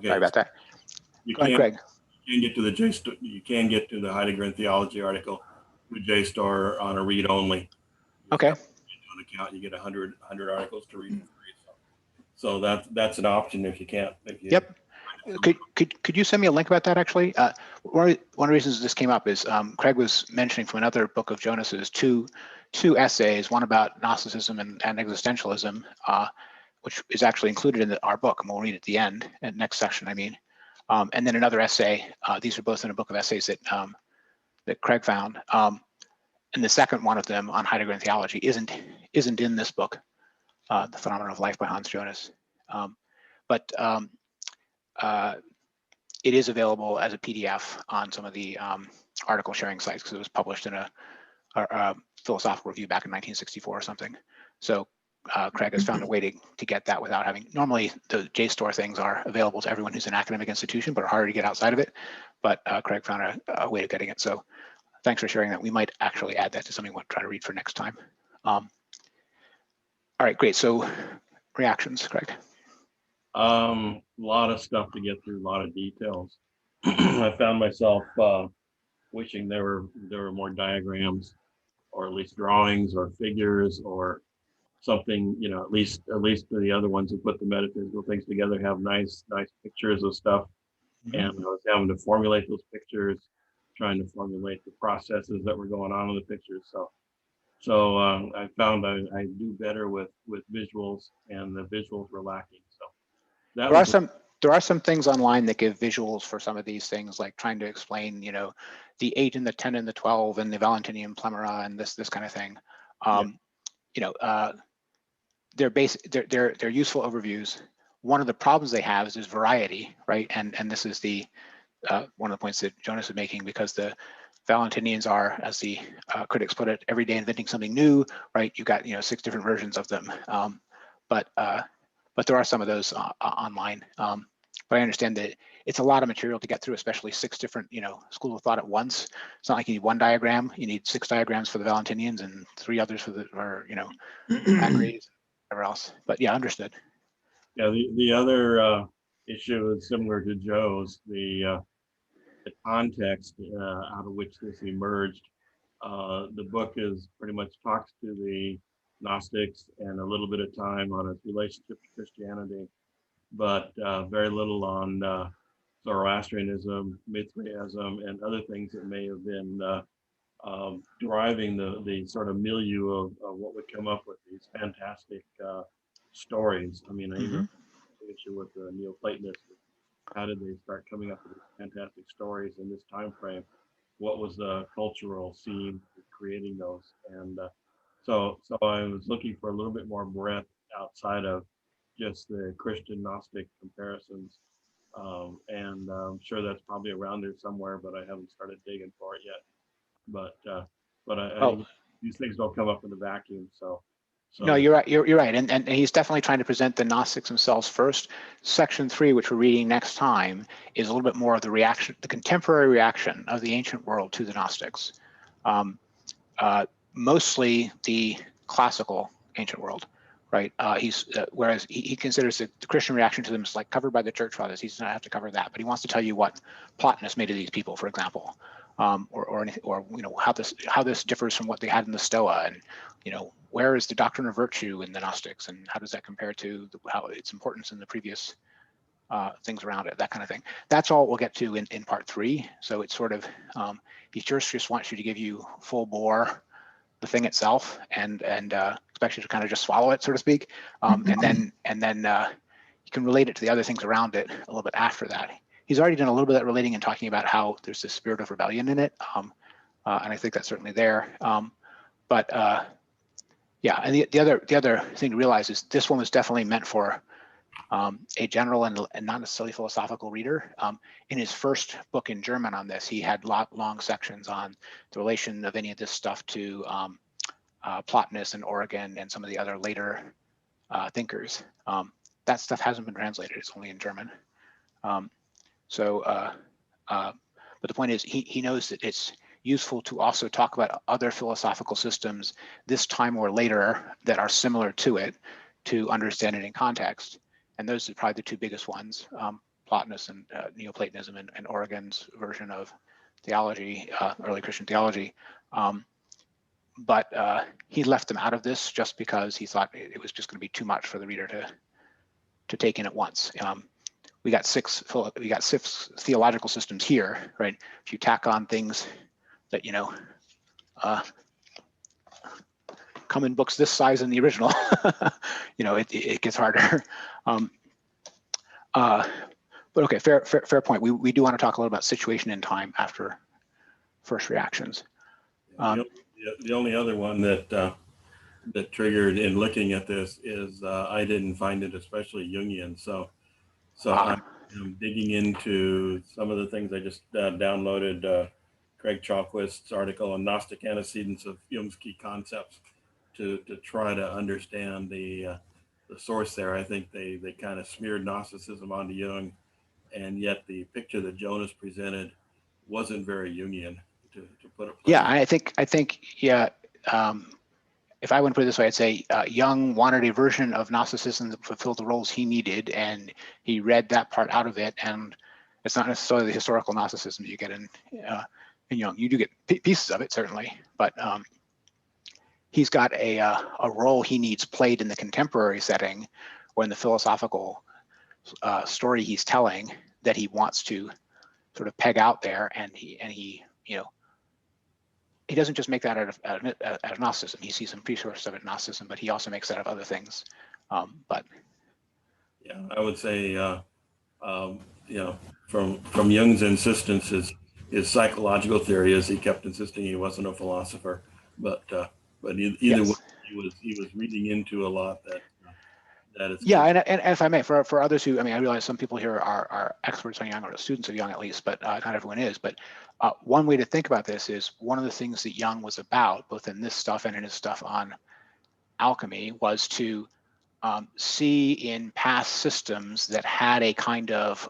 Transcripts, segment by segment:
Okay. Sorry about that. You Go ahead, Greg. can get to the JSTOR. You can get to the Heidegger and Theology article with JSTOR on a read only. Okay. An account, you get 100 articles to read. So that's an option if you can't. Yep. Could you send me a link about that actually? One of the reasons this came up is Craig was mentioning from another book of Jonas's two essays, one about Gnosticism and existentialism, which is actually included in our book, and we'll read at the end, at next section, I mean. And then another essay. These are both in a book of essays that Craig found. And the second one of them on Heidegger and theology isn't in this book, The Phenomenon of Life by Hans Jonas. But it is available as a PDF on some of the article sharing sites because it was published in a philosophical review back in 1964 or something. So Craig has found a way to get that without having, normally the JSTOR things are available to everyone who's an academic institution, but are harder to get outside of it. But Craig found a way of getting it. So thanks for sharing that. We might actually add that to something we'll try to read for next time. All right, great. So reactions, Craig. A lot of stuff to get through, a lot of details. I found myself wishing there were more diagrams, or at least drawings or figures or something. You know, at least the other ones who put the metaphysical things together have nice pictures of stuff. Mm-hmm. And I was having to formulate those pictures, trying to formulate the processes that were going on in the pictures. So I found I do better with visuals, and the visuals were lacking. So there are some things online that give visuals for some of these things, like trying to explain, you know, the 8 and the 10 and the 12 and the Valentinian plemora and this kind of thing. You know, they're useful overviews. One of the problems they have is variety, right? And this is the one of the points that Jonas is making, because the Valentinians are, as the critics put it, every day inventing something new, right? You've got, you know, 6 different versions of them. But there are some of those online. But I understand that it's a lot of material to get through, especially 6 different, you know, school of thought at once. It's not like you need one diagram. You need 6 diagrams for the Valentinians and 3 others for you know, Macrae's, whatever else. But yeah, understood. Yeah, the other issue is similar to Joe's, the context out of which this emerged. The book is pretty much talks to the Gnostics and a little bit of time on its relationship to Christianity, but very little on Zoroastrianism, Mithraism, and other things that may have been driving the sort of milieu of what would come up with these fantastic stories. I mean, I even issue with the Neoplatonists. How did they start coming up with these fantastic stories in this time frame? What was the cultural scene creating those? And so I was looking for a little bit more breadth outside of just the Christian Gnostic comparisons. And I'm sure that's probably around there somewhere, but I haven't started digging for it yet. But these things don't come up in a vacuum. So no, you're right. You're right, and he's definitely trying to present the Gnostics themselves first. Section 3, which we're reading next time, is a little bit more of the reaction, the contemporary reaction of the ancient world to the Gnostics, mostly the classical ancient world, right? Whereas he considers the Christian reaction to them as like covered by the Church Fathers. He does not have to cover that, but he wants to tell you what Plotinus made of these people, for example, or you know, how this differs from what they had in the Stoa, and you know, where is the doctrine of virtue in the Gnostics, and how does that compare to how its importance in the previous things around it, that kind of thing. That's all we'll get to in part 3. So it's sort of he just wants you to give you full bore the thing itself, and expect you to kind of just swallow it, so to speak, and then you can relate it to the other things around it a little bit after that. He's already done a little bit of that relating and talking about how there's this spirit of rebellion in it, and I think that's certainly there. Yeah, and the other thing to realize is this one was definitely meant for a general and not necessarily philosophical reader. In his first book in German on this, he had long sections on the relation of any of this stuff to Plotinus and Origen and some of the other later thinkers. That stuff hasn't been translated; it's only in German. But the point is, he knows that it's useful to also talk about other philosophical systems this time or later that are similar to it, to understand it in context. And those are probably the 2 biggest ones, Platonism and Neoplatonism and Origen's version of theology, early Christian theology. But he left them out of this just because he thought it was just going to be too much for the reader to take in at once. We got six theological systems here, right? If you tack on things that come in books this size in the original, it gets harder. But okay, fair point. We do want to talk a little about situation in time after first reactions. The only other one that triggered in looking at this is I didn't find it especially Jungian. So I'm digging into some of the things. I just downloaded Craig Chalquist's article on Gnostic antecedents of Jung's key concepts to try to understand the source there. I think they kind of smeared Gnosticism onto Jung, and yet the picture that Jonas presented wasn't very Jungian, to put it plainly. Yeah, I think yeah. If I want to put it this way, I'd say Jung wanted a version of Gnosticism that fulfilled the roles he needed, and he read that part out of it. And it's not necessarily the historical Gnosticism you get in Jung. You do get pieces of it, certainly, but he's got a role he needs played in the contemporary setting or in the philosophical story he's telling that he wants to sort of peg out there, and he doesn't just make that out of Gnosticism. He sees some precursors of it in Gnosticism, but he also makes that of other things. But yeah, I would say from Jung's insistence, his psychological theory is he kept insisting he wasn't a philosopher, but either yes. way, he was reading into a lot that is. Yeah, and if I may, for others who, I realize some people here are experts on Jung, or students of Jung at least, but not everyone is. But one way to think about this is one of the things that Jung was about, both in this stuff and in his stuff on alchemy, was to see in past systems that had a kind of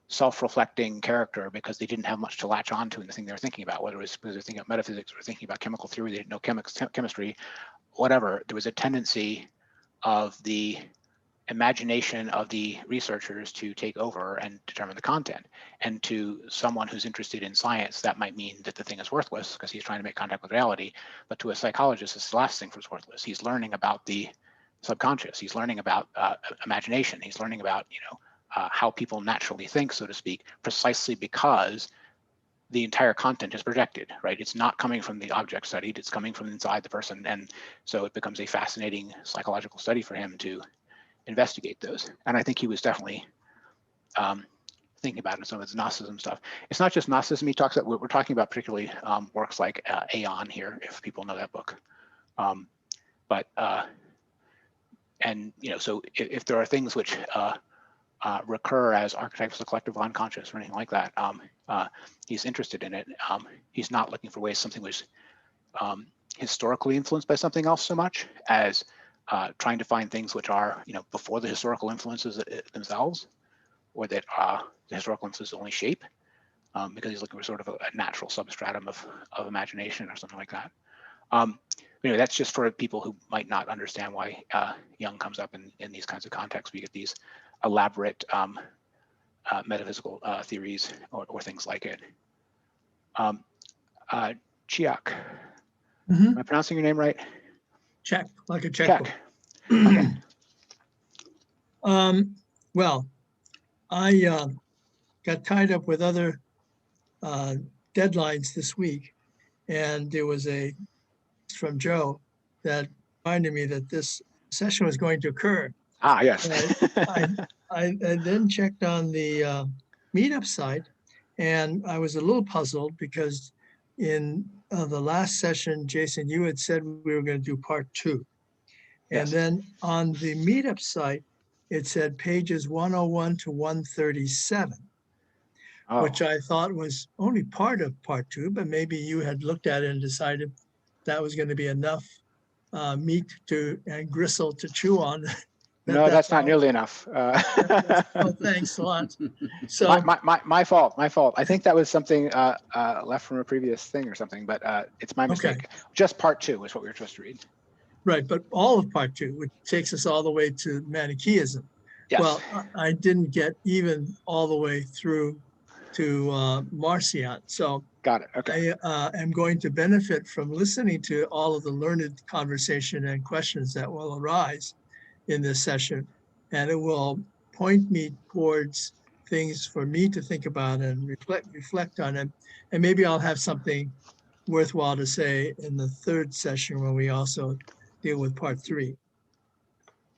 self-reflecting character because they didn't have much to latch onto in the thing they were thinking about, whether it was because they're thinking about metaphysics or thinking about chemical theory, they didn't know chemistry, whatever. There was a tendency of the imagination of the researchers to take over and determine the content. And to someone who's interested in science, that might mean that the thing is worthless because he's trying to make contact with reality. But to a psychologist, it's the last thing that's worthless. He's learning about the subconscious. He's learning about imagination. He's learning about how people naturally think, so to speak, precisely because the entire content is projected, right? It's not coming from the object studied, it's coming from inside the person. And so it becomes a fascinating psychological study for him to investigate those. And I think he was definitely thinking about it in some of his Gnosticism stuff. It's not just Gnosticism he talks about, we're talking about particularly works like Aeon here, if people know that book. So if there are things which recur as archetypes of the collective unconscious or anything like that, he's interested in it. He's not looking for ways something was historically influenced by something else so much as trying to find things which are before the historical influences themselves, or that the historical influences only shape, because he's looking for sort of a natural substratum of imagination or something like that. That's just for people who might not understand why Jung comes up in these kinds of contexts. We get these elaborate metaphysical theories or things like it. Chiak, am I pronouncing your name right? Check, like a checkbook. Okay. Well, I got tied up with other deadlines this week, and there was a from Joe that reminded me that this session was going to occur. Ah, yes. I then checked on the meetup site, and I was a little puzzled because in the last session, Jason, you had said we were going to do part 2. And Yes. then on the meetup site, it said pages 101 to 137, which I thought was only part of part 2, but maybe you had looked at it and decided that was going to be enough meat and gristle to chew on. No, that's not nearly enough. Oh, thanks a lot. So my fault. I think that was something left from a previous thing or something, but it's my mistake. Okay. Just part 2 is what we were supposed to read. right, but all of part 2, which takes us all the way to Manichaeism. Yes. Well, I didn't get even all the way through to Marcion. So Got it. Okay. I am going to benefit from listening to all of the learned conversation and questions that will arise in this session. And it will point me towards things for me to think about and reflect on them. And maybe I'll have something worthwhile to say in the third session when we also deal with part 3.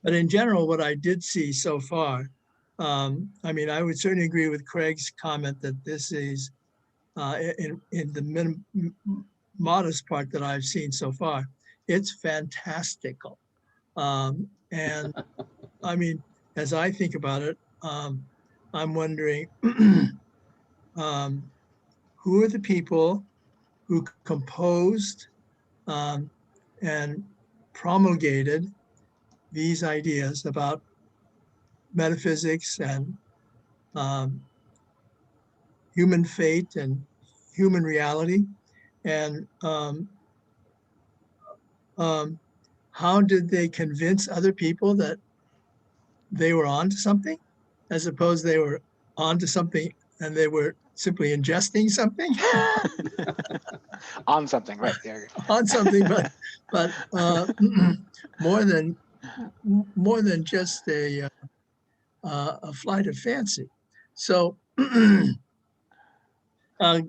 But in general, what I did see so far, I mean, I would certainly agree with Craig's comment that this is in the modest part that I've seen so far, it's fantastical. And I mean, as I think about it, I'm wondering who are the people who composed and promulgated these ideas about metaphysics and human fate and human reality, and how did they convince other people that they were onto something, as opposed they were onto something and they were simply ingesting something On something, right there. on something, but more than just a flight of fancy. So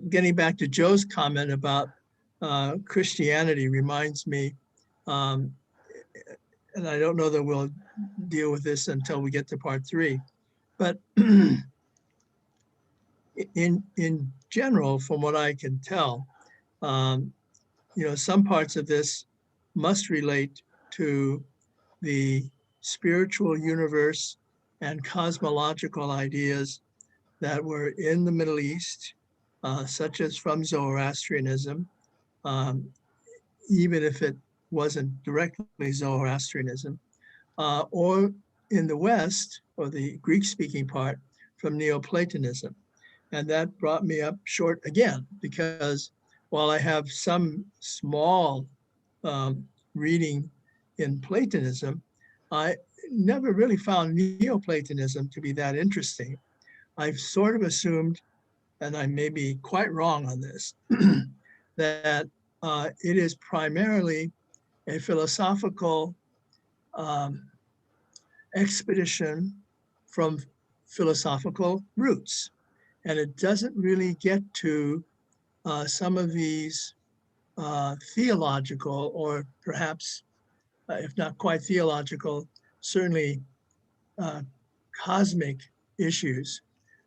getting back to Joe's comment about Christianity reminds me, and I don't know that we'll deal with this until we get to part 3, but in general, from what I can tell, some parts of this must relate to the spiritual universe and cosmological ideas that were in the Middle East, such as from Zoroastrianism, even if it wasn't directly Zoroastrianism, or in the West, or the Greek-speaking part, from Neoplatonism. And that brought me up short again, because while I have some small reading in Platonism, I never really found Neoplatonism to be that interesting. I've sort of assumed, and I may be quite wrong on this, that it is primarily a philosophical expedition from philosophical roots. And it doesn't really get to some of these theological, or perhaps, if not quite theological, certainly cosmic issues.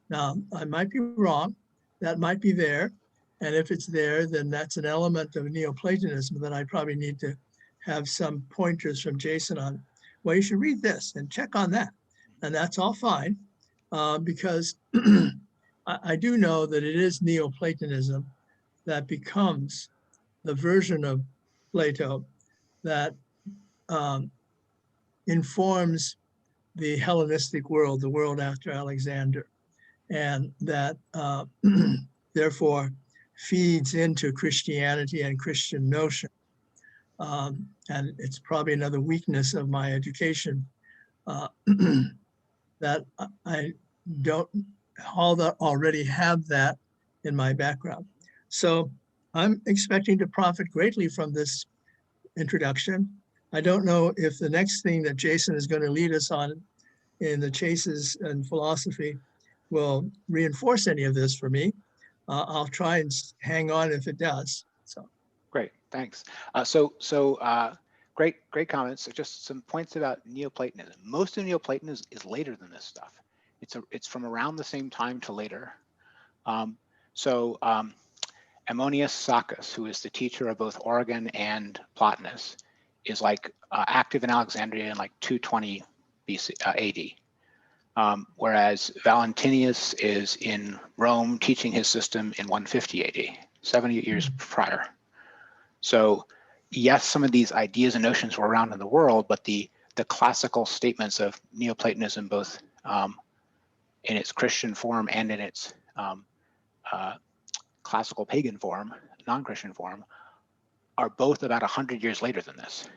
Now, I might be wrong. That might be there. And if it's there, then that's an element of Neoplatonism that I probably need to have some pointers from Jason on. Well, you should read this and check on that. And that's all fine, because I do know that it is Neoplatonism that becomes the version of Plato that informs the Hellenistic world, the world after Alexander, and that therefore feeds into Christianity and Christian notion. And it's probably another weakness of my education that I don't already have that in my background. So I'm expecting to profit greatly from this introduction. I don't know if the next thing that Jason is going to lead us on in the chases and philosophy will reinforce any of this for me. I'll try and hang on if it does. So great, thanks. Great comments. So just some points about Neoplatonism. Most of Neoplatonism is later than this stuff. It's from around the same time to later. Ammonius Saccas, who is the teacher of both Origen and Plotinus, is like active in Alexandria in like 220 BC, AD. Whereas Valentinius is in Rome teaching his system in 150 AD, 70 years prior. So yes, some of these ideas and notions were around in the world, but the classical statements of Neoplatonism, both in its Christian form and in its classical pagan form, non-Christian form, are both about 100 years later than this.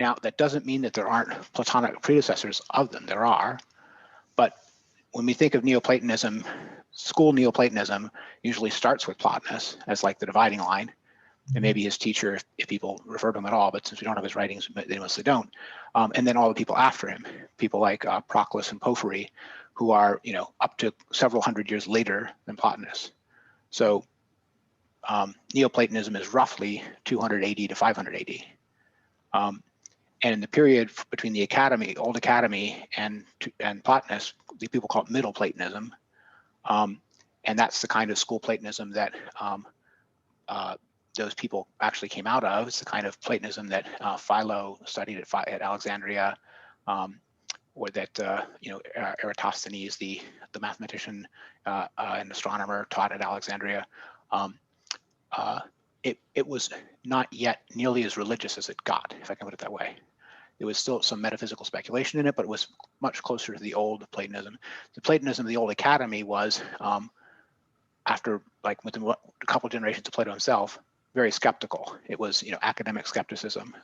Now, that doesn't mean that there aren't Platonic predecessors of them. There are, But when we think of Neoplatonism, school Neoplatonism usually starts with Plotinus as like the dividing line, and maybe his teacher, if people refer to him at all, but since we don't have his writings, they mostly don't. And then all the people after him, people like Proclus and Porphyry, who are, you know, up to several hundred years later than Plotinus. So Neoplatonism is roughly 280 to 500 AD. And in the period between the Academy, Old Academy, and Plotinus, the people call it Middle Platonism. And that's the kind of school Platonism that those people actually came out of. It's the kind of Platonism that Philo studied at Alexandria, or that you know, Eratosthenes, the mathematician and astronomer, taught at Alexandria. It was not yet nearly as religious as it got, if I can put it that way. There was still some metaphysical speculation in it, but it was much closer to the old Platonism. The Platonism of the Old Academy was, after like within a couple generations of Plato himself, very skeptical. It was, you know, academic skepticism.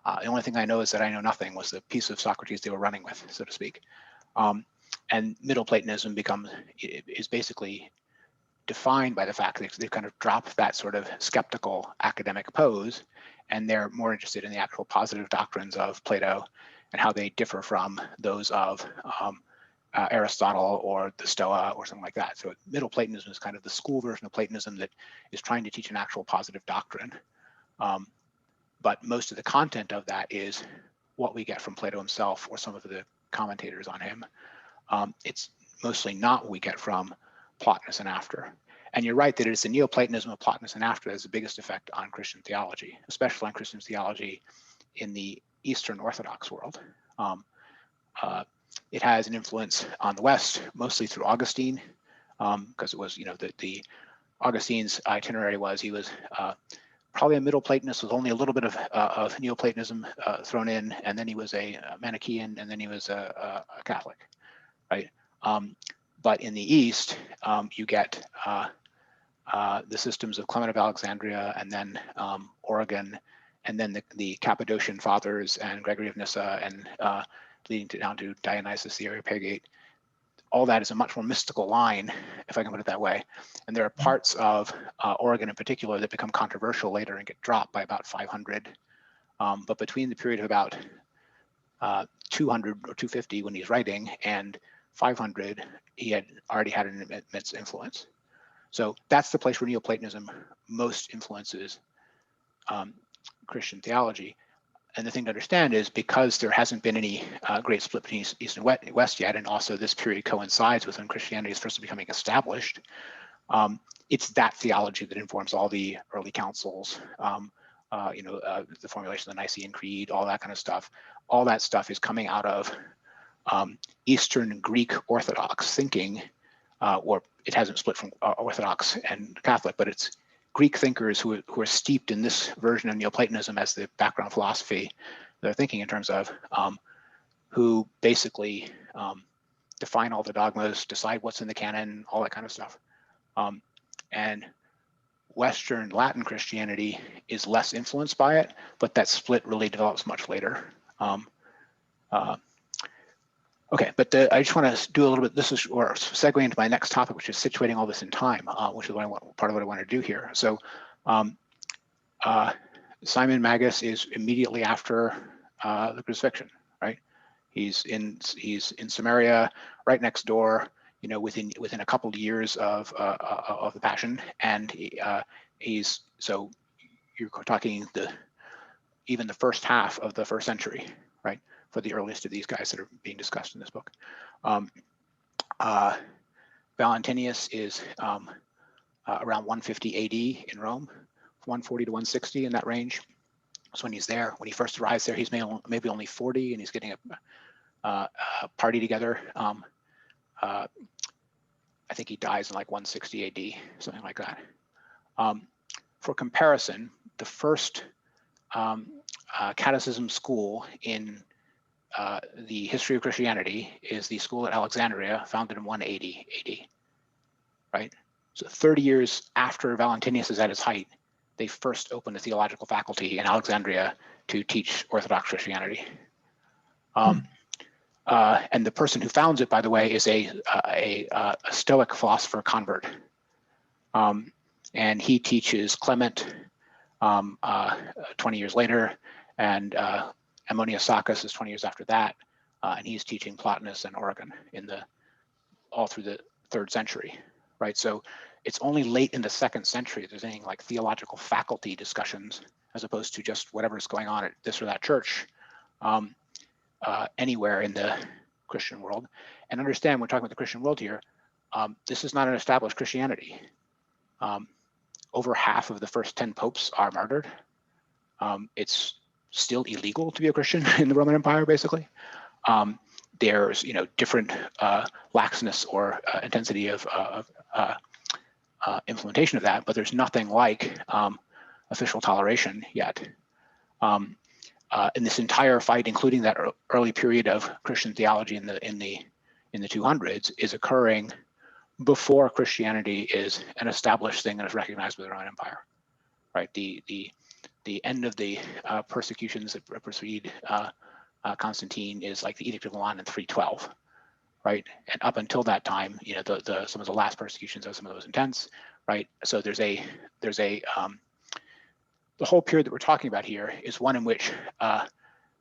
The only thing I know is that I know nothing was the piece of Socrates they were running with, so to speak. And Middle Platonism is basically defined by the fact that they've kind of dropped that sort of skeptical academic pose, and they're more interested in the actual positive doctrines of Plato and how they differ from those of Aristotle or the Stoa or something like that. So Middle Platonism is kind of the school version of Platonism that is trying to teach an actual positive doctrine. But most of the content of that is what we get from Plato himself or some of the commentators on him. It's mostly not what we get from Plotinus and after. And you're right that it's the Neoplatonism of Plotinus and after that has the biggest effect on Christian theology, especially on Christian theology in the Eastern Orthodox world. It has an influence on the West, mostly through Augustine, because it was, you know, the Augustine's itinerary was he was probably a Middle Platonist with only a little bit of Neoplatonism thrown in, and then he was a Manichaean, and then he was a Catholic, right? But in the East, you get the systems of Clement of Alexandria, and then Origen, and then the Cappadocian Fathers and Gregory of Nyssa, and leading down to Dionysius the Areopagite. All that is a much more mystical line, if I can put it that way. And there are parts of Origen in particular that become controversial later and get dropped by about 500. But between the period of about 200 or 250 when he's writing and 500, he had already had an immense influence. So that's the place where Neoplatonism most influences Christian theology. And the thing to understand is because there hasn't been any great split between East and West yet, and also this period coincides with when Christianity is first becoming established, it's that theology that informs all the early councils, the formulation of the Nicene Creed, all that kind of stuff. All that stuff is coming out of Eastern Greek Orthodox thinking, or it hasn't split from Orthodox and Catholic, but it's Greek thinkers who are steeped in this version of Neoplatonism as the background philosophy they're thinking in terms of, who basically define all the dogmas, decide what's in the canon, all that kind of stuff. And Western Latin Christianity is less influenced by it, but that split really develops much later. Okay, but I just want to do a little bit, this is, or segue into my next topic, which is situating all this in time, which is what I want, part of what I want to do here. So Simon Magus is immediately after the crucifixion, right? He's in Samaria, right next door, you know, within a couple of years of the Passion, and he's, so you're talking even the first half of the first century, right? For the earliest of these guys that are being discussed in this book. Valentinius is around 150 AD in Rome, 140 to 160 in that range. So when he's there, when he first arrives there, he's maybe only 40 and he's getting a party together. I think he dies in like 160 AD, something like that. For comparison, the first catechism school in the history of Christianity is the school at Alexandria, founded in 180 AD, right? So 30 years after Valentinius is at his height, they first opened a theological faculty in Alexandria to teach Orthodox Christianity. And the person who founds it, by the way, is a Stoic philosopher convert. And he teaches Clement 20 years later, and Ammonius Saccas is 20 years after that, and he's teaching Plotinus and Origen all through the 3rd century, right? So it's only late in the 2nd century that there's any like theological faculty discussions, as opposed to just whatever's going on at this or that church anywhere in the Christian world. And understand, we're talking about the Christian world here, this is not an established Christianity. Over half of the first 10 popes are martyred. It's still illegal to be a Christian in the Roman Empire, basically. There's different laxness or intensity of implementation of that, but there's nothing like official toleration yet. In this entire fight, including that early period of Christian theology in the 200s, is occurring before Christianity is an established thing and is recognized by the Roman Empire, right? The end of the persecutions that precede Constantine is like the Edict of Milan in 312, right? And up until that time, some of the last persecutions are some of those intense, right? So there's the whole period that we're talking about here is one in which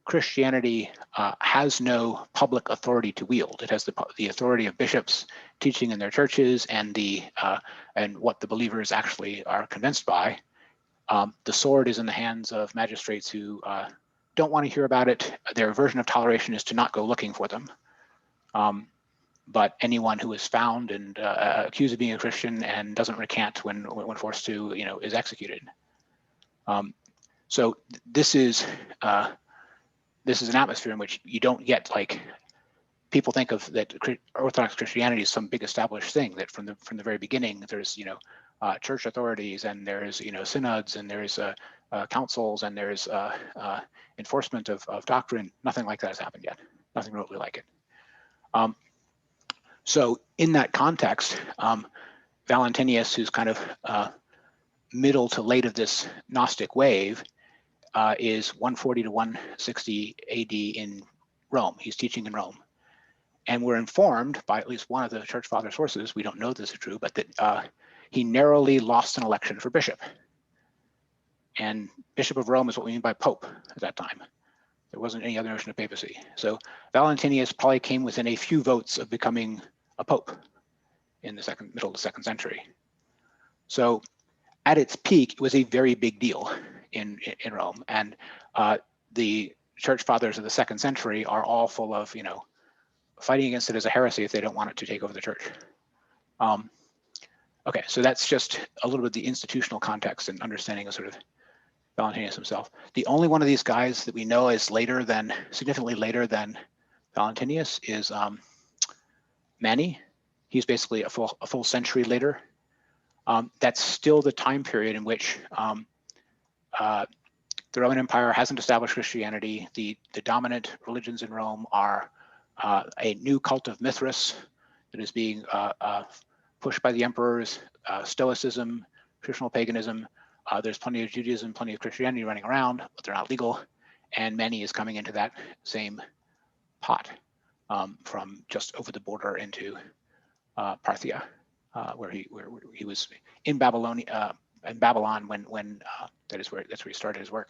Christianity has no public authority to wield. It has the authority of bishops teaching in their churches and what the believers actually are convinced by. The sword is in the hands of magistrates who don't want to hear about it. Their version of toleration is to not go looking for them. But anyone who is found and accused of being a Christian and doesn't recant when forced to, is executed. So this is an atmosphere in which you don't get like, people think of that Orthodox Christianity is some big established thing, that from the very beginning there's church authorities, and there's synods, and there's councils, and there's enforcement of doctrine. Nothing like that has happened yet. Nothing remotely like it. So in that context, Valentinius, who's kind of middle to late of this Gnostic wave, is 140 to 160 AD in Rome. He's teaching in Rome. And we're informed by at least one of the church father sources, we don't know this is true, but that he narrowly lost an election for bishop. And Bishop of Rome is what we mean by Pope at that time. There wasn't any other notion of papacy. So Valentinius probably came within a few votes of becoming a Pope in the middle of the 2nd century. So at its peak, it was a very big deal in Rome. And the church fathers of the 2nd century are all full of, fighting against it as a heresy if they don't want it to take over the church. Okay, so that's just a little bit of the institutional context and understanding of sort of Valentinius himself. The only one of these guys that we know is significantly later than Valentinius is Mani. He's basically a full century later. That's still the time period in which the Roman Empire hasn't established Christianity. The dominant religions in Rome are a new cult of Mithras that is being pushed by the emperors, Stoicism, traditional paganism. There's plenty of Judaism, plenty of Christianity running around, but they're not legal. And Mani is coming into that same pot from just over the border into Parthia, where he was in Babylon when that's where he started his work,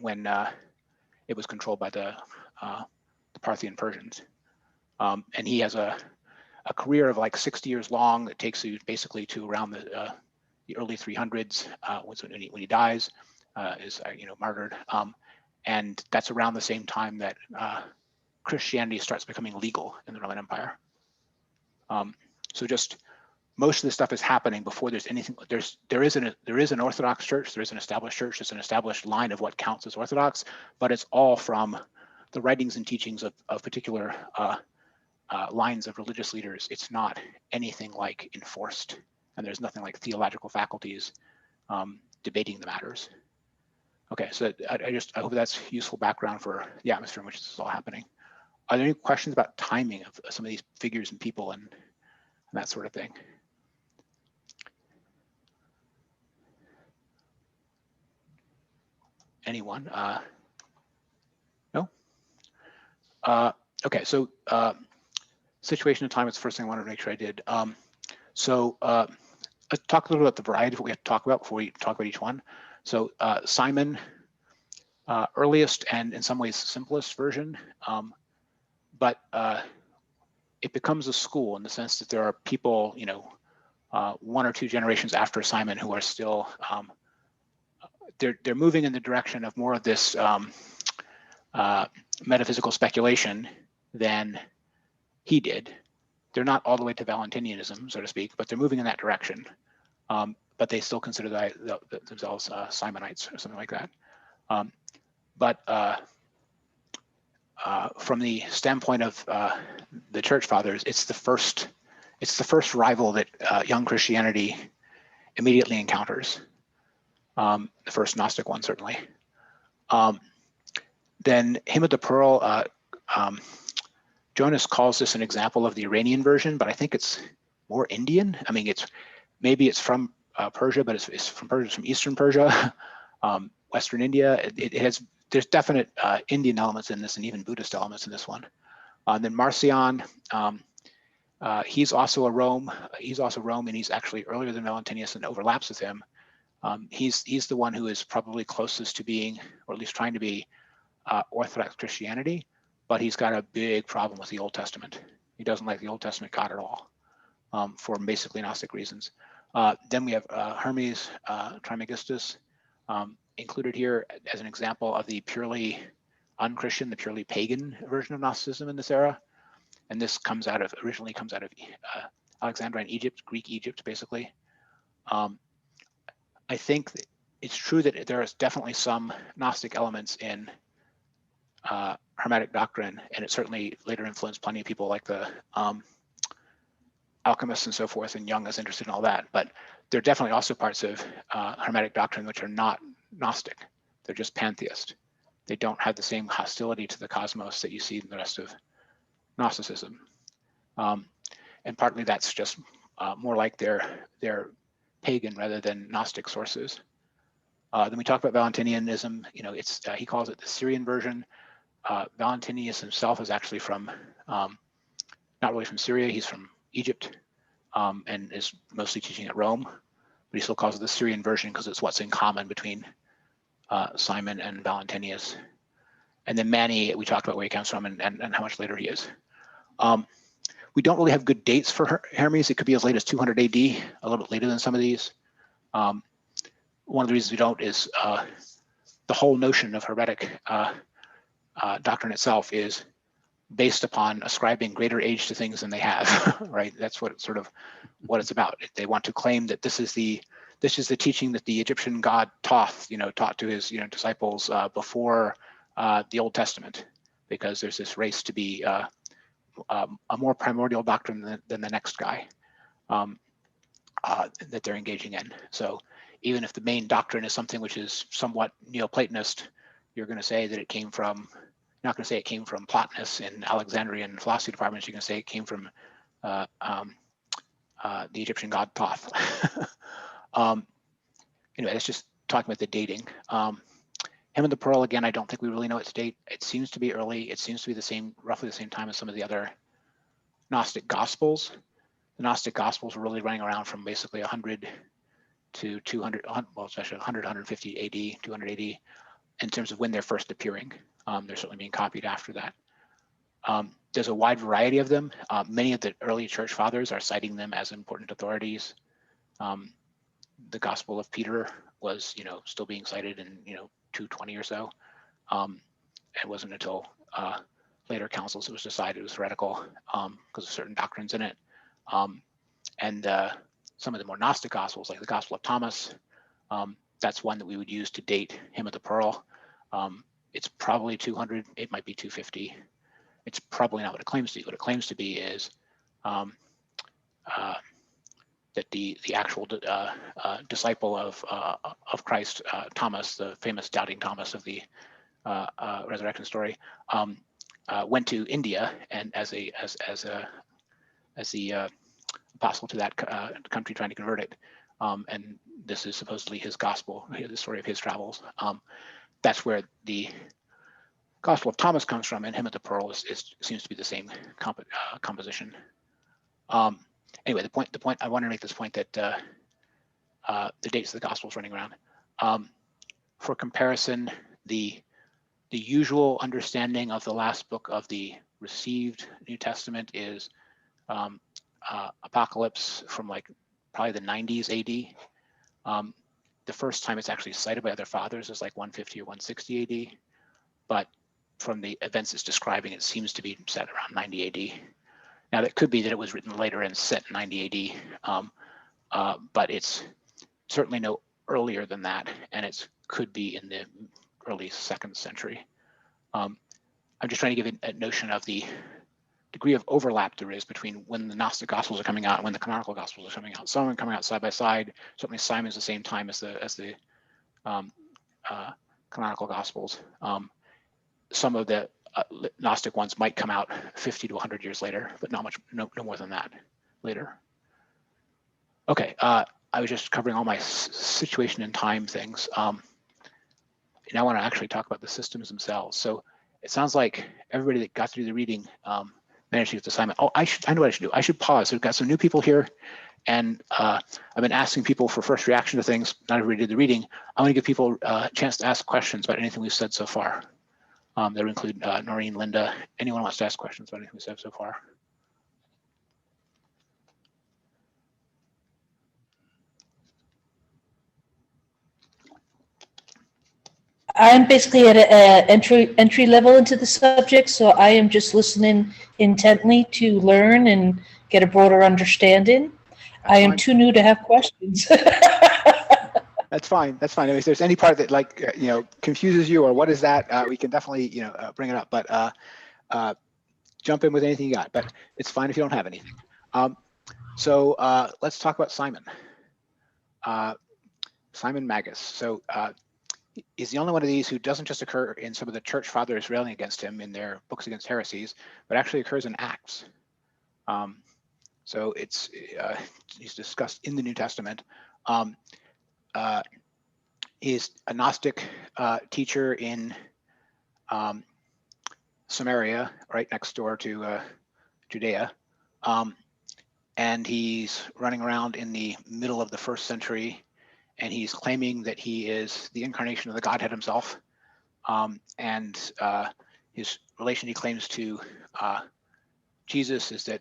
when it was controlled by the Parthian Persians. And he has a career of like 60 years long that takes you basically to around the early 300s when he dies, is martyred. And that's around the same time that Christianity starts becoming legal in the Roman Empire. So just most of this stuff is happening before there's anything. There is an Orthodox church, there is an established church, there's an established line of what counts as Orthodox, but it's all from the writings and teachings of particular lines of religious leaders. It's not anything like enforced, and there's nothing like theological faculties debating the matters. Okay, so I hope that's useful background for the atmosphere in which this is all happening. Are there any questions about timing of some of these figures and people and that sort of thing? Anyone? No? Okay, so situation of time is the first thing I wanted to make sure I did. Let's talk a little about the variety of what we have to talk about before we talk about each one. So Simon, earliest and in some ways simplest version, but it becomes a school in the sense that there are people, you know, 1 or 2 generations after Simon who are still, they're moving in the direction of more of this metaphysical speculation than he did. They're not all the way to Valentinianism, so to speak, but they're moving in that direction. But they still consider themselves Simonites or something like that. From the standpoint of the Church Fathers, it's the first rival that young Christianity immediately encounters. The first Gnostic one, certainly. Then Hymn of the Pearl, Jonas calls this an example of the Iranian version, but I think it's more Indian. I mean, maybe it's from Persia, but it's from Persia, from Eastern Persia, Western India. There's definite Indian elements in this, and even Buddhist elements in this one. Then Marcion, he's also Rome, and he's actually earlier than Valentinius and overlaps with him. He's the one who is probably closest to being, or at least trying to be, Orthodox Christianity, but he's got a big problem with the Old Testament. He doesn't like the Old Testament God at all, for basically Gnostic reasons. Then we have Hermes Trismegistus, included here as an example of the purely unchristian, the purely pagan version of Gnosticism in this era. And this originally comes out of Alexandrian Egypt, Greek Egypt, basically. I think it's true that there is definitely some Gnostic elements in Hermetic doctrine, and it certainly later influenced plenty of people like the alchemists and so forth, and Jung is interested in all that. But there are definitely also parts of Hermetic doctrine which are not Gnostic. They're just pantheist. They don't have the same hostility to the cosmos that you see in the rest of Gnosticism. And partly that's just more like their pagan rather than Gnostic sources. Then we talk about Valentinianism. You know, he calls it the Syrian version. Valentinius himself is actually from, not really from Syria, he's from Egypt, and is mostly teaching at Rome, but he still calls it the Syrian version because it's what's in common between Simon and Valentinius. And then Mani, we talked about where he comes from and how much later he is. We don't really have good dates for Hermes. It could be as late as 200 AD, a little bit later than some of these. One of the reasons we don't is the whole notion of Hermetic doctrine itself is based upon ascribing greater age to things than they have, right? That's what it's about. They want to claim that this is the teaching that the Egyptian god Thoth, taught to his disciples before the Old Testament, because there's this race to be a more primordial doctrine than the next guy that they're engaging in. So even if the main doctrine is something which is somewhat Neoplatonist, you're going to say that it came from, you're not going to say it came from Plotinus in Alexandrian philosophy departments. You're going to say it came from the Egyptian god Thoth. Anyway, that's just talking about the dating. Hymn of the Pearl, again, I don't think we really know its date. It seems to be early. It seems to be roughly the same time as some of the other Gnostic Gospels. The Gnostic Gospels were really running around from basically 100 to 200, well, especially 100, 150 AD, 200 AD, in terms of when they're first appearing. They're certainly being copied after that. There's a wide variety of them. Many of the early church fathers are citing them as important authorities. The Gospel of Peter was, still being cited in, 220 or so. It wasn't until later councils it was decided it was heretical because of certain doctrines in it. And some of the more Gnostic Gospels, like the Gospel of Thomas, that's one that we would use to date Hymn of the Pearl. It's probably 200, it might be 250. It's probably not what it claims to be. What it claims to be is that the actual disciple of Christ, Thomas, the famous doubting Thomas of the resurrection story, went to India and as the apostle to that country trying to convert it. And this is supposedly his gospel, the story of his travels. That's where the Gospel of Thomas comes from, and Hymn of the Pearl seems to be the same composition. Anyway, the point I want to make this point that the dates of the Gospels running around. For comparison, the usual understanding of the last book of the received New Testament is Apocalypse from like probably the 90s AD. The first time it's actually cited by other fathers is like 150 or 160 AD, but from the events it's describing, it seems to be set around 90 AD. Now, that could be that it was written later and set 90 AD, but it's certainly no earlier than that, and it could be in the early 2nd century. I'm just trying to give a notion of the degree of overlap there is between when the Gnostic Gospels are coming out and when the canonical Gospels are coming out. Some are coming out side by side. Certainly, Simon's the same time as the canonical Gospels. Some of the Gnostic ones might come out 50 to 100 years later, but not much, no more than that later. Okay, I was just covering all my situation and time things. Now I want to actually talk about the systems themselves. So it sounds like everybody that got through the reading managed to get the assignment. Oh, I know what I should do. I should pause. We've got some new people here, and I've been asking people for first reaction to things. Not everybody did the reading. I want to give people a chance to ask questions about anything we've said so far. That would include Noreen, Linda. Anyone wants to ask questions about anything we've said so far? I'm basically at a entry level into the subject, so I am just listening intently to learn and get a broader understanding. I am too new to have questions. That's fine. That's fine. If there's any part that confuses you or what is that, we can definitely bring it up. But jump in with anything you got. But it's fine if you don't have anything. So let's talk about Simon. Simon Magus. So he's the only one of these who doesn't just occur in some of the church fathers railing against him in their books against heresies, but actually occurs in Acts. So he's discussed in the New Testament. He's a Gnostic teacher in Samaria, right next door to Judea. And he's running around in the middle of the 1st century, and he's claiming that he is the incarnation of the Godhead himself. And his relation he claims to Jesus is that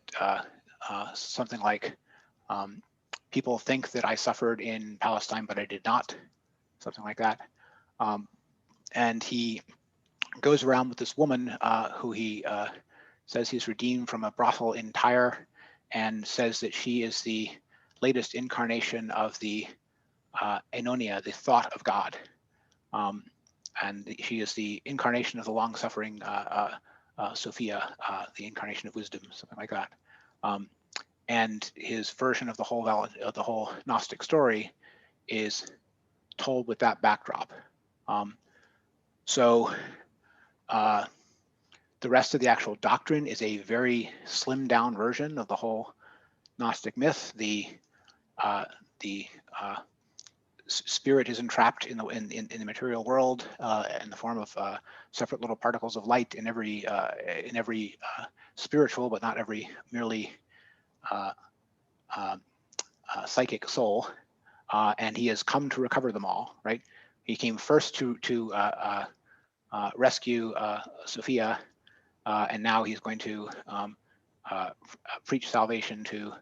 something like, people think that I suffered in Palestine, but I did not, something like that. And he goes around with this woman who he says he's redeemed from a brothel in Tyre, and says that she is the latest incarnation of the Enonia, the thought of God. And she is the incarnation of the long-suffering Sophia, the incarnation of wisdom, something like that. And his version of the whole Gnostic story is told with that backdrop. So the rest of the actual doctrine is a very slimmed down version of the whole Gnostic myth. The spirit is entrapped in the material world in the form of separate little particles of light in every spiritual, but not every merely psychic soul, and he has come to recover them all. Right? He came first to rescue Sophia, and now he's going to preach salvation to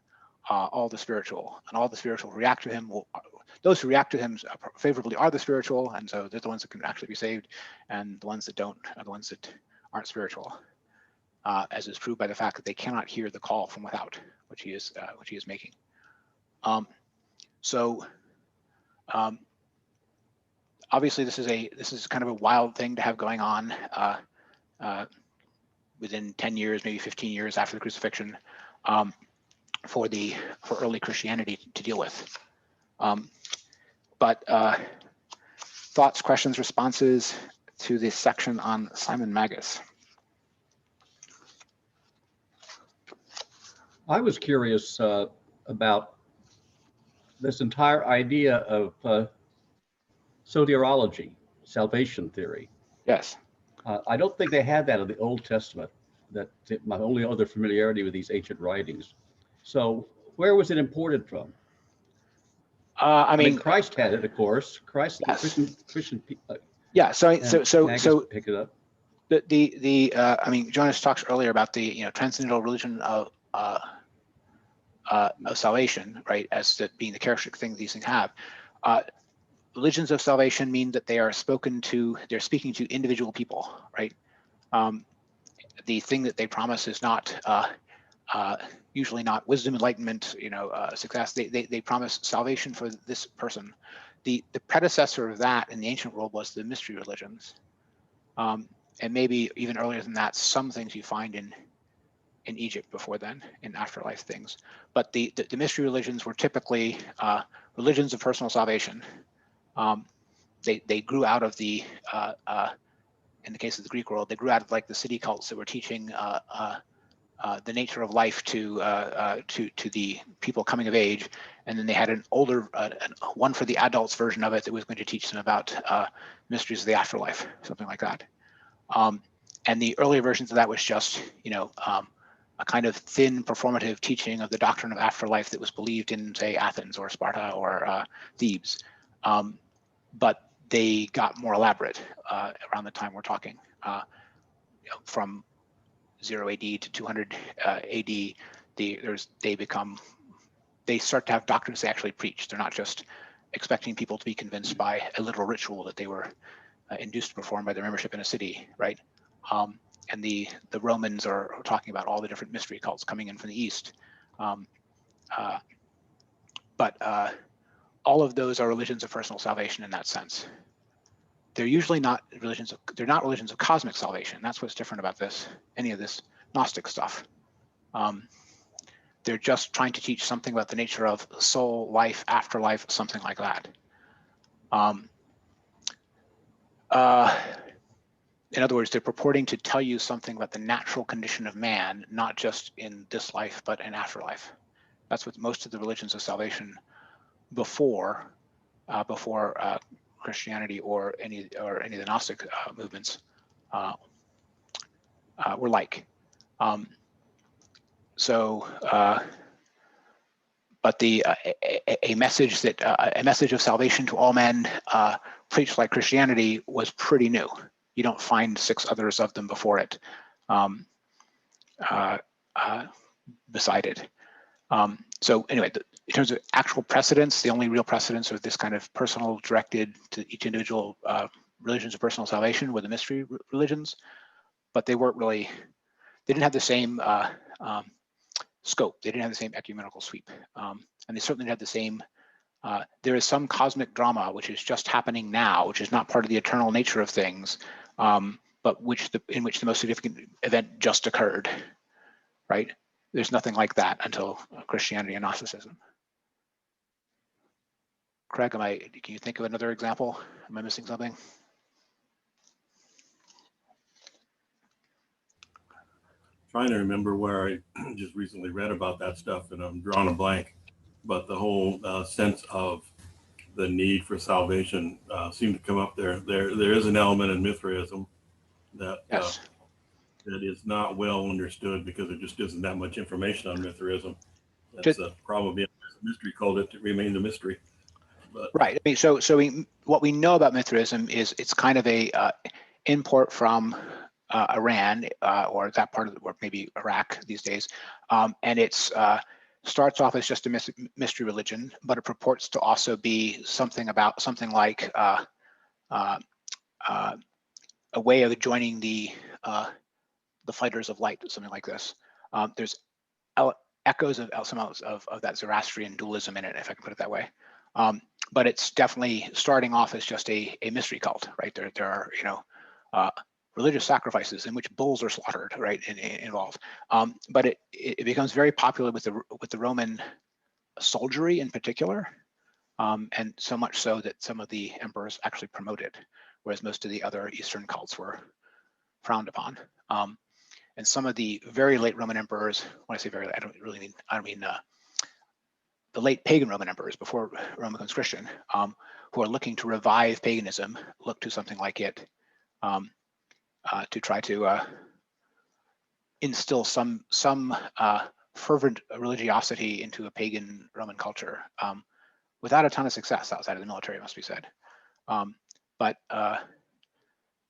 all the spiritual, and all the spiritual react to him. Those who react to him favorably are the spiritual, and so they're the ones that can actually be saved, and the ones that don't are the ones that aren't spiritual, as is proved by the fact that they cannot hear the call from without, which he is making. Obviously, this is kind of a wild thing to have going on within 10 years, maybe 15 years after the crucifixion, for early Christianity to deal with. But thoughts, questions, responses to this section on Simon Magus? I was curious about this entire idea of soteriology, salvation theory. Yes. I don't think they had that in the Old Testament. That's my only other familiarity with these ancient writings. So where was it imported from? I mean, Christ had it, of course. Christ, yes. Christian, Yeah. So Magus picked it up. I mean, Jonas talks earlier about the transcendental religion of salvation, right? As being the characteristic thing these things have. Religions of salvation mean that they're speaking to individual people, right? The thing that they promise is not usually not wisdom, enlightenment, success. They promise salvation for this person. The predecessor of that in the ancient world was the mystery religions, and maybe even earlier than that, some things you find in Egypt before then, in afterlife things. But the mystery religions were typically religions of personal salvation. They grew out of the in the case of the Greek world, they grew out of like the city cults that were teaching the nature of life to the people coming of age, and then they had an older one for the adults version of it that was going to teach them about mysteries of the afterlife, something like that. And the earlier versions of that was just a kind of thin performative teaching of the doctrine of afterlife that was believed in, say, Athens or Sparta or Thebes. But they got more elaborate around the time we're talking, from 0 AD to 200 AD. They start to have doctrines they actually preach. They're not just expecting people to be convinced by a literal ritual that they were induced to perform by their membership in a city, right? And the Romans are talking about all the different mystery cults coming in from the East. But all of those are religions of personal salvation in that sense. They're usually not religions of cosmic salvation. That's what's different about any of this Gnostic stuff. They're just trying to teach something about the nature of soul, life, afterlife, something like that. In other words, they're purporting to tell you something about the natural condition of man, not just in this life, but in afterlife. That's what most of the religions of salvation before Christianity or any of the Gnostic movements were like. But a message of salvation to all men preached like Christianity was pretty new. You don't find 6 others of them before it, beside it. So anyway, in terms of actual precedents, the only real precedents of this kind of personal directed to each individual religions of personal salvation were the mystery religions, but they didn't have the same scope. They didn't have the same ecumenical sweep. And they certainly didn't have the same, there is some cosmic drama which is just happening now, which is not part of the eternal nature of things, but in which the most significant event just occurred, right? There's nothing like that until Christianity and Gnosticism. Craig, can you think of another example? Am I missing something? Trying to remember where I just recently read about that stuff, and I'm drawing a blank. But the whole sense of the need for salvation seemed to come up there. There is an element in Mithraism that Yes. that is not well understood because there just isn't that much information on Mithraism. That's probably a mystery called it to remain a mystery. But, right. I mean, what we know about Mithraism is it's kind of a import from Iran or that part of or maybe Iraq these days, and it's starts off as just a mystery religion, but it purports to also be something like a way of joining the fighters of light, something like this. There's echoes of some of that Zoroastrian dualism in it, if I can put it that way. But it's definitely starting off as just a mystery cult, right? There are religious sacrifices in which bulls are slaughtered, right? Involved, but it becomes very popular with the Roman soldiery in particular, and so much so that some of the emperors actually promote it, whereas most of the other Eastern cults were frowned upon. And some of the very late Roman emperors, when I say very late, I don't mean the late pagan Roman emperors before Rome becomes Christian, who are looking to revive paganism, look to something like it. to try to instill some fervent religiosity into a pagan Roman culture, without a ton of success outside of the military, must be said.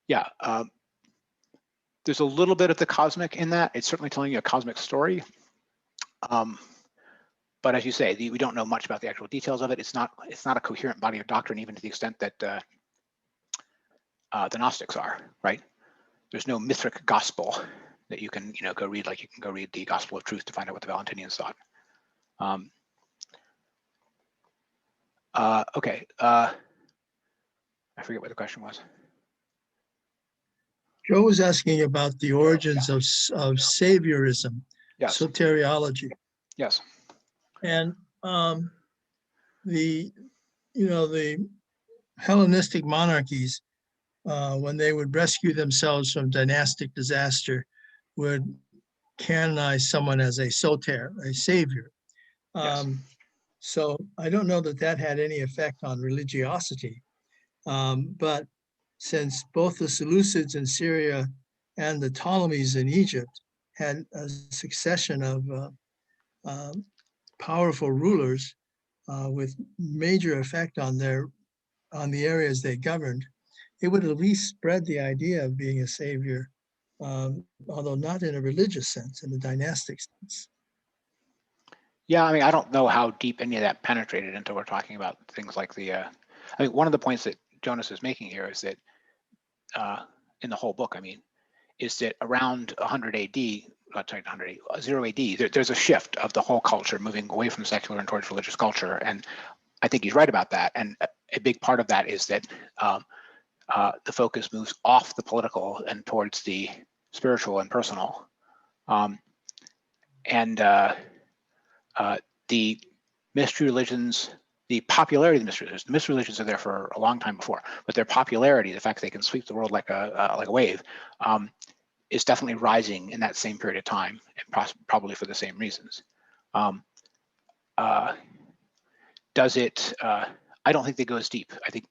Yeah, there's a little bit of the cosmic in that. It's certainly telling you a cosmic story. But as you say, we don't know much about the actual details of it. It's not a coherent body of doctrine, even to the extent that the Gnostics are, right? There's no mythic gospel that you can, go read, like you can go read the Gospel of Truth to find out what the Valentinians thought. Okay, I forget what the question was. Joe was asking about the origins of Saviorism, Yes. Soteriology. Yes. And the Hellenistic monarchies, when they would rescue themselves from dynastic disaster, would canonize someone as a soter, a savior. Yes. So I don't know that had any effect on religiosity. But since both the Seleucids in Syria and the Ptolemies in Egypt had a succession of powerful rulers with major effect on the areas they governed, it would at least spread the idea of being a savior, although not in a religious sense, in a dynastic sense. Yeah, I mean, I don't know how deep any of that penetrated until we're talking about things like the. I mean, one of the points that Jonas is making here is that in the whole book, I mean, is that around 100 AD, not 100 AD, 0 AD, there's a shift of the whole culture moving away from secular and towards religious culture, and I think he's right about that. And a big part of that is that the focus moves off the political and towards the spiritual and personal. The mystery religions, the popularity of the mystery religions are there for a long time before, but their popularity, the fact that they can sweep the world like a wave, is definitely rising in that same period of time, and probably for the same reasons. Does it? I don't think they go as deep. I think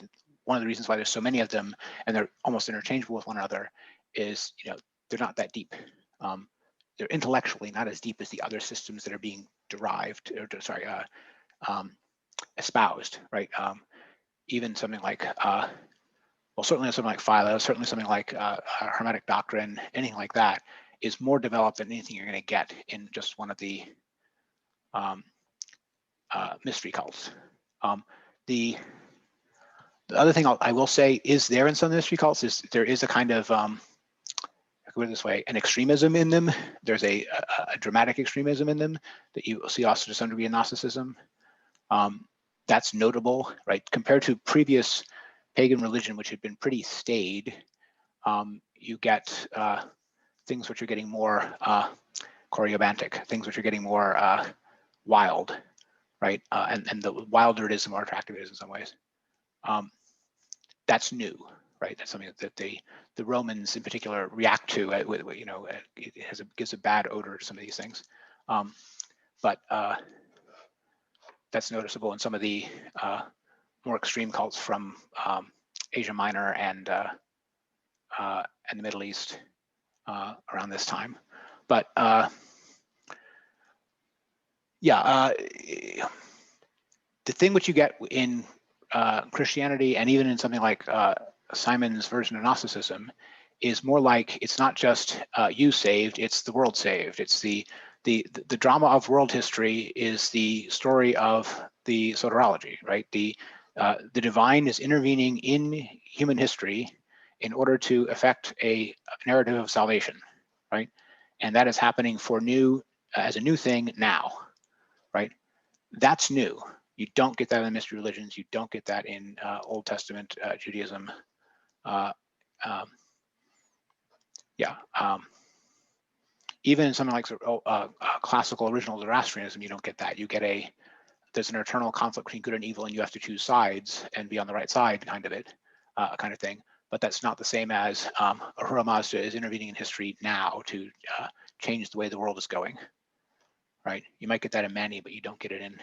one of the reasons why there's so many of them and they're almost interchangeable with one another is, they're not that deep. They're intellectually not as deep as the other systems that are being derived, or espoused, right? Even something like, well, certainly something like Philo, certainly something like Hermetic doctrine, anything like that is more developed than anything you're going to get in just one of the mystery cults. The other thing I will say is there in some mystery cults is there is a kind of, put it this way, an extremism in them. There's a dramatic extremism in them that you see also to some degree in Gnosticism. That's notable, right? Compared to previous pagan religion, which had been pretty staid, you get things which are getting more choreobantic, things which are getting more wild, right? And the wilder it is, the more attractive it is in some ways. That's new, right? That's something that the Romans in particular react to. It gives a bad odor to some of these things, but that's noticeable in some of the more extreme cults from Asia Minor and the Middle East around this time. But the thing which you get in Christianity and even in something like Simon's version of Gnosticism is more like, it's not just you saved, it's the world saved. It's the drama of world history is the story of the soteriology, right? The divine is intervening in human history in order to effect a narrative of salvation, right? And that is happening as a new thing now, right? That's new. You don't get that in the mystery religions. You don't get that in Old Testament Judaism. Even in something like classical original Zoroastrianism, you don't get that. You get there's an eternal conflict between good and evil, and you have to choose sides and be on the right side, kind of thing. But that's not the same as Ahura Mazda is intervening in history now to change the way the world is going, right? You might get that in Mani, but you don't get it in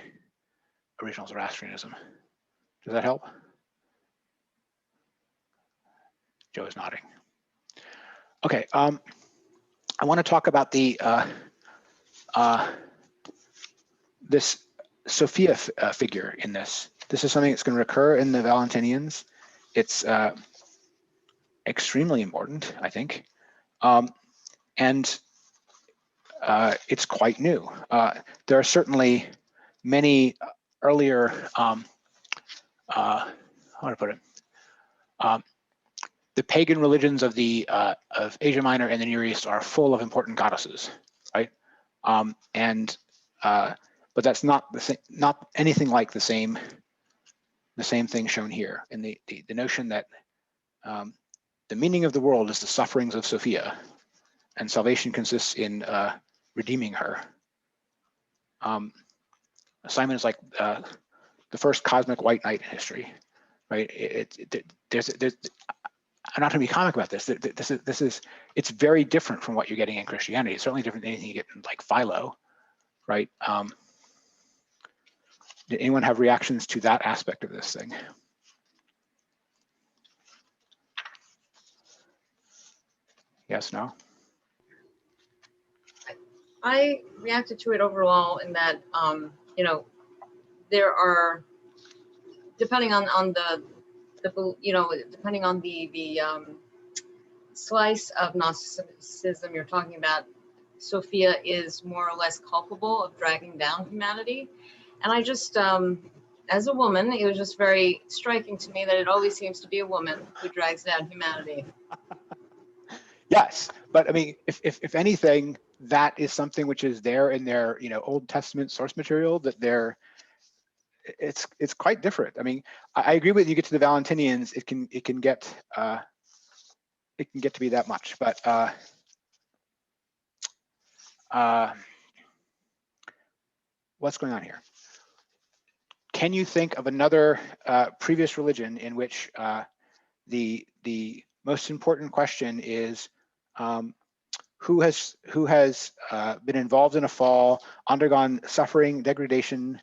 original Zoroastrianism. Does that help? Joe is nodding. Okay, I want to talk about the this Sophia figure in this. This is something that's going to recur in the Valentinians. It's extremely important, I think, and it's quite new. There are certainly many earlier, how to put it, the pagan religions of of Asia Minor and the Near East are full of important goddesses, right? But that's not the same, not anything like the same thing shown here. In the notion that the meaning of the world is the sufferings of Sophia, and salvation consists in redeeming her. Simon is like the first cosmic white knight in history, right? There's I'm not going to be comic about this. It's very different from what you're getting in Christianity. It's certainly different than anything you get in like Philo, right? Did anyone have reactions to that aspect of this thing? Yes, no? I reacted to it overall in that, you know, there are, depending on the you know, depending on the slice of Gnosticism you're talking about, Sophia is more or less culpable of dragging down humanity. And I just, as a woman, it was just very striking to me that it always seems to be a woman who drags down humanity. Yes, but I mean, if anything, that is something which is there in their, you know, Old Testament source material, that it's quite different. I mean, I agree with you. Get to the Valentinians, it can get to be that much, but what's going on here? Can you think of another previous religion in which the most important question is who has been involved in a fall, undergone suffering, degradation,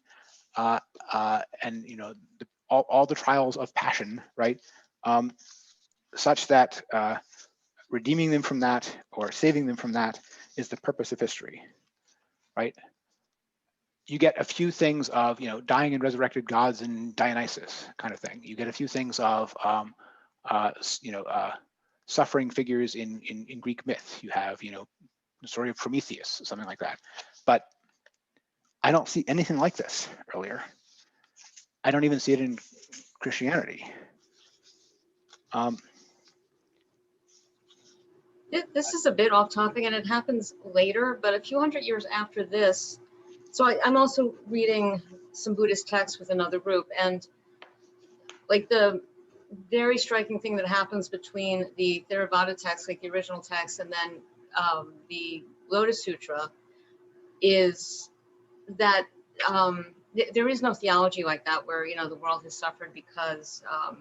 and you know all the trials of passion, right? Such that redeeming them from that or saving them from that is the purpose of history, right? You get a few things of, you know, dying and resurrected gods and Dionysus kind of thing. You get a few things of, you know, suffering figures in Greek myth. You have, you know, the story of Prometheus, something like that. But I don't see anything like this earlier. I don't even see it in Christianity. This is a bit off topic and it happens later, but a few hundred years after this. So I'm also reading some Buddhist texts with another group, and like the very striking thing that happens between the Theravada text, like the original text, and then the Lotus Sutra is that there is no theology like that where, you know, the world has suffered because of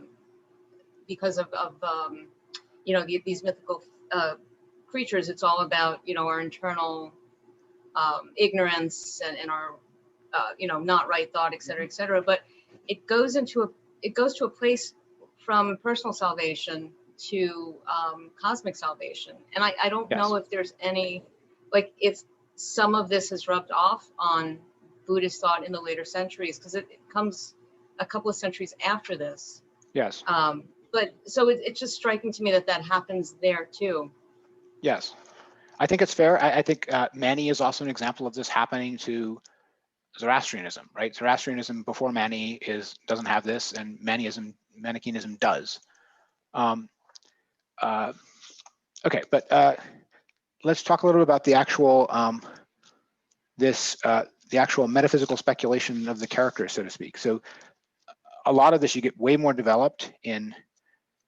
you know, these mythical creatures. It's all about, you know, our internal ignorance and our you know, not right thought, et cetera, et cetera. But it goes to a place from personal salvation to cosmic salvation. And I don't know if there's any, like, if some of this has rubbed off on Buddhist thought in the later centuries, because it comes a couple of centuries after this. Yes. But so it's just striking to me that that happens there too. Yes, I think it's fair. I think Mani is also an example of this happening to Zoroastrianism, right? Zoroastrianism before Mani doesn't have this, and Manichaeism does. Okay, but let's talk a little bit about the actual the actual metaphysical speculation of the character, so to speak. So a lot of this you get way more developed in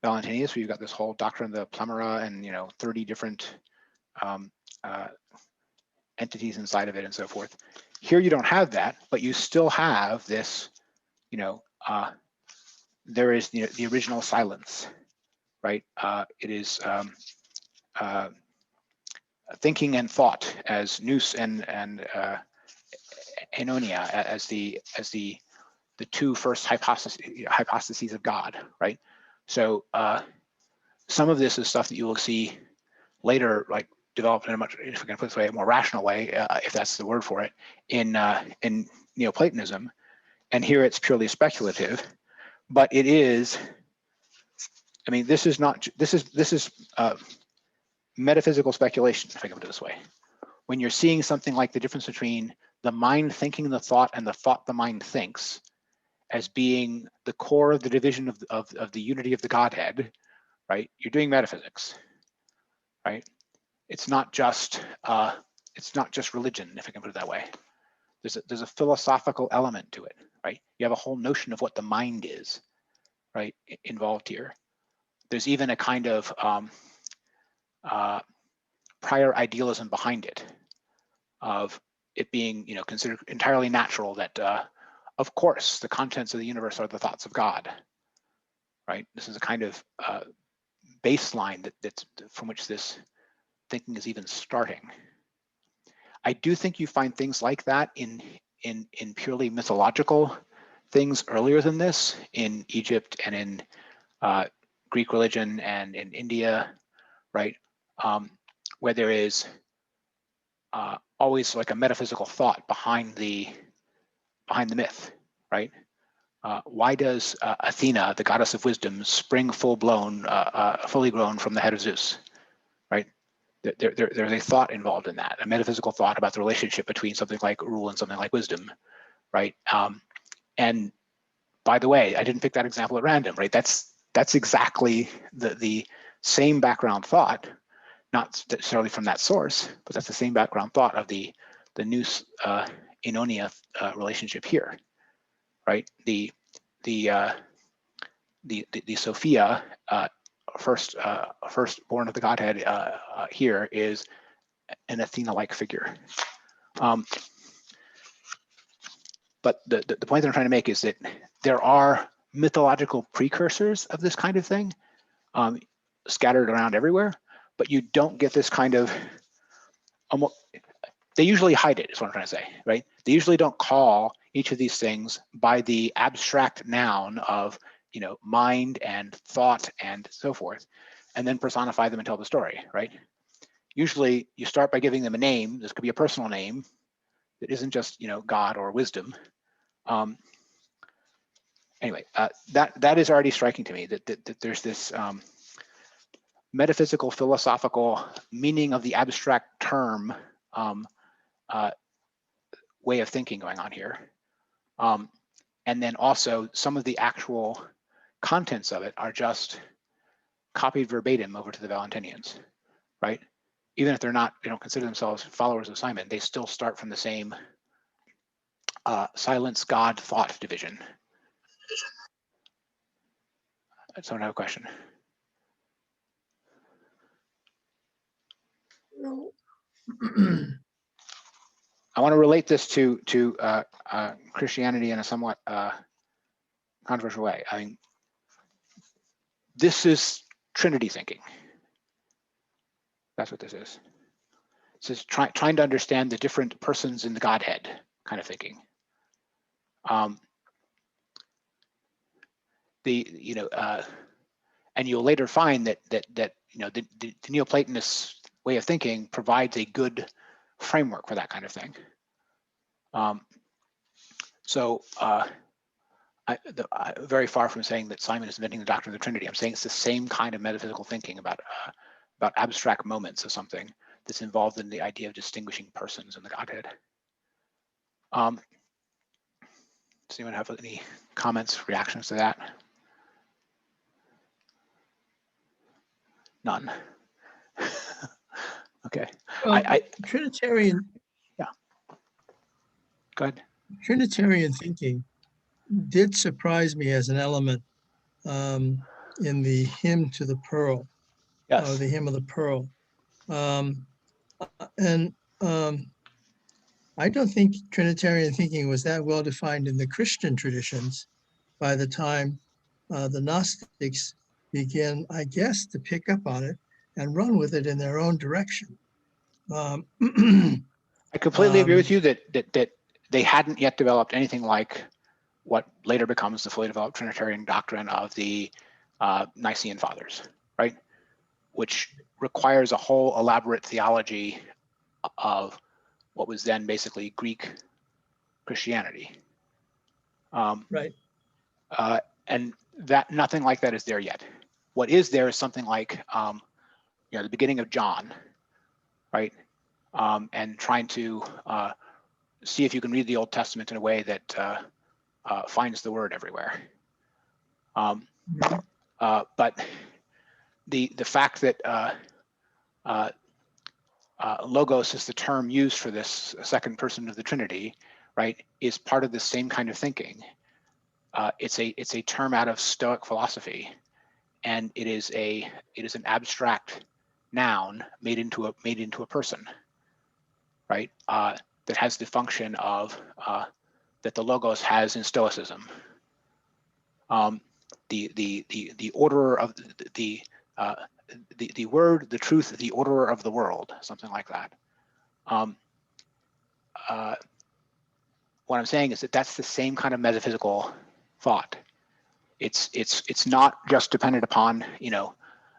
Valentinius, where you've got this whole doctrine of the Plemera and, you know, 30 different entities inside of it and so forth. Here you don't have that, but you still have this, you know, there is the original silence, right? It is thinking and thought as nous and enonia as the two first hypostases of God, right? So some of this is stuff that you will see later like developed in a much, if we can put it this way, a more rational way, if that's the word for it, in Neoplatonism. And here it's purely speculative, but it is. I mean, this is metaphysical speculation, if I can put it this way. When you're seeing something like the difference between the mind thinking the thought and the thought the mind thinks as being the core of the division of the unity of the Godhead, right? You're doing metaphysics, right? It's not just religion, if I can put it that way. There's a philosophical element to it, right? You have a whole notion of what the mind is, right, involved here. There's even a kind of prior idealism behind it, of it being, considered entirely natural that, of course, the contents of the universe are the thoughts of God, right? This is a kind of baseline that's from which this thinking is even starting. I do think you find things like that in purely mythological things earlier than this, in Egypt and in Greek religion and in India, right? Where there is always like a metaphysical thought behind the myth, right? Why does Athena, the goddess of wisdom, spring fully grown from the head of Zeus, right? There's a thought involved in that, a metaphysical thought about the relationship between something like rule and something like wisdom, right? And by the way, I didn't pick that example at random, right? That's exactly the same background thought, not necessarily from that source, but that's the same background thought of the Nous Inonia relationship here, right? The Sophia, firstborn of the Godhead here, is an Athena-like figure. But the point that I'm trying to make is that there are mythological precursors of this kind of thing scattered around everywhere, but you don't get this kind of, they usually hide it, is what I'm trying to say, right? They usually don't call each of these things by the abstract noun of, mind and thought and so forth, and then personify them and tell the story, right? Usually you start by giving them a name. This could be a personal name that isn't just, God or wisdom. Anyway, that is already striking to me, that there's this metaphysical, philosophical meaning of the abstract term way of thinking going on here. And then also some of the actual contents of it are just copied verbatim over to the Valentinians, right? Even if they don't consider themselves followers of Simon, they still start from the same silence God thought division. Someone have a question? No. I want to relate this to Christianity in a somewhat controversial way. I mean, this is Trinity thinking. That's what this is. This is trying to understand the different persons in the Godhead kind of thinking. And you'll later find that the Neoplatonist way of thinking provides a good framework for that kind of thing. I'm very far from saying that Simon is inventing the doctrine of the Trinity. I'm saying it's the same kind of metaphysical thinking about abstract moments of something that's involved in the idea of distinguishing persons in the Godhead. Does anyone have any comments, reactions to that? None. Okay. Trinitarian. Yeah. Go ahead. Trinitarian thinking did surprise me as an element in the hymn to the pearl, Yes. or the hymn of the pearl. I don't think Trinitarian thinking was that well defined in the Christian traditions by the time the Gnostics began, I guess, to pick up on it and run with it in their own direction. I completely agree with you that they hadn't yet developed anything like what later becomes the fully developed Trinitarian doctrine of the Nicene Fathers, right? Which requires a whole elaborate theology of what was then basically Greek Christianity. Right. And that nothing like that is there yet. What is there is something like, the beginning of John, right? And trying to see if you can read the Old Testament in a way that finds the word everywhere. Mhm. But the fact that logos is the term used for this second person of the Trinity, right, is part of the same kind of thinking. It's a term out of Stoic philosophy, and it is an abstract noun made into a person, right? That has the function of that the logos has in Stoicism. The order of the word, the truth, the order of the world, something like that. What I'm saying is that that's the same kind of metaphysical thought. It's not just dependent upon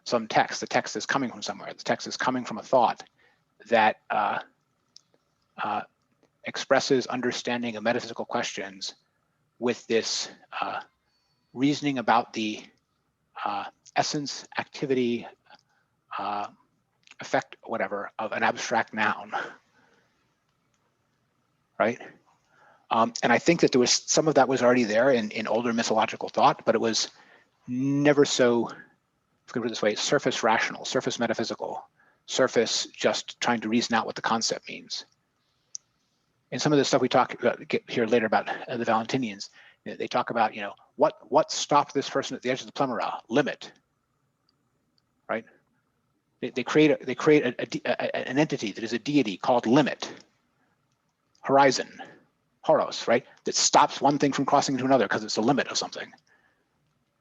some text. The text is coming from somewhere. The text is coming from a thought that expresses understanding of metaphysical questions with this reasoning about the essence, activity, effect, whatever, of an abstract noun, right? And I think that there was some of that was already there in older mythological thought, but it was never so, if we put it this way, surface rational, surface metaphysical, surface just trying to reason out what the concept means. And some of the stuff we get here later about the Valentinians, they talk about, what stopped this person at the edge of the Plemera? Limit, right? They create an entity that is a deity called limit, horizon, horos, right? That stops one thing from crossing into another because it's a limit of something.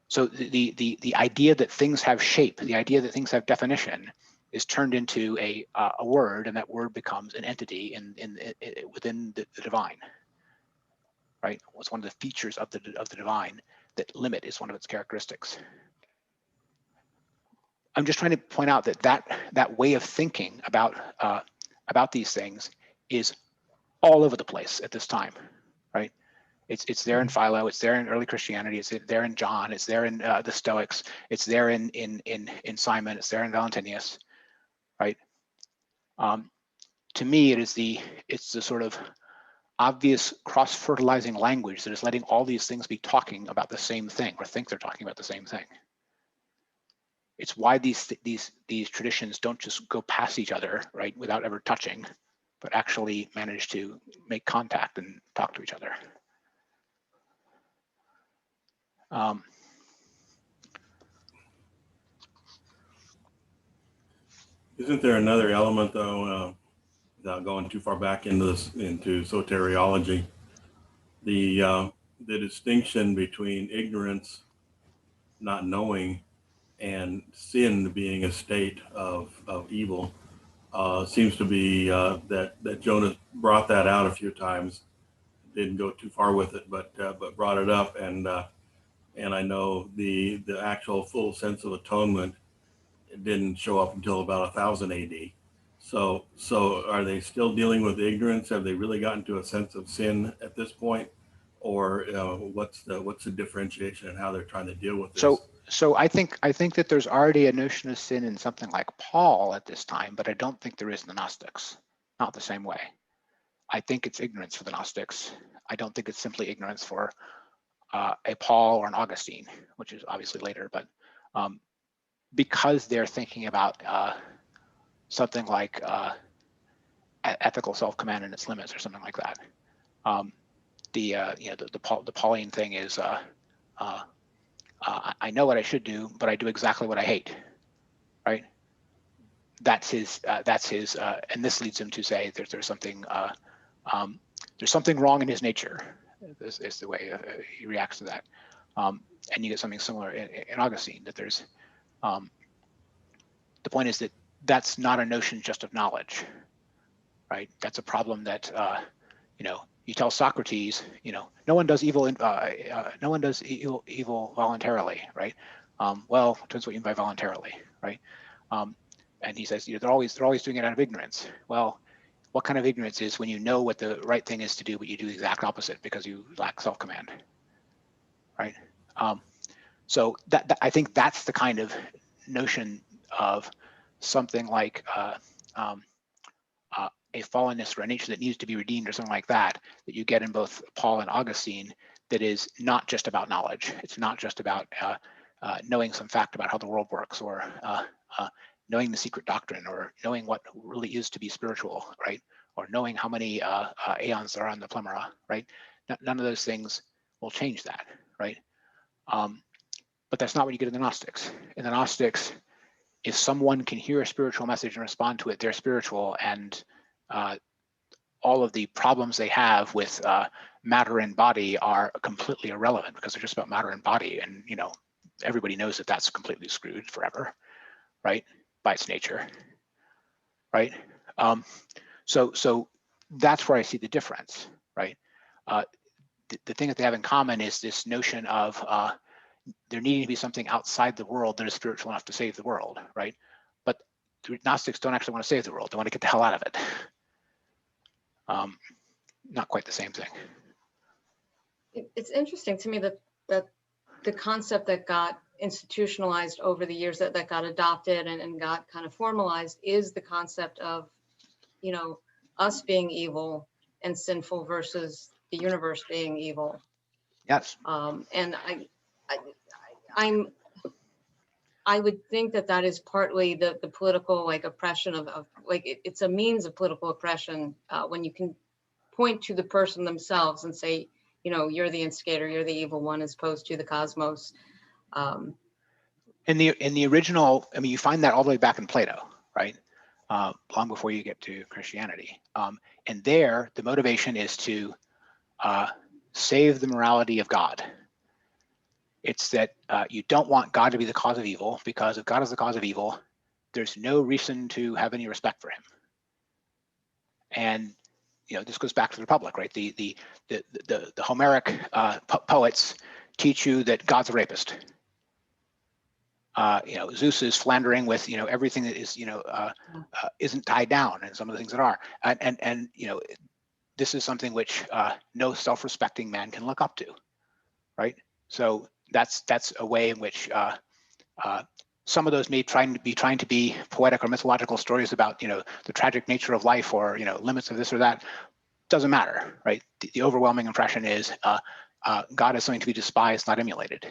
So the idea that things have shape, the idea that things have definition, is turned into a word, and that word becomes an entity within the divine, right? It's one of the features of the divine, that limit is one of its characteristics. I'm just trying to point out that way of thinking about these things is all over the place at this time, right? It's there in Philo, it's there in early Christianity, it's there in John, it's there in the Stoics, it's there in Simon, it's there in Valentinius, right? To me, it's the sort of obvious cross-fertilizing language that is letting all these things be talking about the same thing, or think they're talking about the same thing. It's why these traditions don't just go past each other, right, without ever touching, but actually manage to make contact and talk to each other. Isn't there another element, though, without going too far back into soteriology, the distinction between ignorance, not knowing, and sin being a state of evil seems to be that Jonas brought that out a few times. Didn't go too far with it, but brought it up, and I know the actual full sense of atonement, it didn't show up until about 1000 AD. So are they still dealing with ignorance? Have they really gotten to a sense of sin at this point, or what's the differentiation and how they're trying to deal with this? So I think that there's already a notion of sin in something like Paul at this time, but I don't think there is in the Gnostics, not the same way. I think it's ignorance for the Gnostics. I don't think it's simply ignorance for a Paul or an Augustine, which is obviously later, but because they're thinking about something like ethical self-command and its limits, or something like that. The Pauline thing is I know what I should do, but I do exactly what I hate, right? That's his, and this leads him to say there's something wrong in his nature. This is the way he reacts to that, and you get something similar in Augustine. That there's the point is that that's not a notion just of knowledge, right? That's a problem that you tell Socrates, no one does evil, no one does evil voluntarily, right? Well, it depends what you mean by voluntarily, right? And he says, they're always doing it out of ignorance. Well, what kind of ignorance is when you know what the right thing is to do, but you do the exact opposite because you lack self-command, right? So that I think that's the kind of notion of something like a fallenness or a nature that needs to be redeemed or something like that, that you get in both Paul and Augustine, that is not just about knowledge. It's not just about knowing some fact about how the world works, or knowing the secret doctrine, or knowing what really is to be spiritual, right? Or knowing how many aeons there are on the plemora, right? None of those things will change that, right? But that's not what you get in the Gnostics. In the Gnostics, if someone can hear a spiritual message and respond to it, they're spiritual, and all of the problems they have with matter and body are completely irrelevant because they're just about matter and body. And, you know, everybody knows that that's completely screwed forever, right? By its nature, right? So that's where I see the difference, right? The thing that they have in common is this notion of there needing to be something outside the world that is spiritual enough to save the world, right? But the Gnostics don't actually want to save the world. They want to get the hell out of it. Not quite the same thing. It's interesting to me that the concept that got institutionalized over the years, that got adopted and got kind of formalized, is the concept of, you know, us being evil and sinful versus the universe being evil. Yes. And I would think that is partly the political, like, oppression of like, it's a means of political oppression when you can point to the person themselves and say, you know, you're the instigator, you're the evil one, as opposed to the cosmos. In the original, I mean, you find that all the way back in Plato, right? Long before you get to Christianity. And there, the motivation is to save the morality of God. It's that you don't want God to be the cause of evil, because if God is the cause of evil, there's no reason to have any respect for him. And, you know, this goes back to the Republic, right? The Homeric poets teach you that God's a rapist. You know, Zeus is philandering with, you know, everything that is, you know, isn't tied down, and some of the things that are. And you know, this is something which no self-respecting man can look up to, right? So that's a way in which some of those may trying to be poetic or mythological stories about, you know, the tragic nature of life, or, you know, limits of this or that. Doesn't matter, right? The overwhelming impression is God is something to be despised, not emulated.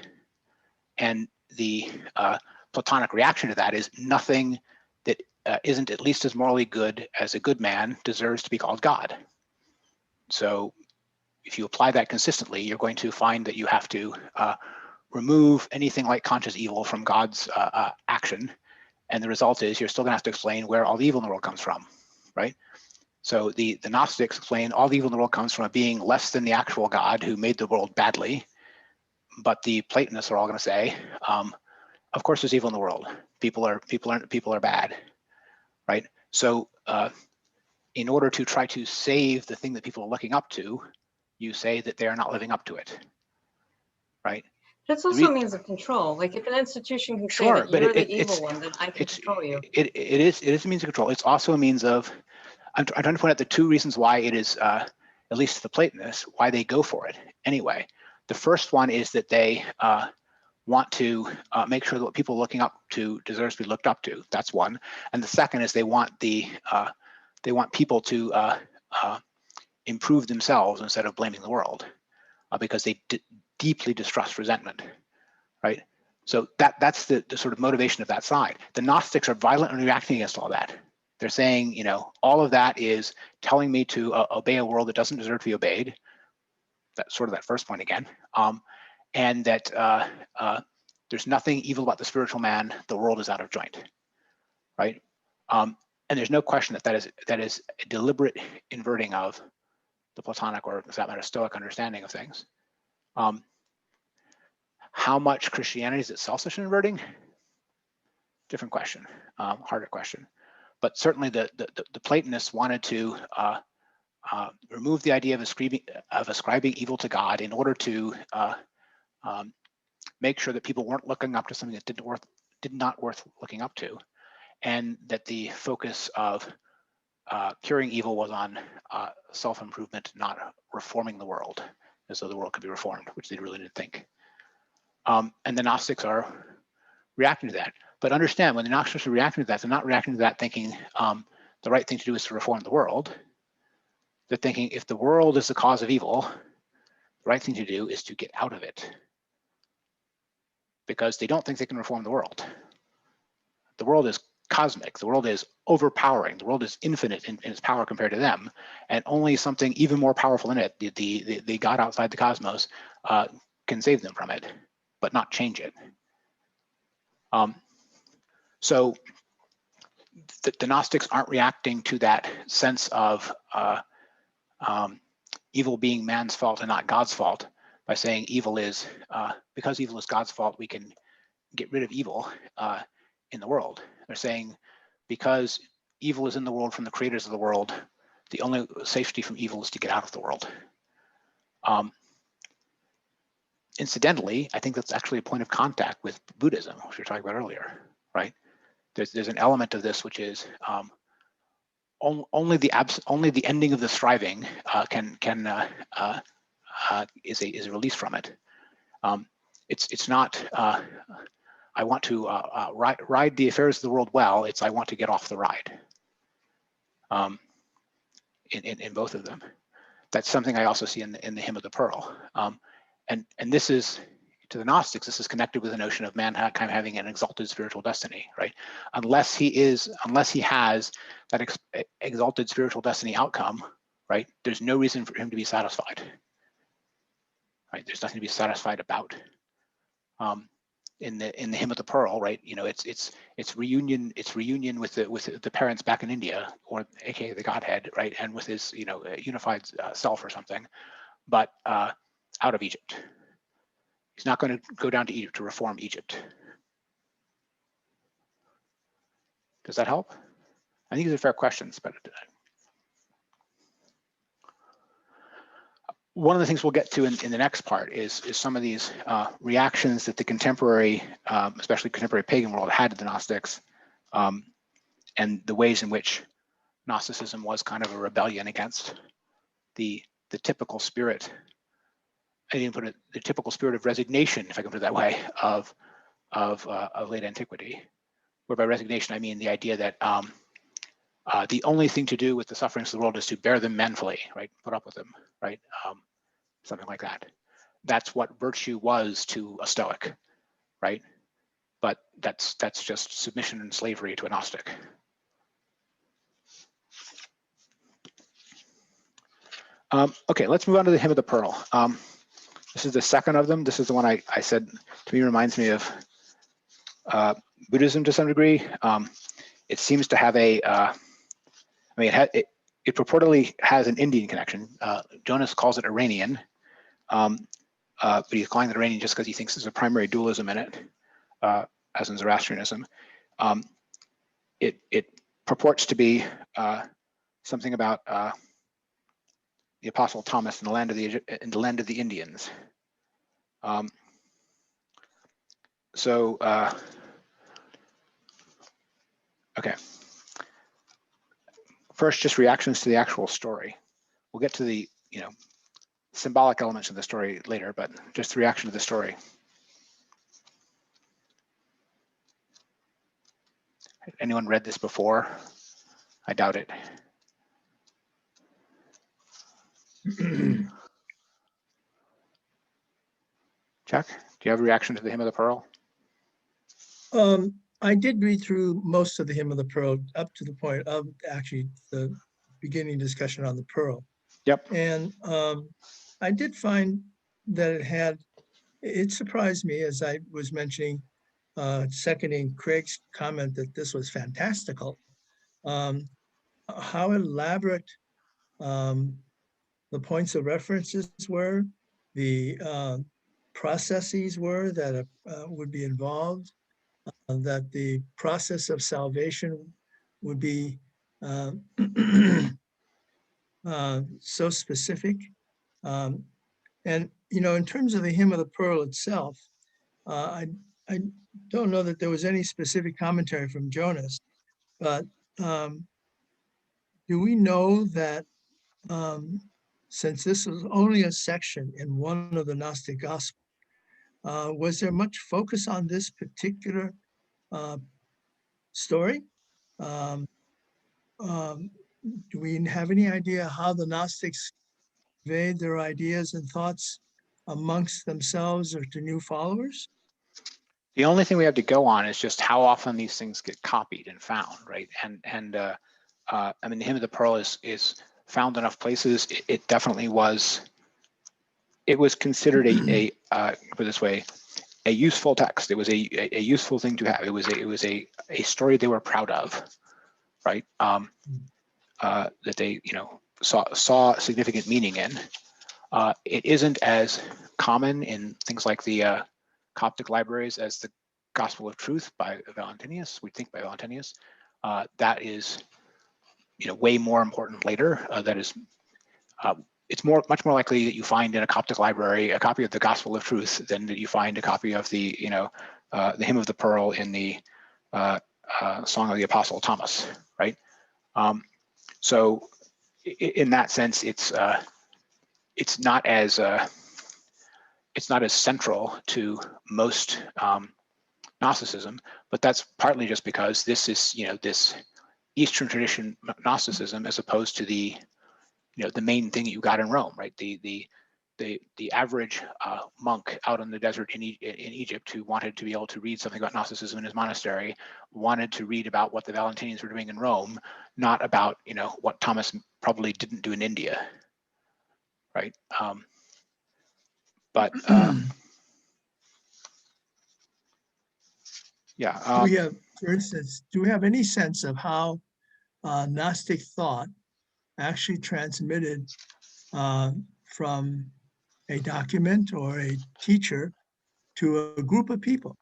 And the Platonic reaction to that is nothing that isn't at least as morally good as a good man deserves to be called God. So if you apply that consistently, you're going to find that you have to remove anything like conscious evil from God's action. And the result is you're still going to have to explain where all the evil in the world comes from, right? So the Gnostics explain all the evil in the world comes from a being less than the actual God who made the world badly. But the Platonists are all going to say, of course, there's evil in the world. People are bad, right? So in order to try to save the thing that people are looking up to, you say that they are not living up to it, right? That's also a means of control. Like, if an institution can say that you're the evil one, then I can control you. It is a means of control. It's also a means of, I'm trying to point out the two reasons why it is, at least the Platonists, why they go for it anyway. The first one is that they want to make sure that what people are looking up to deserves to be looked up to. That's one. And the second is they want people to improve themselves instead of blaming the world, because they deeply distrust resentment, right? So that's the sort of motivation of that side. The Gnostics are violently reacting against all that. They're saying, you know, all of that is telling me to obey a world that doesn't deserve to be obeyed. That's sort of that first point again. And that there's nothing evil about the spiritual man. The world is out of joint, right? And there's no question that is a deliberate inverting of the Platonic, or for that matter, Stoic understanding of things. How much Christianity is itself such an inverting? Different question, harder question. But certainly the Platonists wanted to remove the idea of ascribing evil to God in order to make sure that people weren't looking up to something that did not worth looking up to. and that the focus of curing evil was on self-improvement, not reforming the world, as though the world could be reformed, which they really didn't think. And the Gnostics are reacting to that. But understand, when the Gnostics are reacting to that, they're not reacting to that thinking the right thing to do is to reform the world. They're thinking if the world is the cause of evil, the right thing to do is to get out of it. Because they don't think they can reform the world. The world is cosmic. The world is overpowering. The world is infinite in its power compared to them, and only something even more powerful in it, the God outside the cosmos, can save them from it, but not change it. So the Gnostics aren't reacting to that sense of evil being man's fault and not God's fault by saying evil is, because evil is God's fault, we can get rid of evil in the world. They're saying because evil is in the world from the creators of the world, the only safety from evil is to get out of the world. Incidentally, I think that's actually a point of contact with Buddhism, which we were talking about earlier, right? There's an element of this which is only the ending of the striving is a release from it. It's not I want to ride the affairs of the world well. It's I want to get off the ride. In both of them, that's something I also see in the Hymn of the Pearl. And this is, to the Gnostics, this is connected with the notion of mankind having an exalted spiritual destiny, right? Unless he has that exalted spiritual destiny outcome, right? There's no reason for him to be satisfied, right? There's nothing to be satisfied about. In the Hymn of the Pearl, right? You know, it's reunion with the parents back in India, or aka the Godhead, right? And with his unified self or something, but out of Egypt. He's not going to go down to Egypt to reform Egypt. Does that help? I think these are fair questions, but one of the things we'll get to in the next part is some of these reactions that the contemporary, especially contemporary pagan world, had to the Gnostics, and the ways in which Gnosticism was kind of a rebellion against the typical spirit. I didn't put it, the typical spirit of resignation, if I can put it that way, of late antiquity. Where by resignation I mean the idea that the only thing to do with the sufferings of the world is to bear them manfully, right? Put up with them, right? Something like that. That's what virtue was to a Stoic, right? But that's just submission and slavery to a Gnostic. Okay, let's move on to the Hymn of the Pearl. This is the second of them. This is the one I said to me reminds me of Buddhism to some degree. It seems to have a, it purportedly has an Indian connection. Jonas calls it Iranian, but he's calling it Iranian just because he thinks there's a primary dualism in it, as in Zoroastrianism. It purports to be something about the Apostle Thomas in the land of the Indians. Okay. First, just reactions to the actual story. We'll get to the symbolic elements of the story later, but just the reaction to the story. Anyone read this before? I doubt it. Chuck, do you have a reaction to the Hymn of the Pearl? I did read through most of the Hymn of the Pearl up to the point of actually the beginning discussion on the Pearl. Yep. And I did find that it surprised me, as I was mentioning, seconding Craig's comment that this was fantastical, how elaborate the points of references were, the processes were that would be involved, that the process of salvation would be so specific. And, in terms of the Hymn of the Pearl itself, I don't know that there was any specific commentary from Jonas, but do we know that since this was only a section in one of the Gnostic Gospels, was there much focus on this particular story? Do we have any idea how the Gnostics conveyed their ideas and thoughts amongst themselves or to new followers? The only thing we have to go on is just how often these things get copied and found, right? I mean, the Hymn of the Pearl is found enough places. It definitely was. It was considered a put it this way, a useful text. It was a useful thing to have. It was a story they were proud of, right? That they saw significant meaning in. It isn't as common in things like the Coptic libraries as the Gospel of Truth by Valentinius. We think by Valentinius. That is, way more important later. That is, it's much more likely that you find in a Coptic library a copy of the Gospel of Truth than that you find a copy of the Hymn of the Pearl in the Song of the Apostle Thomas, right? So in that sense, it's not as central to most Gnosticism, but that's partly just because this is this Eastern tradition Gnosticism as opposed to the the main thing you got in Rome, right? The average monk out in the desert in Egypt who wanted to be able to read something about Gnosticism in his monastery wanted to read about what the Valentinians were doing in Rome, not about what Thomas probably didn't do in India, right? But yeah. Do we have, for instance, do we have any sense of how Gnostic thought actually transmitted from a document or a teacher to a group of people?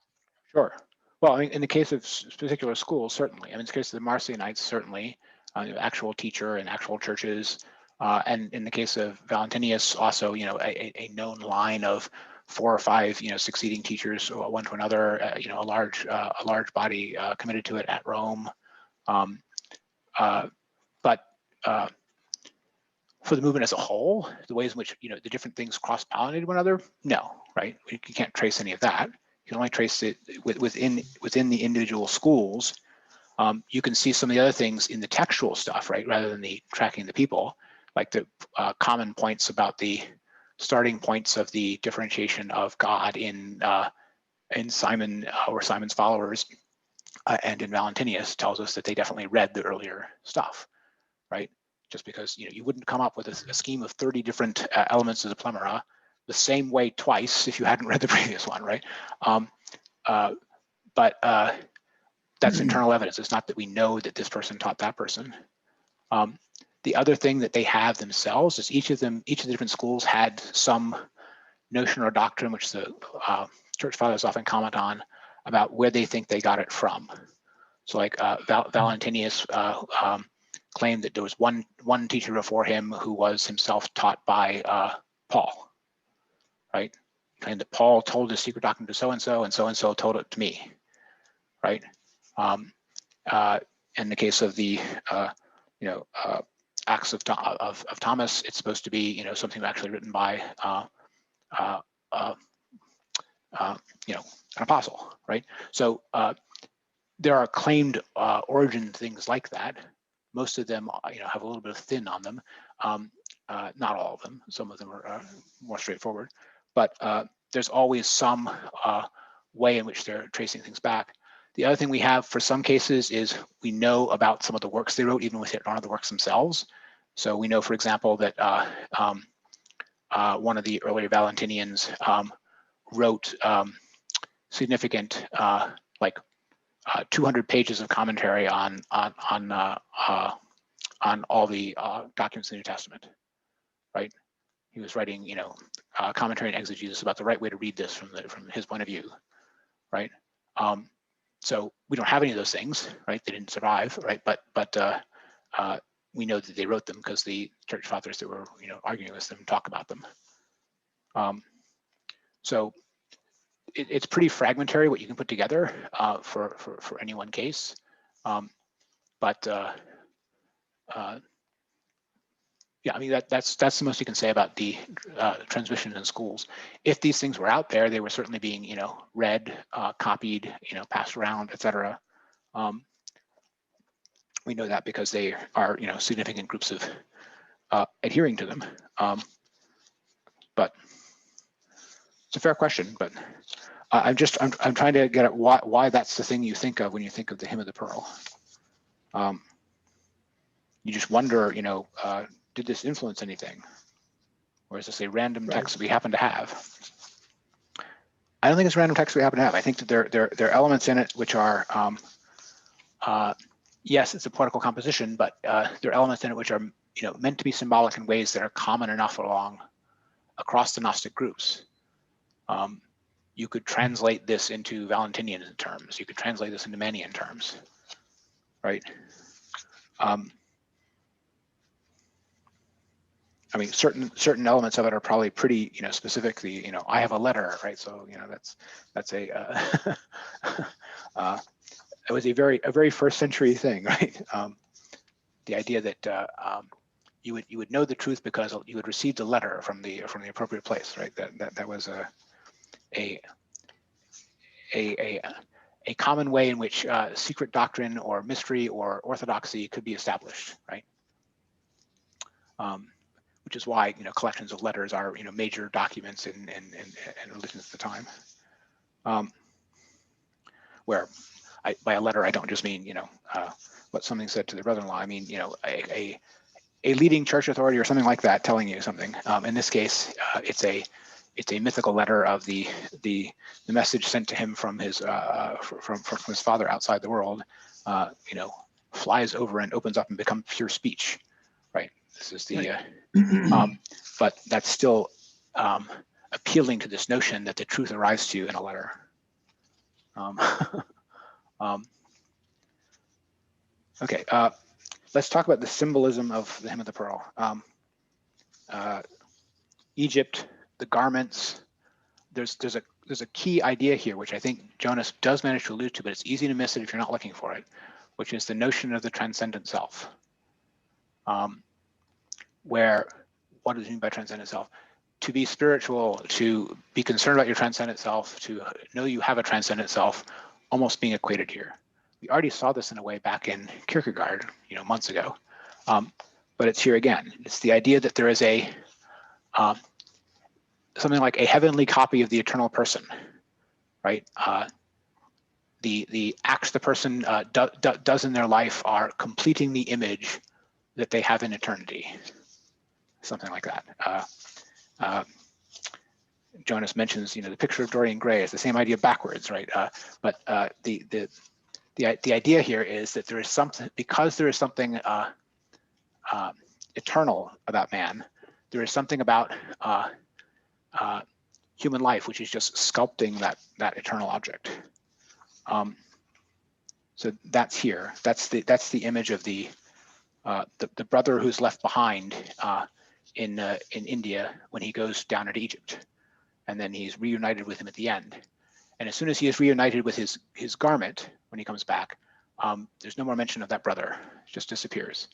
Sure. Well, I mean, in the case of particular schools, certainly. I mean, in the case of the Marcionites, certainly, actual teacher and actual churches. And in the case of Valentinius, also, a known line of 4 or 5, succeeding teachers, one to another, a large body committed to it at Rome. But for the movement as a whole, the ways in which the different things cross-pollinated one another, no, right? You can't trace any of that. You can only trace it within the individual schools. You can see some of the other things in the textual stuff, right? Rather than the tracking the people, like the common points about the starting points of the differentiation of God in Simon or Simon's followers, and in Valentinius tells us that they definitely read the earlier stuff, right? Just because you wouldn't come up with a scheme of 30 different elements of the Plemera the same way twice if you hadn't read the previous one, right? But that's internal evidence. It's not that we know that this person taught that person. The other thing that they have themselves is each of the different schools had some notion or doctrine which the church fathers often comment on about where they think they got it from. So like Valentinius claimed that there was one teacher before him who was himself taught by Paul, right? He claimed that Paul told his secret doctrine to so-and-so, and so-and-so told it to me, right? In the case of the Acts of Thomas, it's supposed to be something actually written by an apostle, right? So there are claimed origin things like that. Most of them have a little bit of thin on them. Not all of them. Some of them are more straightforward, but there's always some way in which they're tracing things back. The other thing we have for some cases is we know about some of the works they wrote, even if they aren't the works themselves. So we know, for example, that one of the earlier Valentinians wrote significant, like 200 pages of commentary on all the documents in the New Testament, right? He was writing, commentary and exegesis about the right way to read this from his point of view, right? So we don't have any of those things, right? They didn't survive, right? But we know that they wrote them because the church fathers that were arguing with them talk about them. So it's pretty fragmentary what you can put together for any one case. but yeah, I mean that's the most you can say about the transmission in schools. If these things were out there, they were certainly being read, copied, passed around, etc. We know that because they are significant groups of adhering to them. But it's a fair question. But I'm trying to get at why that's the thing you think of when you think of the Hymn of the Pearl. You just wonder, did this influence anything? Or is this a random text that we happen to have? I don't think it's a random text we happen to have. I think that there are elements in it which are, yes, it's a poetical composition, but there are elements in it which are meant to be symbolic in ways that are common enough across the Gnostic groups. You could translate this into Valentinian terms. You could translate this into Manian terms, right? I mean, certain elements of it are probably pretty, specific. I have a letter, right? So, that's a it was a very first century thing, right? The idea that you would know the truth because you had received a letter from the appropriate place, right? That was a common way in which secret doctrine or mystery or orthodoxy could be established, right? Which is why collections of letters are major documents in religions at the time. Where by a letter I don't just mean what something said to the brother-in-law. I mean a leading church authority or something like that telling you something. In this case, it's a mythical letter of the message sent to him from his father outside the world. Flies over and opens up and becomes pure speech, right? This is the but that's still appealing to this notion that the truth arrives to you in a letter. Okay, let's talk about the symbolism of the Hymn of the Pearl. Egypt, the garments. There's a key idea here, which I think Jonas does manage to allude to, but it's easy to miss it if you're not looking for it, which is the notion of the transcendent self. Where, what does it mean by transcendent self? To be spiritual, to be concerned about your transcendent self, to know you have a transcendent self, almost being equated here. We already saw this in a way back in Kierkegaard, months ago, but it's here again. It's the idea that there is something like a heavenly copy of the eternal person, right? The acts the person does in their life are completing the image that they have in eternity. Something like that. Jonas mentions, the picture of Dorian Gray is the same idea backwards, right? But the idea here is that there is something, because there is something eternal about man. There is something about human life which is just sculpting that eternal object. So that's here. That's the image of the brother who's left behind in India when he goes down into Egypt, and then he's reunited with him at the end. And as soon as he is reunited with his garment when he comes back, there's no more mention of that brother. It just disappears,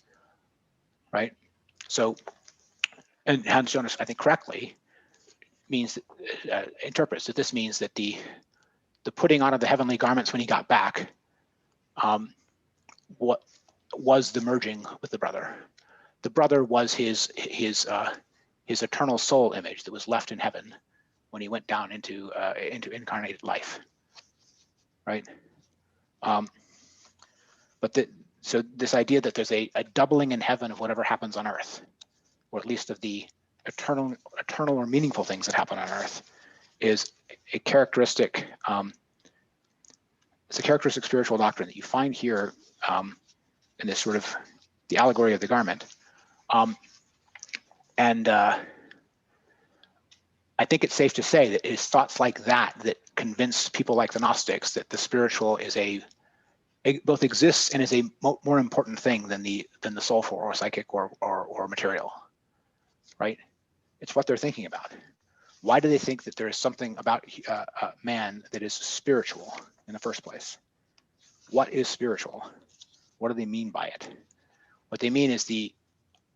right? So, and Hans Jonas, I think correctly, interprets that this means that the putting on of the heavenly garments when he got back, what was the merging with the brother. The brother was his eternal soul image that was left in heaven when he went down into incarnated life, right? So this idea that there's a doubling in heaven of whatever happens on earth, or at least of the eternal or meaningful things that happen on earth, is a characteristic. It's a characteristic spiritual doctrine that you find here in this sort of the allegory of the garment. And I think it's safe to say that it is thoughts like that that convince people like the Gnostics that the spiritual is both exists and is a more important thing than the soulful or psychic or material, right? It's what they're thinking about. Why do they think that there is something about man that is spiritual in the first place? What is spiritual? What do they mean by it? What they mean is the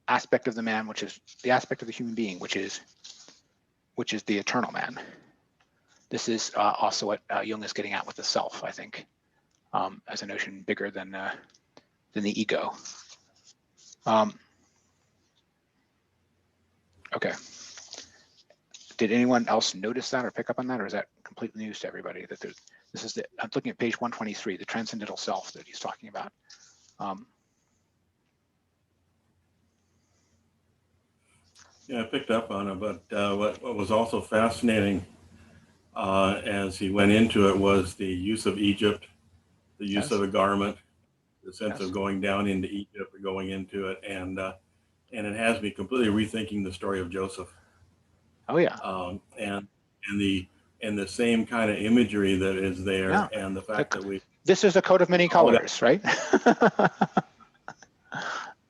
aspect of the man, which is the aspect of the human being, which is the eternal man. This is also what Jung is getting at with the self, I think, as a notion bigger than the ego. Okay. Did anyone else notice that or pick up on that, or is that completely news to everybody? That this is I'm looking at page 123, the transcendental self that he's talking about. Yeah, I picked up on it, but what was also fascinating as he went into it was the use of Egypt, the use Yes. of a garment, the sense Yes. of going down into Egypt or going into it, and it has me completely rethinking the story of Joseph. Oh yeah. And the same kind of imagery that is there, Yeah. and the fact that this is a coat of many colors, right?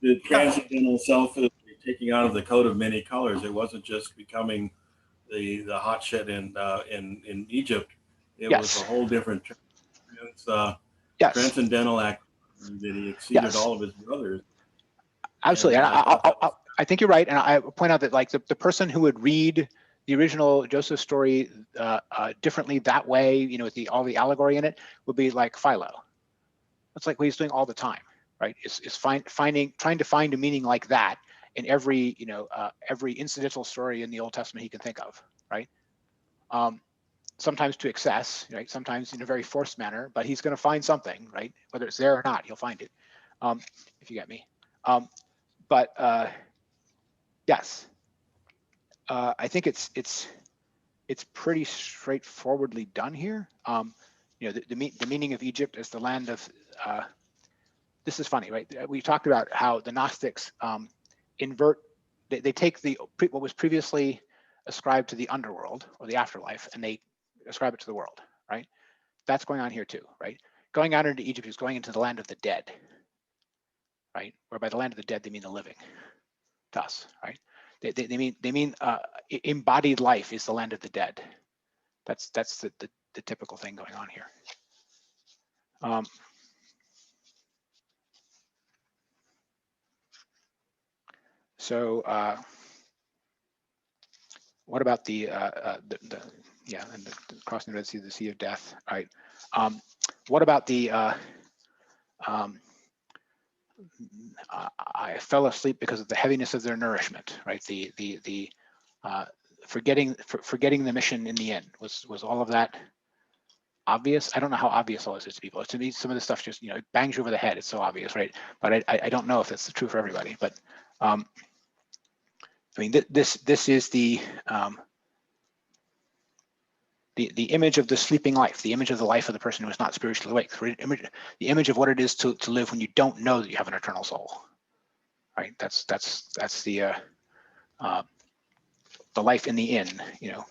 the transcendental self is taking on of the coat of many colors. It wasn't just becoming the hot shit in Egypt. It Yes. was a whole different Yes. transcendental act that he exceeded Yes. all of his brothers. Absolutely. And I think you're right. And I point out that like the person who would read the original Joseph story differently that way, you know, with all the allegory in it, would be like Philo. That's like what he's doing all the time, right? Is trying to find a meaning like that in every, you know, every incidental story in the Old Testament he can think of, right? Sometimes to excess, right? Sometimes in a very forced manner, but he's going to find something, right? Whether it's there or not, he'll find it, if you get me. Yes, I think it's pretty straightforwardly done here. You know, the meaning of Egypt as the land of. This is funny, right? We talked about how the Gnostics invert. They take what was previously ascribed to the underworld or the afterlife, and they ascribe it to the world, right? That's going on here too, right? Going out into Egypt is going into the land of the dead, right? Where by the land of the dead they mean the living, to us, right? They mean embodied life is the land of the dead. That's the typical thing going on here. So what about the crossing the Red Sea, the Sea of Death, right? What about the I fell asleep because of the heaviness of their nourishment, right? The forgetting the mission in the end, was all of that obvious? I don't know how obvious all this is to people. To me, some of this stuff just, you know, it bangs you over the head. It's so obvious, right? But I don't know if that's true for everybody. But I mean, this is the image of the sleeping life, the image of the life of the person who is not spiritually awake, the image of what it is to live when you don't know that you have an eternal soul, right? That's the life in the inn, you know.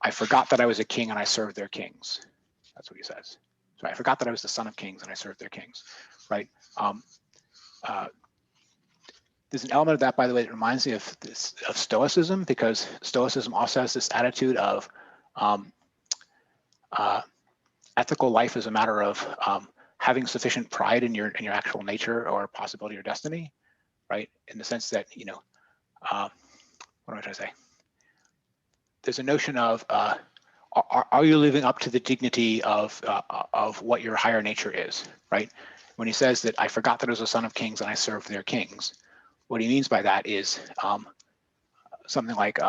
I forgot that I was a king and I served their kings. That's what he says. So I forgot that I was the son of kings and I served their kings, right? There's an element of that, by the way, that reminds me of Stoicism, because Stoicism also has this attitude of ethical life as a matter of having sufficient pride in your actual nature or possibility or destiny, right? In the sense that, you know, what am I trying to say? There's a notion of are you living up to the dignity of what your higher nature is, right? When he says that I forgot that I was a son of kings and I served their kings, what he means by that is something like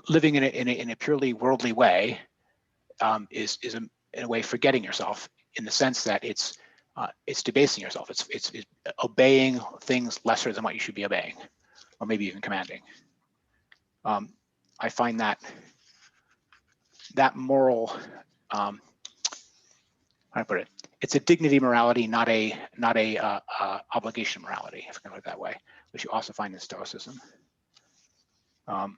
living in a purely worldly way is in a way forgetting yourself, in the sense that it's debasing yourself. It's obeying things lesser than what you should be obeying, or maybe even commanding. I find that moral, how do I put it? It's a dignity morality, not a obligation morality, if I can put it that way, which you also find in Stoicism. One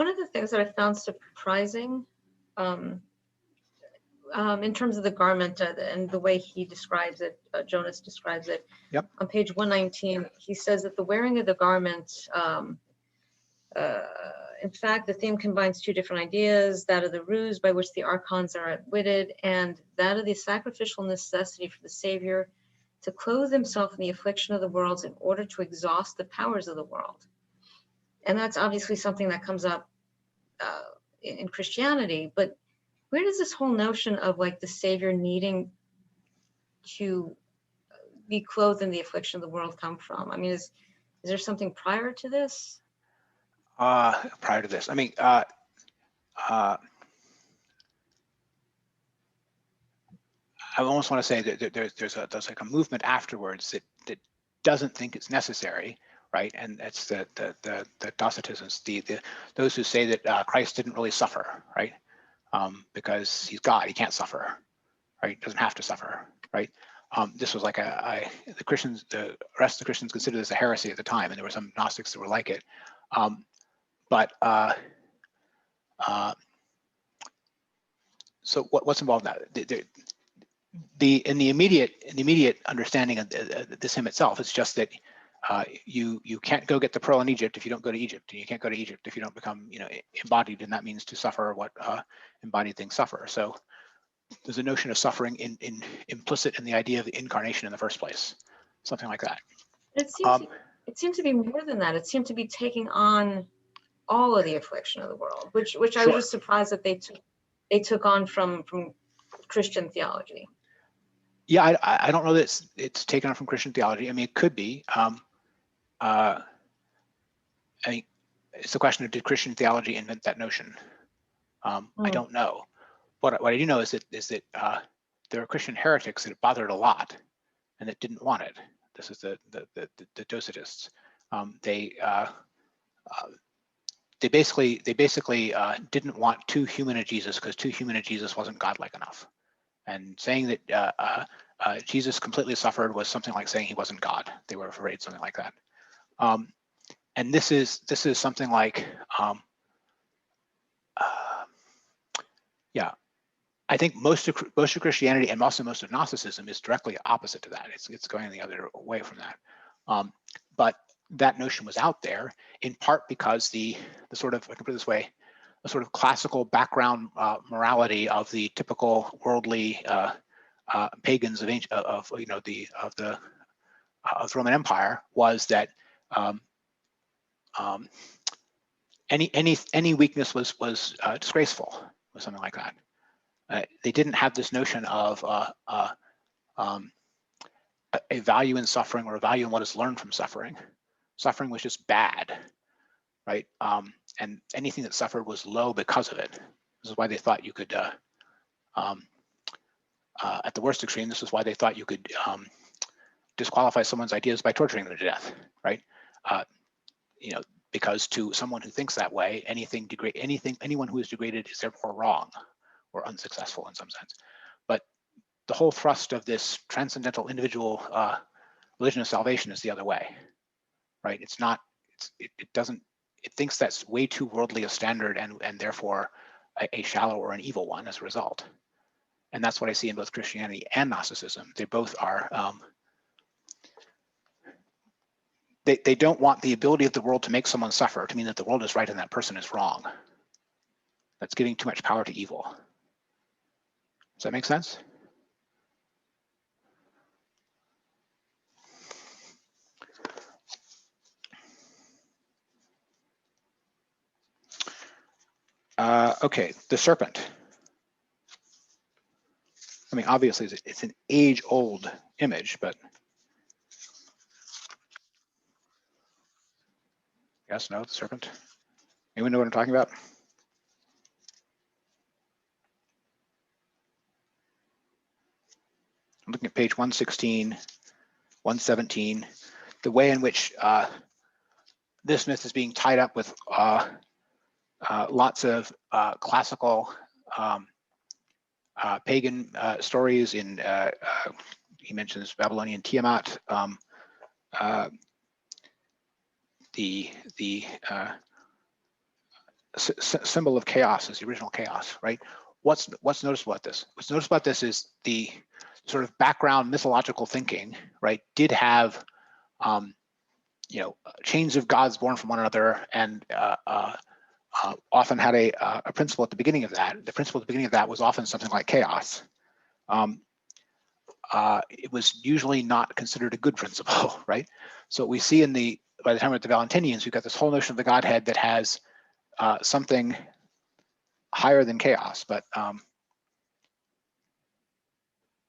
of the things that I found surprising in terms of the garment and the way he describes it, Jonas describes it. Yep. On page 119, he says that the wearing of the garment In fact, the theme combines two different ideas, that of the ruse by which the archons are outwitted, and that of the sacrificial necessity for the Savior to clothe himself in the affliction of the worlds in order to exhaust the powers of the world. And that's obviously something that comes up in Christianity, but where does this whole notion of like the Savior needing to be clothed in the affliction of the world come from? I mean, is there something prior to this? Prior to this, I mean, I almost want to say that there's like a movement afterwards that doesn't think it's necessary, right? And it's the Docetists, those who say that Christ didn't really suffer, right? Because he's God, he can't suffer, right? He doesn't have to suffer, right? This was like the Christians, the rest of the Christians considered this a heresy at the time, and there were some Gnostics that were like it. So what's involved in that? In the immediate understanding of this hymn itself, it's just that you can't go get the pearl in Egypt if you don't go to Egypt, and you can't go to Egypt if you don't become embodied, and that means to suffer what embodied things suffer. So there's a notion of suffering implicit in the idea of the incarnation in the first place, something like that. It seemed to be more than that. It seemed to be taking on all of the affliction of the world, which Sure. I was just surprised that they took on from Christian theology. Yeah, I don't know that it's taken on from Christian theology. I mean, it could be. I mean, it's a question of, did Christian theology invent that notion? I don't know. What I do know is that there are Christian heretics that it bothered a lot and that didn't want it. This is the Docetists. They basically didn't want too human a Jesus, because too human a Jesus wasn't godlike enough. And saying that Jesus completely suffered was something like saying he wasn't God. They were afraid something like that. And this is something like, yeah, I think most of Christianity and also most of Gnosticism is directly opposite to that. It's going the other way from that. But that notion was out there in part because the sort of, I can put it this way, a sort of classical background morality of the typical worldly pagans of the Roman Empire was that any weakness was disgraceful, or something like that. They didn't have this notion of a value in suffering or a value in what is learned from suffering. Suffering was just bad, right? And anything that suffered was low because of it. This is why they thought you could, at the worst extreme, this is why they thought you could disqualify someone's ideas by torturing them to death, right? Because to someone who thinks that way, anyone who is degraded is therefore wrong or unsuccessful in some sense. But the whole thrust of this transcendental individual religion of salvation is the other way, right? It's not. It thinks that's way too worldly a standard and therefore a shallow or an evil one as a result. And that's what I see in both Christianity and Gnosticism. They both are. They don't want the ability of the world to make someone suffer to mean that the world is right and that person is wrong. That's giving too much power to evil. Does that make sense? Okay, the serpent. I mean, obviously, it's an age-old image, but yes, no, the serpent. Anyone know what I'm talking about? I'm looking at page 116, 117. The way in which this myth is being tied up with lots of classical pagan stories. He mentions Babylonian Tiamat, the symbol of chaos is the original chaos, right? What's noticeable about this? What's noticeable about this is the sort of background mythological thinking, right? Did have chains of gods born from one another, and often had a principle at the beginning of that. The principle at the beginning of that was often something like chaos. It was usually not considered a good principle, right? So we see by the time we're at the Valentinians, we've got this whole notion of the Godhead that has something higher than chaos, but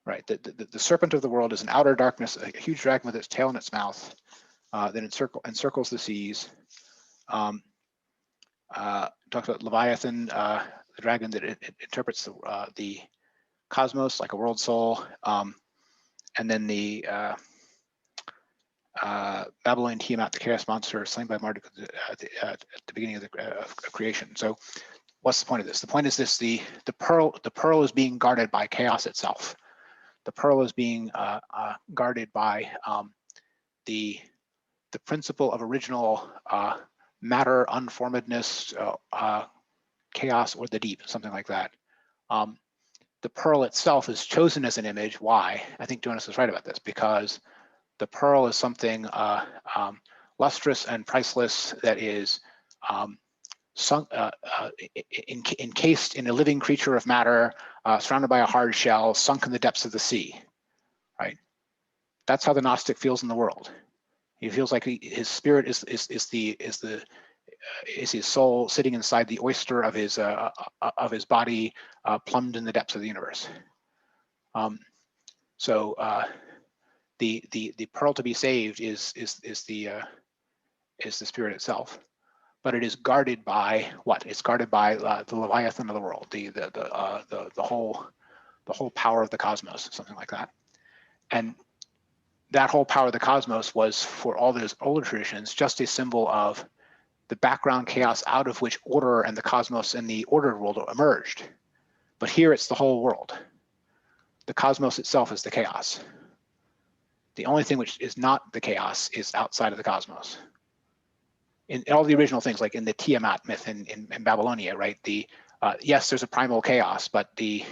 right, the serpent of the world is an outer darkness, a huge dragon with its tail in its mouth, that encircles the seas. Talks about Leviathan, the dragon that it interprets the cosmos like a world soul, and then the Babylonian Tiamat, the chaos monster, slain by Marduk at the beginning of creation. So, what's the point of this? The point is this: the pearl is being guarded by chaos itself. The pearl is being guarded by the principle of original matter, unformedness, chaos, or the deep, something like that. The pearl itself is chosen as an image. Why? I think Jonas is right about this, because the pearl is something lustrous and priceless that is sunk, encased in a living creature of matter, surrounded by a hard shell, sunk in the depths of the sea. Right? That's how the Gnostic feels in the world. He feels like his spirit is his soul sitting inside the oyster of his body, plumbed in the depths of the universe. So the pearl to be saved is the spirit itself, but it is guarded by what? It's guarded by the Leviathan of the world, the whole power of the cosmos, something like that. And that whole power of the cosmos was, for all those older traditions, just a symbol of the background chaos out of which order and the cosmos and the ordered world emerged. But here it's the whole world. The cosmos itself is the chaos. The only thing which is not the chaos is outside of the cosmos. In all the original things, like in the Tiamat myth in Babylonia, right? Yes, there's a primal chaos, but the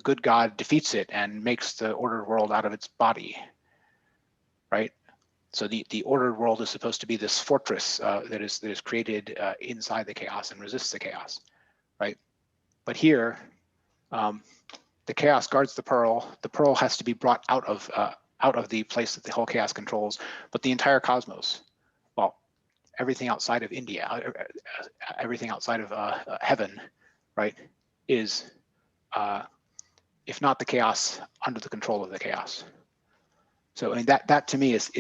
good God defeats it and makes the ordered world out of its body, right? So the ordered world is supposed to be this fortress that is created inside the chaos and resists the chaos, right? But here, the chaos guards the pearl. The pearl has to be brought out of the place that the whole chaos controls. But the entire cosmos, well, everything outside of India, everything outside of heaven, right, is, if not the chaos, under the control of the chaos. So I mean that to me is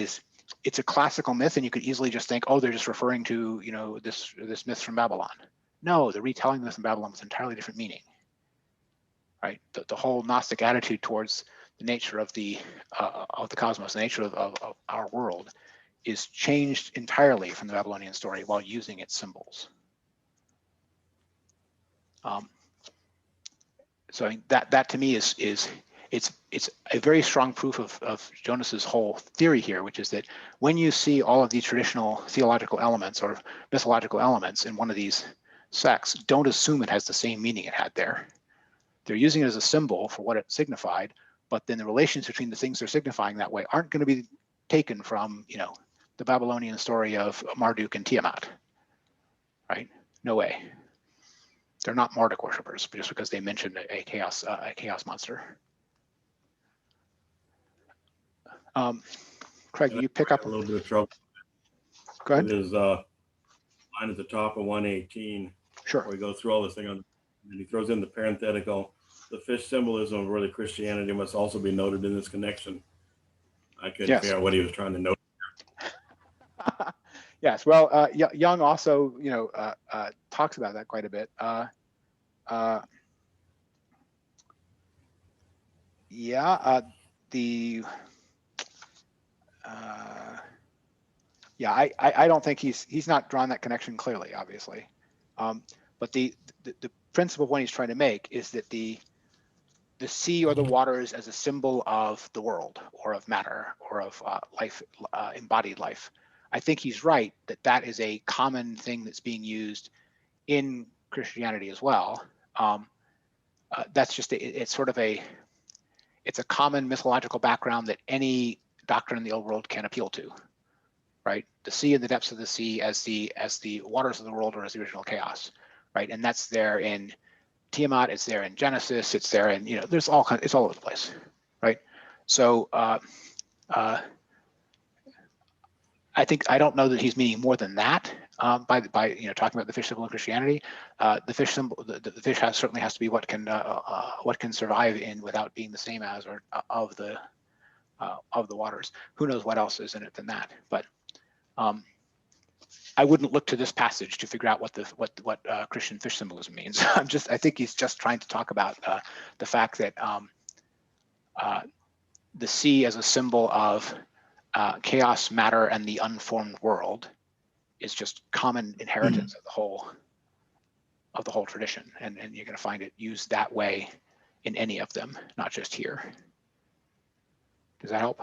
it's a classical myth, and you could easily just think, oh, they're just referring to this myth from Babylon. No, the retelling myth from Babylon with entirely different meaning. Right, the whole Gnostic attitude towards the nature of the cosmos, the nature of our world, is changed entirely from the Babylonian story while using its symbols. So I mean, that to me is it's a very strong proof of Jonas's whole theory here, which is that when you see all of these traditional theological elements or mythological elements in one of these sects, don't assume it has the same meaning it had there. They're using it as a symbol for what it signified, but then the relations between the things they're signifying that way aren't going to be taken from, the Babylonian story of Marduk and Tiamat, right? No way. They're not Marduk worshippers just because they mentioned a chaos monster. Craig, you pick up a little bit of trouble. Go ahead. With his line at the top of 118. Sure. Where he goes through all this thing and he throws in the parenthetical. The fish symbolism of early Christianity must also be noted in this connection. I couldn't figure out what he was trying to note. Yes. Well, Young also, talks about that quite a bit. I don't think he's not drawn that connection clearly, obviously. But the principle point he's trying to make is that the sea or the waters as a symbol of the world or of matter or of life, embodied life. I think he's right that is a common thing that's being used in Christianity as well. That's just it's a common mythological background that any doctrine in the old world can appeal to, right? The sea and the depths of the sea as the waters of the world or as the original chaos, right? And that's there in Tiamat, it's there in Genesis, it's there in, there's all kinds, it's all over the place, right? So I don't know that he's meaning more than that by talking about the fish symbol in Christianity. The fish symbol, the fish certainly has to be what can survive in without being the same as or of the waters. Who knows what else is in it than that? But I wouldn't look to this passage to figure out what Christian fish symbolism means. I think he's just trying to talk about the fact that the sea as a symbol of chaos, matter, and the unformed world is just common inheritance of the whole tradition, and you're going to find it used that way in any of them, not just here. Does that help?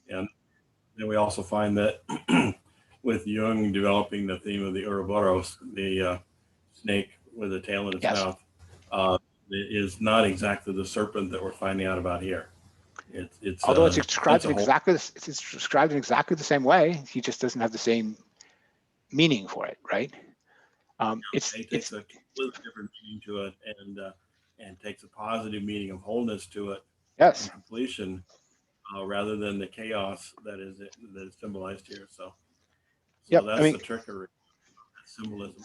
And then we also find that with Jung developing the theme of the Ouroboros, the snake with a tail in its Yes. mouth, is not exactly the serpent that we're finding out about here. It's although it's described in a whole- it's described in exactly the same way. He just doesn't have the same meaning for it, right? it takes a completely different meaning to it, and takes a positive meaning of wholeness to it yes. and completion, rather than the chaos that is symbolized here. So Yep, that's the trickery of symbolism.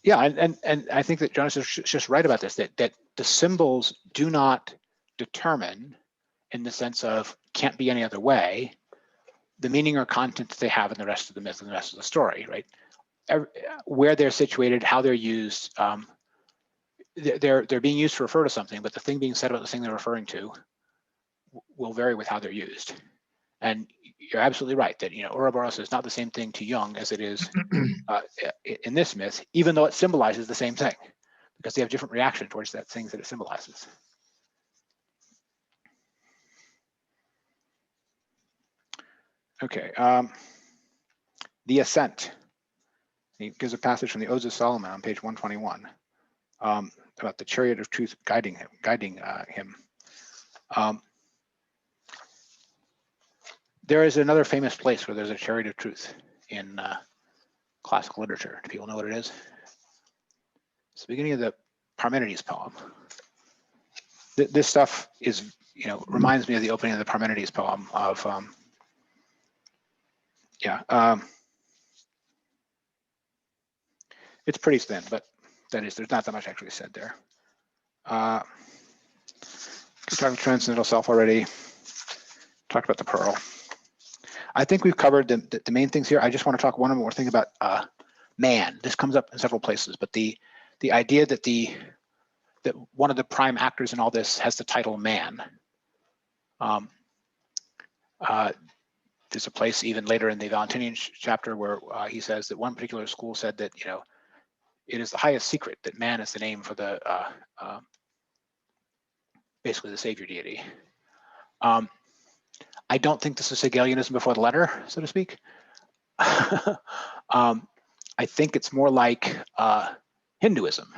Yeah, and I think that Jonas is just right about this, that the symbols do not determine, in the sense of can't be any other way, the meaning or content that they have in the rest of the myth and the rest of the story, right? Where they're situated, how they're used, they're being used to refer to something, but the thing being said about the thing they're referring to will vary with how they're used. And you're absolutely right that Ouroboros is not the same thing to Jung as it is in this myth, even though it symbolizes the same thing, because they have different reaction towards that thing that it symbolizes. Okay, the Ascent. He gives a passage from the Odes of Solomon on page 121 about the chariot of truth guiding him. There is another famous place where there's a chariot of truth in classical literature. Do people know what it is? It's the beginning of the Parmenides poem. This stuff is, reminds me of the opening of the Parmenides poem of, it's pretty thin, but that is, there's not that much actually said there. Talked about transcendental self already. Talked about the pearl. I think we've covered the main things here. I just want to talk one more thing about man. This comes up in several places, but the idea that that one of the prime actors in all this has the title man. There's a place even later in the Valentinian chapter where he says that one particular school said that it is the highest secret that man is the name for the basically the Savior Deity. I don't think this is Hegelianism before the letter, so to speak. I think it's more like Hinduism.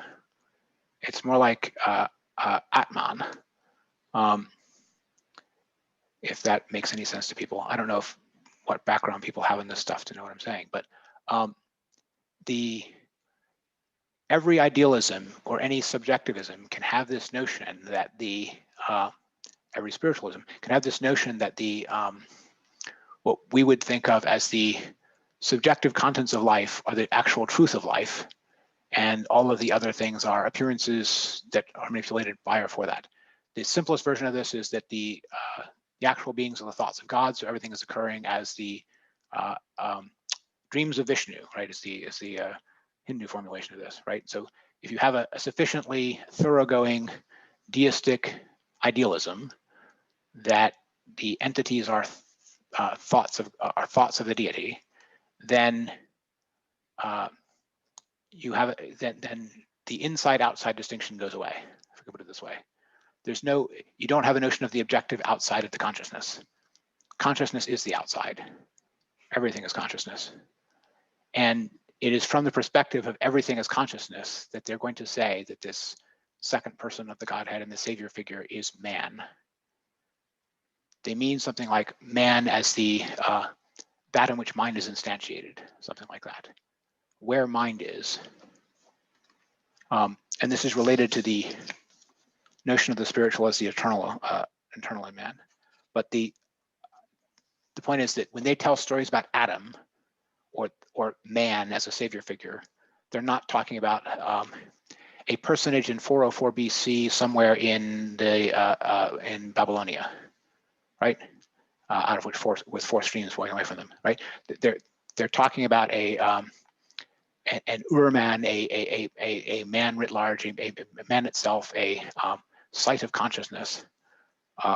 It's more like Atman, if that makes any sense to people. I don't know what background people have in this stuff to know what I'm saying, but every idealism or any subjectivism can have this notion that every spiritualism can have this notion that what we would think of as the subjective contents of life are the actual truth of life, and all of the other things are appearances that are manipulated by or for that. The simplest version of this is that the actual beings are the thoughts of God, so everything is occurring as the dreams of Vishnu, right? Is the Hindu formulation of this, right? So if you have a sufficiently thoroughgoing deistic idealism that the entities are thoughts of the deity, then you have then the inside-outside distinction goes away, if I could put it this way. You don't have a notion of the objective outside of the consciousness. Consciousness is the outside. Everything is consciousness. And it is from the perspective of everything as consciousness that they're going to say that this second person of the Godhead and the Savior figure is man. They mean something like man as the that in which mind is instantiated, something like that, where mind is. And this is related to the notion of the spiritual as the eternal in man. But the point is that when they tell stories about Adam or man as a savior figure, they're not talking about a personage in 404 BC somewhere in Babylonia, right? Out of which with four streams flowing away from them, right? They're talking about an Ur-man, a man writ large, a man itself, a sight of consciousness,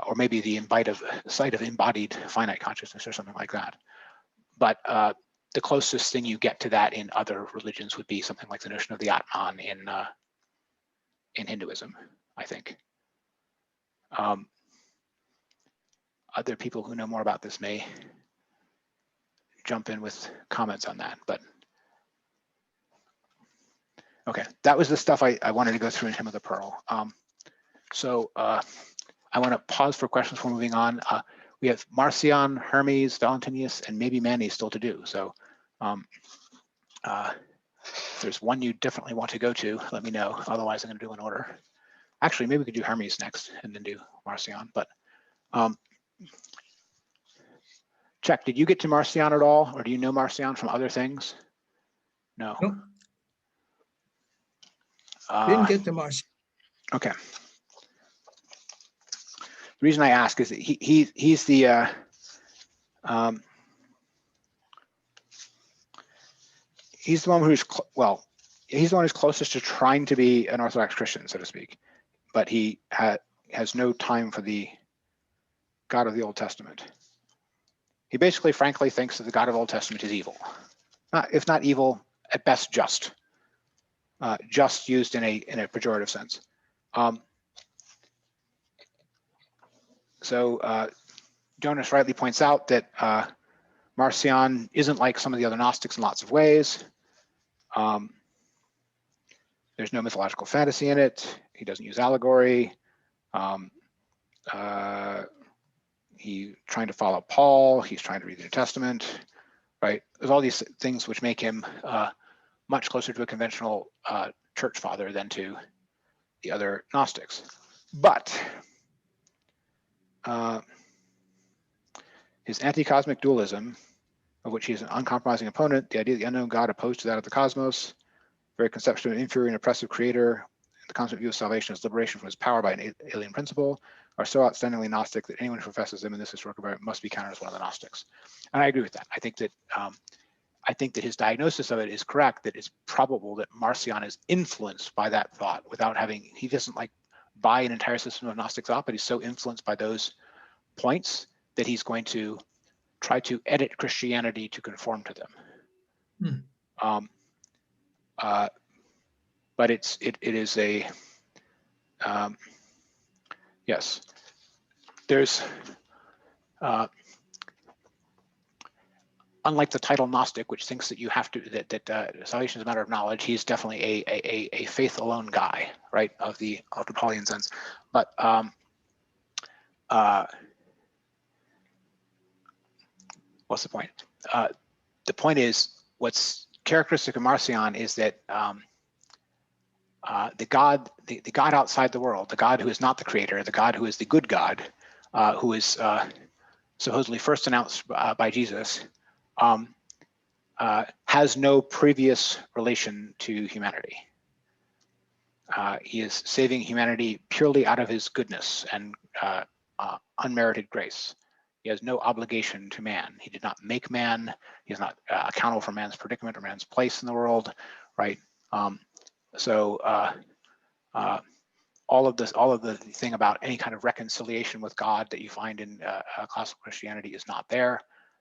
or maybe the sight of embodied finite consciousness or something like that. But the closest thing you get to that in other religions would be something like the notion of the Atman in Hinduism, I think. Other people who know more about this may jump in with comments on that, but okay, that was the stuff I wanted to go through in Hymn of the Pearl. So I want to pause for questions before moving on. We have Marcion, Hermes, Valentinius, and maybe Manny still to do. So if there's one you definitely want to go to, let me know. Otherwise, I'm going to do an order. Actually, maybe we could do Hermes next and then do Marcion. But Check, did you get to Marcion at all? Or do you know Marcion from other things? No. Nope. Didn't get to Marcion. Okay. The reason I ask is that he's the he's the one who's he's the one who's closest to trying to be an Orthodox Christian, so to speak, but he has no time for the God of the Old Testament. He basically, frankly, thinks that the God of the Old Testament is evil, if not evil, at best just used in a pejorative sense. So Jonas rightly points out that Marcion isn't like some of the other Gnostics in lots of ways. There's no mythological fantasy in it. He doesn't use allegory. He's trying to follow Paul. He's trying to read the New Testament, right? There's all these things which make him much closer to a conventional church father than to the other Gnostics. But his anti-cosmic dualism, of which he is an uncompromising opponent, the idea of the unknown God opposed to that of the cosmos, very conception of an inferior and oppressive creator, the concept view of salvation as liberation from his power by an alien principle, are so outstandingly Gnostic that anyone who professes them in this historical environment must be counted as one of the Gnostics. And I agree with that. I think that his diagnosis of it is correct, that it's probable that Marcion is influenced by that thought without having, he doesn't like buy an entire system of Gnostic thought, but he's so influenced by those points that he's going to try to edit Christianity to conform to them. But it is a, yes, there's, unlike the title Gnostic, which thinks that you have to, that salvation is a matter of knowledge, he's definitely a faith alone guy, right, of the Paulian sense. But what's the point? The point is, what's characteristic of Marcion is that the God outside the world, the God who is not the creator, the God who is the good God, who is supposedly first announced by Jesus, has no previous relation to humanity. He is saving humanity purely out of his goodness and unmerited grace. He has no obligation to man. He did not make man. He is not accountable for man's predicament or man's place in the world, right? So all of the thing about any kind of reconciliation with God that you find in classical Christianity is not there,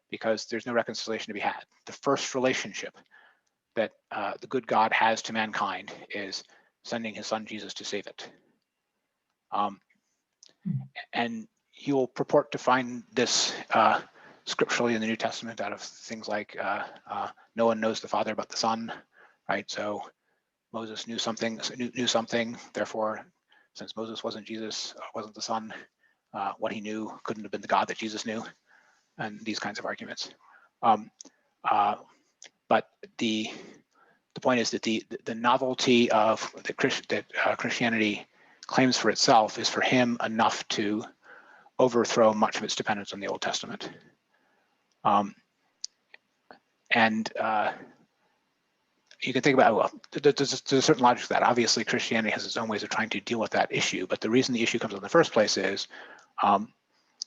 because there's no reconciliation to be had. The first relationship that the good God has to mankind is sending his son Jesus to save it. And you will purport to find this scripturally in the New Testament out of things like no one knows the Father but the Son, right? So Moses knew something, therefore, since Moses wasn't Jesus, wasn't the Son, what he knew couldn't have been the God that Jesus knew, and these kinds of arguments. But the point is that the novelty of that Christianity claims for itself is for him enough to overthrow much of its dependence on the Old Testament. You can think about, well, there's a certain logic to that. Obviously, Christianity has its own ways of trying to deal with that issue, but the reason the issue comes up in the first place is,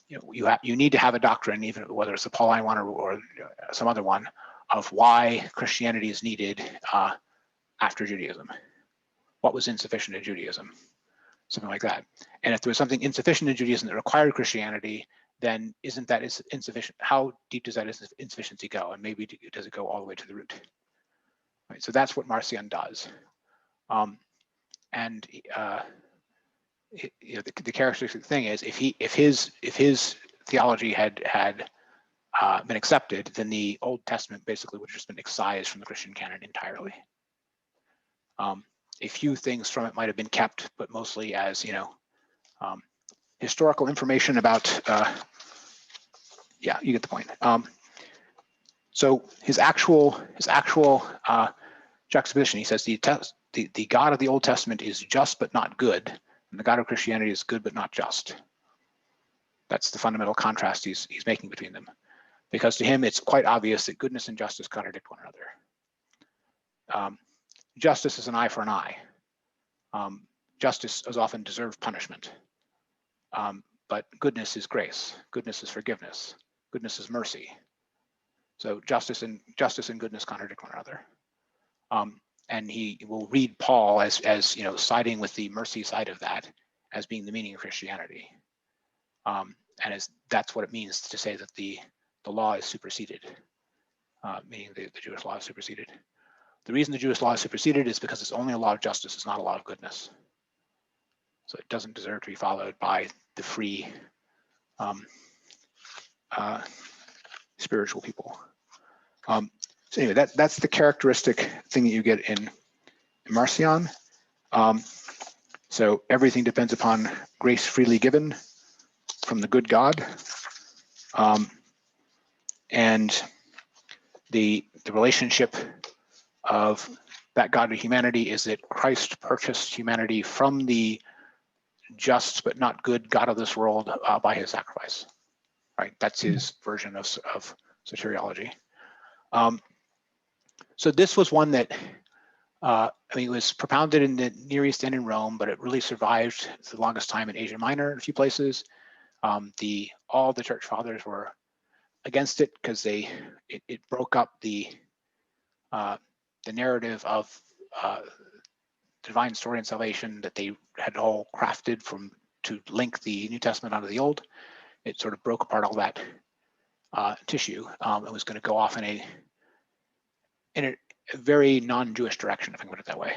you need to have a doctrine, even whether it's the Pauline one or some other one, of why Christianity is needed after Judaism. What was insufficient in Judaism? Something like that. And if there was something insufficient in Judaism that required Christianity, then isn't that insufficient? How deep does that insufficiency go? And maybe does it go all the way to the root? Right, so that's what Marcion does. The characteristic thing is, if his theology had been accepted, then the Old Testament basically would have just been excised from the Christian canon entirely. A few things from it might have been kept, but mostly as historical information about. Yeah, you get the point. So his actual juxtaposition, he says the God of the Old Testament is just but not good, and the God of Christianity is good but not just. That's the fundamental contrast he's making between them, because to him it's quite obvious that goodness and justice contradict one another. Justice is an eye for an eye. Justice is often deserved punishment, but goodness is grace. Goodness is forgiveness. Goodness is mercy. So justice and goodness contradict one another. And he will read Paul as siding with the mercy side of that as being the meaning of Christianity. And that's what it means to say that the law is superseded, meaning the Jewish law is superseded. The reason the Jewish law is superseded is because it's only a law of justice, it's not a law of goodness. So it doesn't deserve to be followed by the free spiritual people. So anyway, that's the characteristic thing that you get in Marcion. So everything depends upon grace freely given from the good God. And the relationship of that God to humanity is that Christ purchased humanity from the just but not good God of this world by his sacrifice. Right, that's his version of soteriology. So this was one that it was propounded in the Near East and in Rome, but it really survived for the longest time in Asia Minor in a few places. All the church fathers were against it because it broke up the narrative of divine story and salvation that they had all crafted to link the New Testament onto the Old. It sort of broke apart all that tissue. It was going to go off in a very non-Jewish direction, if I can put it that way,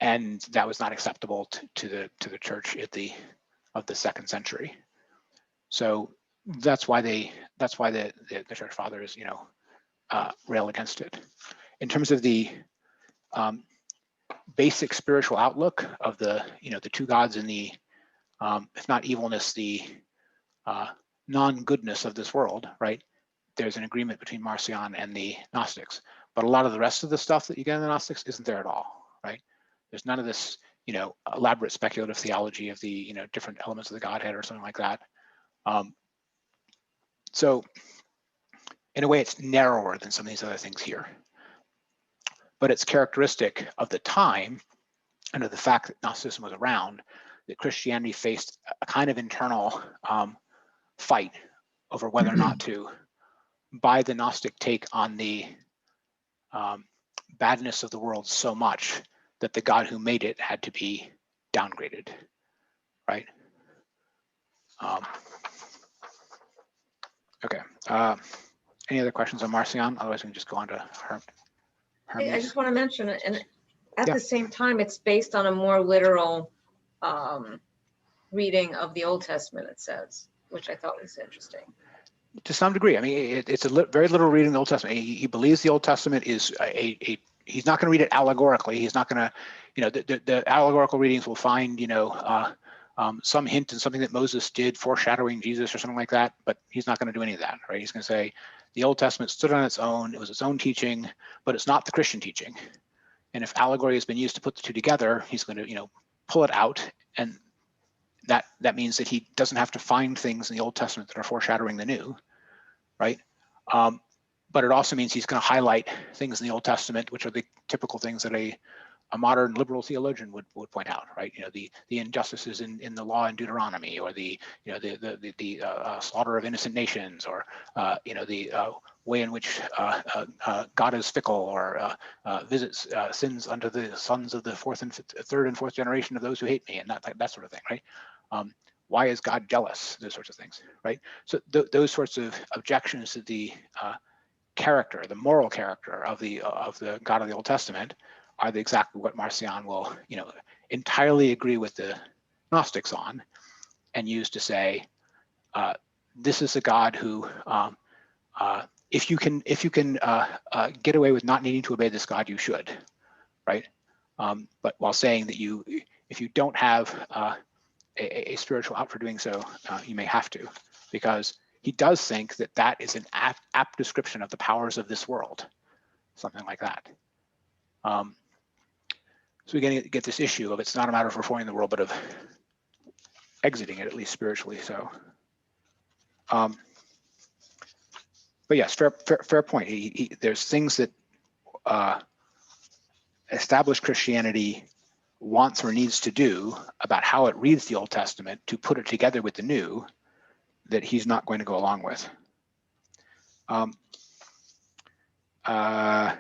and that was not acceptable to the church of the second century. So that's why the church fathers rail against it. In terms of the basic spiritual outlook of the two gods and the if not evilness, the non-goodness of this world, right? There's an agreement between Marcion and the Gnostics, but a lot of the rest of the stuff that you get in the Gnostics isn't there at all, right? There's none of this, elaborate speculative theology of the, different elements of the Godhead or something like that. So in a way, it's narrower than some of these other things here, but it's characteristic of the time and of the fact that Gnosticism was around, that Christianity faced a kind of internal fight over whether or not to buy the Gnostic take on the badness of the world so much that the God who made it had to be downgraded, right? Okay. Any other questions on Marcion? Otherwise, we can just go on to Hermes. I just want to mention it, and at the same time, it's based on a more literal reading of the Old Testament, it says, which I thought was interesting. To some degree. I mean, it's a very literal reading of the Old Testament. He believes the Old Testament is he's not going to read it allegorically. He's not going to, the allegorical readings will find, some hint in something that Moses did foreshadowing Jesus or something like that, but he's not going to do any of that, right? He's going to say the Old Testament stood on its own, it was its own teaching, but it's not the Christian teaching. And if allegory has been used to put the two together, he's going to, pull it out, and that means that he doesn't have to find things in the Old Testament that are foreshadowing the New, right? But it also means he's going to highlight things in the Old Testament, which are the typical things that a modern liberal theologian would point out, right? The injustices in the law in Deuteronomy, or the slaughter of innocent nations, or the way in which God is fickle, or visits sins unto the sons of the third and fourth generation of those who hate me, and that sort of thing, right? Why is God jealous? Those sorts of things, right? So those sorts of objections to the character, the moral character of the God of the Old Testament, are exactly what Marcion will, entirely agree with the Gnostics on, and use to say, this is a God who, if you can get away with not needing to obey this God, you should, right? But while saying that if you don't have a spiritual out for doing so, you may have to, because he does think that is an apt description of the powers of this world, something like that. So we're going to get this issue of it's not a matter of reforming the world, but of exiting it, at least spiritually. So, but yes, fair point. There's things that established Christianity wants or needs to do about how it reads the Old Testament to put it together with the New, that he's not going to go along with. At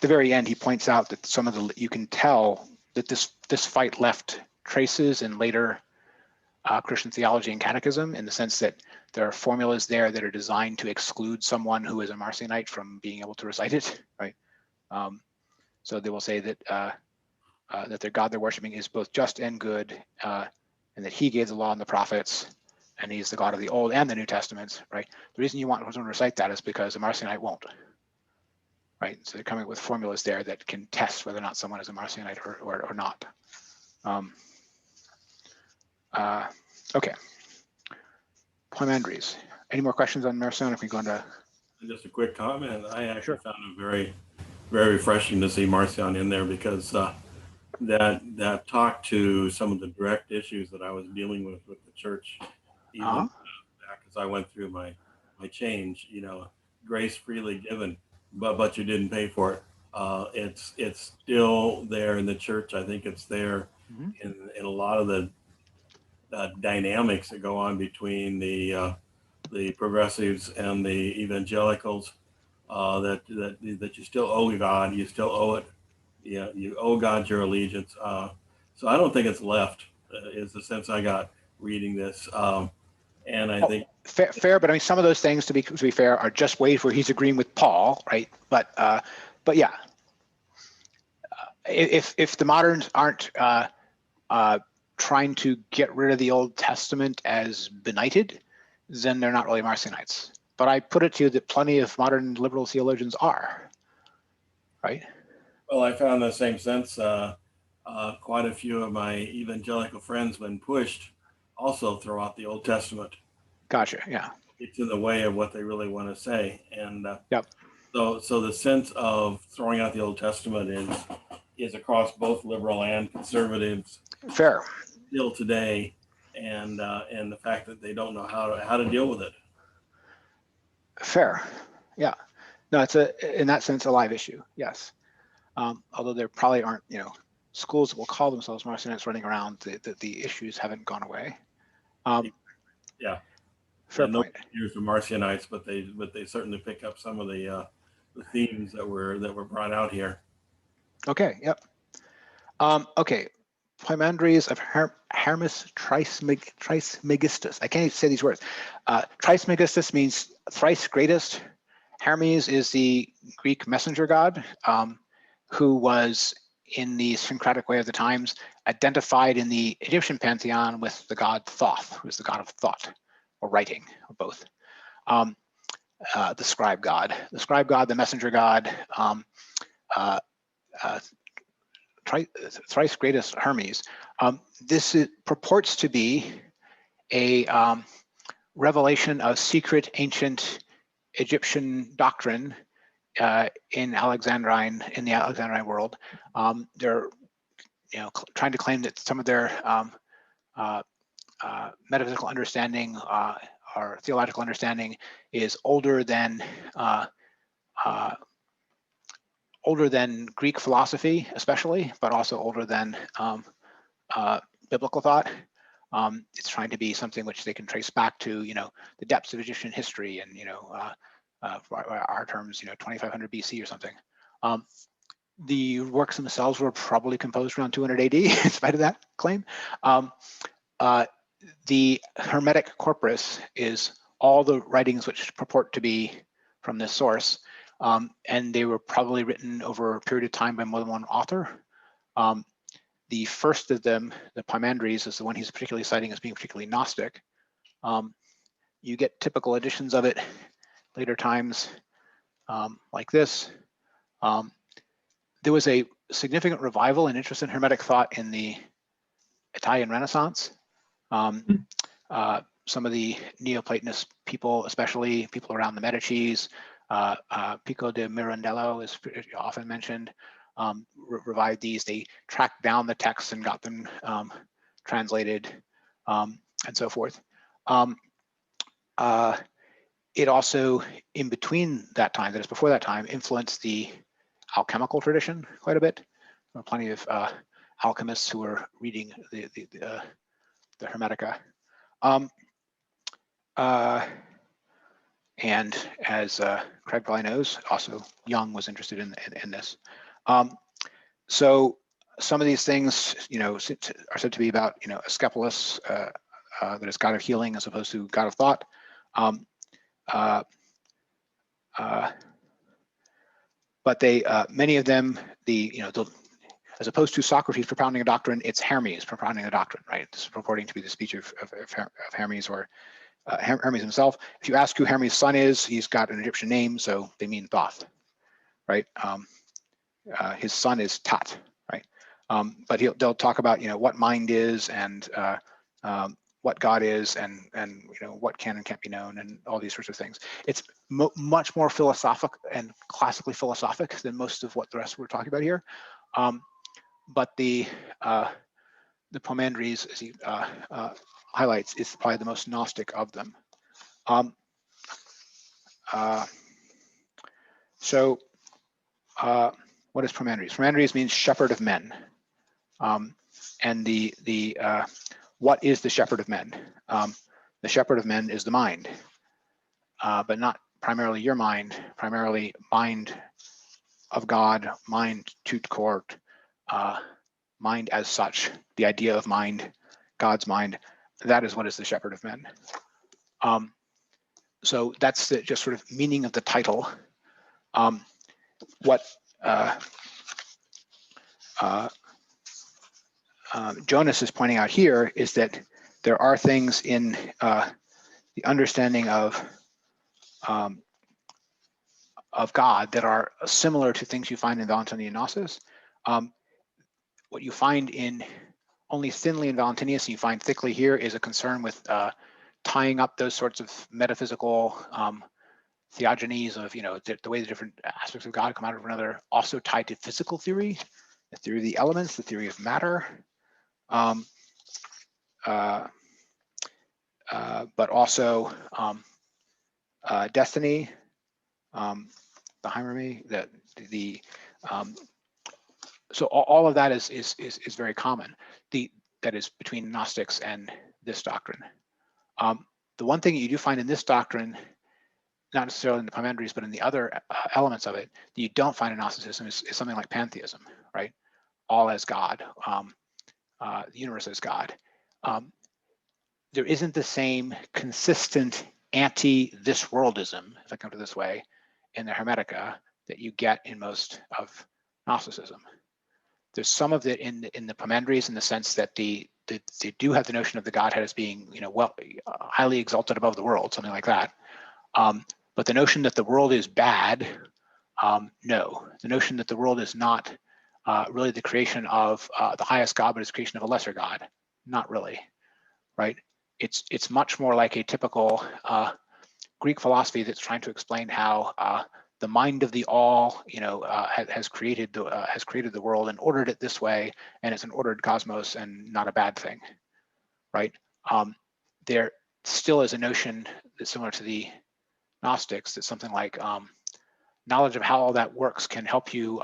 the very end, he points out that you can tell that this fight left traces in later Christian theology and catechism, in the sense that there are formulas there that are designed to exclude someone who is a Marcionite from being able to recite it, right? So they will say that that their God they're worshiping is both just and good, and that he gave the law and the prophets, and he's the God of the Old and the New Testaments, right? The reason you want someone to recite that is because a Marcionite won't, right? So they're coming up with formulas there that can test whether or not someone is a Marcionite or not. Okay. Poimandres. Any more questions on Marcion if we go into? Just a quick comment. I actually found it very, very refreshing to see Marcion in there, because that talked to some of the direct issues that I was dealing with the church, even back as I went through my change. Grace freely given, but you didn't pay for it. It's still there in the church. I think it's there in a lot of the dynamics that go on between the progressives and the evangelicals. That you still owe God, you still owe it. Yeah, you owe God your allegiance. So I don't think it's left. Is the sense I got reading this. And I think fair, but I mean, some of those things, to be fair, are just ways where he's agreeing with Paul, right? But yeah, if the moderns aren't trying to get rid of the Old Testament as benighted, then they're not really Marcionites. But I put it to you that plenty of modern liberal theologians are, right? Well, I found the same sense. Quite a few of my evangelical friends, when pushed, also throw out the Old Testament. Gotcha. Yeah. It's in the way of what they really want to say, and yep. So the sense of throwing out the Old Testament is across both liberal and conservatives. Fair. Still today, and the fact that they don't know how to deal with it. Fair. Yeah. No, it's in that sense a live issue. Yes. Although there probably aren't schools that will call themselves Marcionites running around, the issues haven't gone away. Yeah. Fair point. Years of Marcionites, but they certainly pick up some of the themes that were brought out here. Okay. Yep. Okay. Poimandres of Hermes Trismegistus. I can't even say these words. Trismegistus means thrice greatest. Hermes is the Greek messenger god, who was, in the syncretic way of the times, identified in the Egyptian pantheon with the god Thoth, who is the god of thought or writing, or both. The scribe god, the messenger god. thrice greatest Hermes. This purports to be a revelation of secret ancient Egyptian doctrine in the Alexandrine world. They're trying to claim that some of their metaphysical understanding or theological understanding is older than Greek philosophy, especially, but also older than biblical thought. It's trying to be something which they can trace back to, the depths of Egyptian history, and our terms, 2500 BC or something. The works themselves were probably composed around 200 AD, in spite of that claim. The Hermetic corpus is all the writings which purport to be from this source, and they were probably written over a period of time by more than one author. The first of them, the Poimandres, is the one he's particularly citing as being particularly Gnostic. You get typical editions of it later times, like this. There was a significant revival and interest in Hermetic thought in the Italian Renaissance. Some of the Neoplatonist people, especially people around the Medicis, Pico de Mirandello is often mentioned, revived these. They tracked down the texts and got them translated, and so forth. It also, in between that time, that is before that time, influenced the alchemical tradition quite a bit. There were plenty of alchemists who were reading the Hermetica. And as Craig probably knows, also Jung was interested in this. So some of these things, are said to be about, Asclepius, that is God of healing as opposed to God of thought. But they, many of them, as opposed to Socrates propounding a doctrine, it's Hermes propounding a doctrine, right? This is purporting to be the speech of Hermes, or Hermes himself. If you ask who Hermes' son is, he's got an Egyptian name, so they mean Thoth, right? His son is Tat, right? But they'll talk about, what mind is, and what God is, and what can and can't be known, and all these sorts of things. It's much more philosophic and classically philosophic than most of what the rest we're talking about here. But the Poimandres, as he highlights, is probably the most Gnostic of them. So what is Poimandres? Poimandres means shepherd of men. And what is the shepherd of men? The shepherd of men is the mind, but not primarily your mind, primarily mind of God, mind tout court, mind as such, the idea of mind, God's mind. That is what is the shepherd of men. So that's the just sort of meaning of the title. What Jonas is pointing out here is that there are things in the understanding of God that are similar to things you find in Valentinian Gnosis. What you find in only thinly in Valentinius, you find thickly here, is a concern with tying up those sorts of metaphysical theogonies of, the way the different aspects of God come out of one another, also tied to physical theory, the theory of the elements, the theory of matter, but also destiny, the Hermes, so all of that is very common. That is between Gnostics and this doctrine. The one thing you do find in this doctrine, not necessarily in the Poimandres, but in the other elements of it, that you don't find in Gnosticism is something like Pantheism, right? All as God, the universe as God. There isn't the same consistent anti-this worldism, if I come to this way, in the Hermetica that you get in most of Gnosticism. There's some of it in the Poimandres, in the sense that they do have the notion of the Godhead as being, highly exalted above the world, something like that. But the notion that the world is bad, no. The notion that the world is not really the creation of the highest God, but it's creation of a lesser God. Not really, right? It's much more like a typical Greek philosophy that's trying to explain how the mind of the all, has created the world and ordered it this way, and it's an ordered cosmos and not a bad thing, right? There still is a notion that's similar to the Gnostics, that something like knowledge of how all that works can help you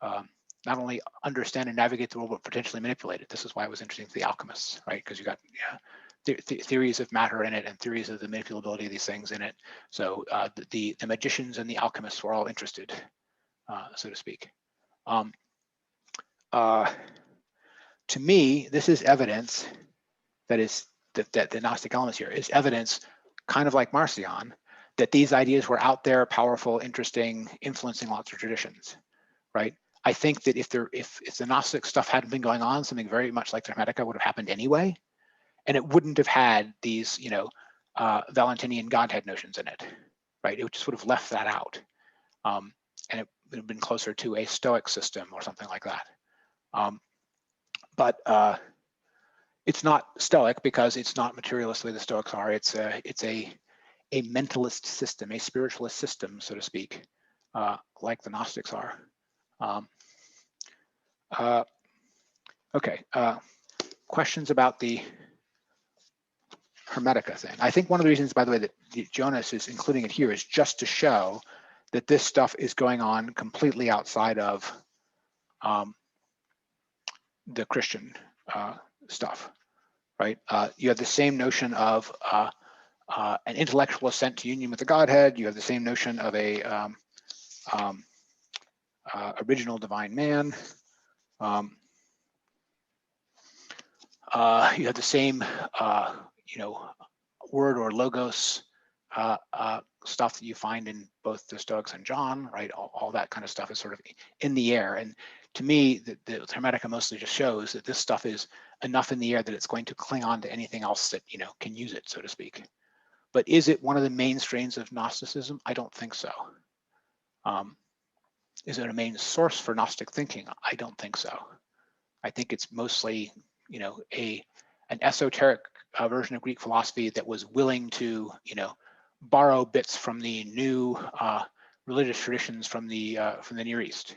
not only understand and navigate the world, but potentially manipulate it. This is why it was interesting to the alchemists, right? Because you got theories of matter in it and theories of the manipulability of these things in it. So the magicians and the alchemists were all interested, so to speak. To me, this is evidence that the Gnostic elements here is evidence, kind of like Marcion, that these ideas were out there, powerful, interesting, influencing lots of traditions, right? I think that if the Gnostic stuff hadn't been going on, something very much like the Hermetica would have happened anyway, and it wouldn't have had these, Valentinian Godhead notions in it, right? It just would have left that out, and it would have been closer to a Stoic system or something like that. But it's not Stoic because it's not materialist the way the Stoics are. It's a mentalist system, a spiritualist system, so to speak, like the Gnostics are. Okay, questions about the Hermetica thing? I think one of the reasons, by the way, that Jonas is including it here is just to show that this stuff is going on completely outside of the Christian stuff, right? You have the same notion of an intellectual ascent to union with the Godhead. You have the same notion of a original divine man. You have the same, word or logos stuff that you find in both the Stoics and John, right? All that kind of stuff is sort of in the air. And to me, the Hermetica mostly just shows that this stuff is enough in the air that it's going to cling on to anything else that, can use it, so to speak. But is it one of the main strains of Gnosticism? I don't think so. Is it a main source for Gnostic thinking? I don't think so. I think it's mostly, an esoteric version of Greek philosophy that was willing to, borrow bits from the new religious traditions from the Near East,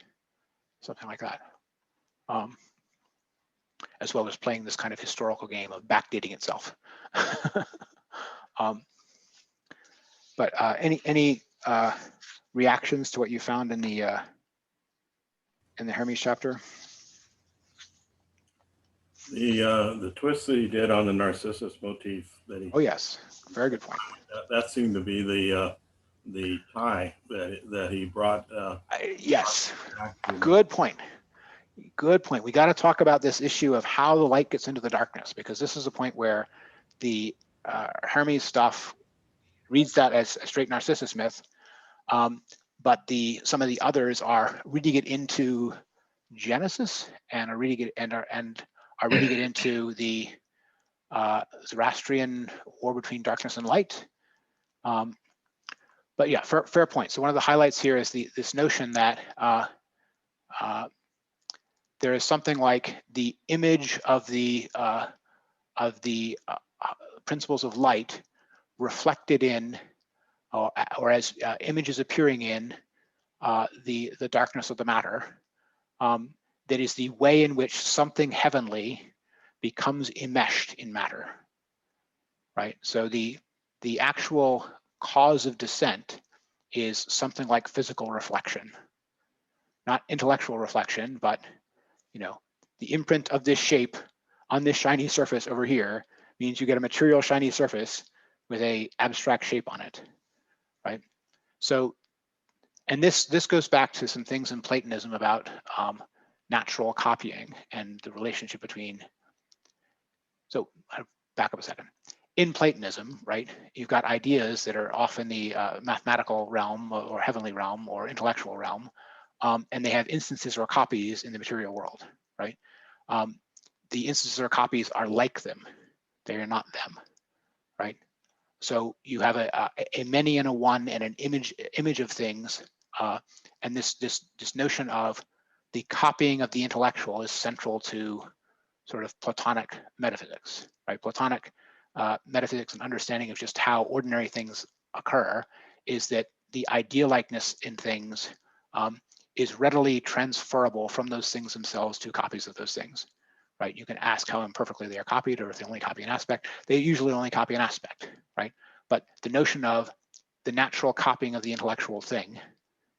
something like that, as well as playing this kind of historical game of backdating itself. But any reactions to what you found in the Hermes chapter? The twist that he did on the Narcissus motif that he, Oh yes, very good point. that seemed to be the tie that he brought. Yes, Back to good point. Good point. We got to talk about this issue of how the light gets into the darkness, because this is a point where the Hermes stuff reads that as a straight Narcissus myth, but some of the others are reading it into Genesis and are reading it are reading it into the Zoroastrian war between darkness and light. But yeah, fair point. So one of the highlights here is this notion that there is something like the image of the principles of light reflected in, or as images appearing in the darkness of the matter. That is the way in which something heavenly becomes enmeshed in matter, right? So the actual cause of descent is something like physical reflection, not intellectual reflection, but the imprint of this shape on this shiny surface over here means you get a material shiny surface with a abstract shape on it, right? So, and this goes back to some things in Platonism about natural copying and the relationship between. So I'll back up a second. In Platonism, right, you've got ideas that are often the mathematical realm or heavenly realm or intellectual realm, and they have instances or copies in the material world, right? The instances or copies are like them. They are not them, right? So you have a many and a one and an image of things, and this notion of the copying of the intellectual is central to sort of Platonic metaphysics, right? Platonic metaphysics and understanding of just how ordinary things occur is that the ideal-likeness in things is readily transferable from those things themselves to copies of those things, right? You can ask how imperfectly they are copied, or if they only copy an aspect. They usually only copy an aspect, right? But the notion of the natural copying of the intellectual thing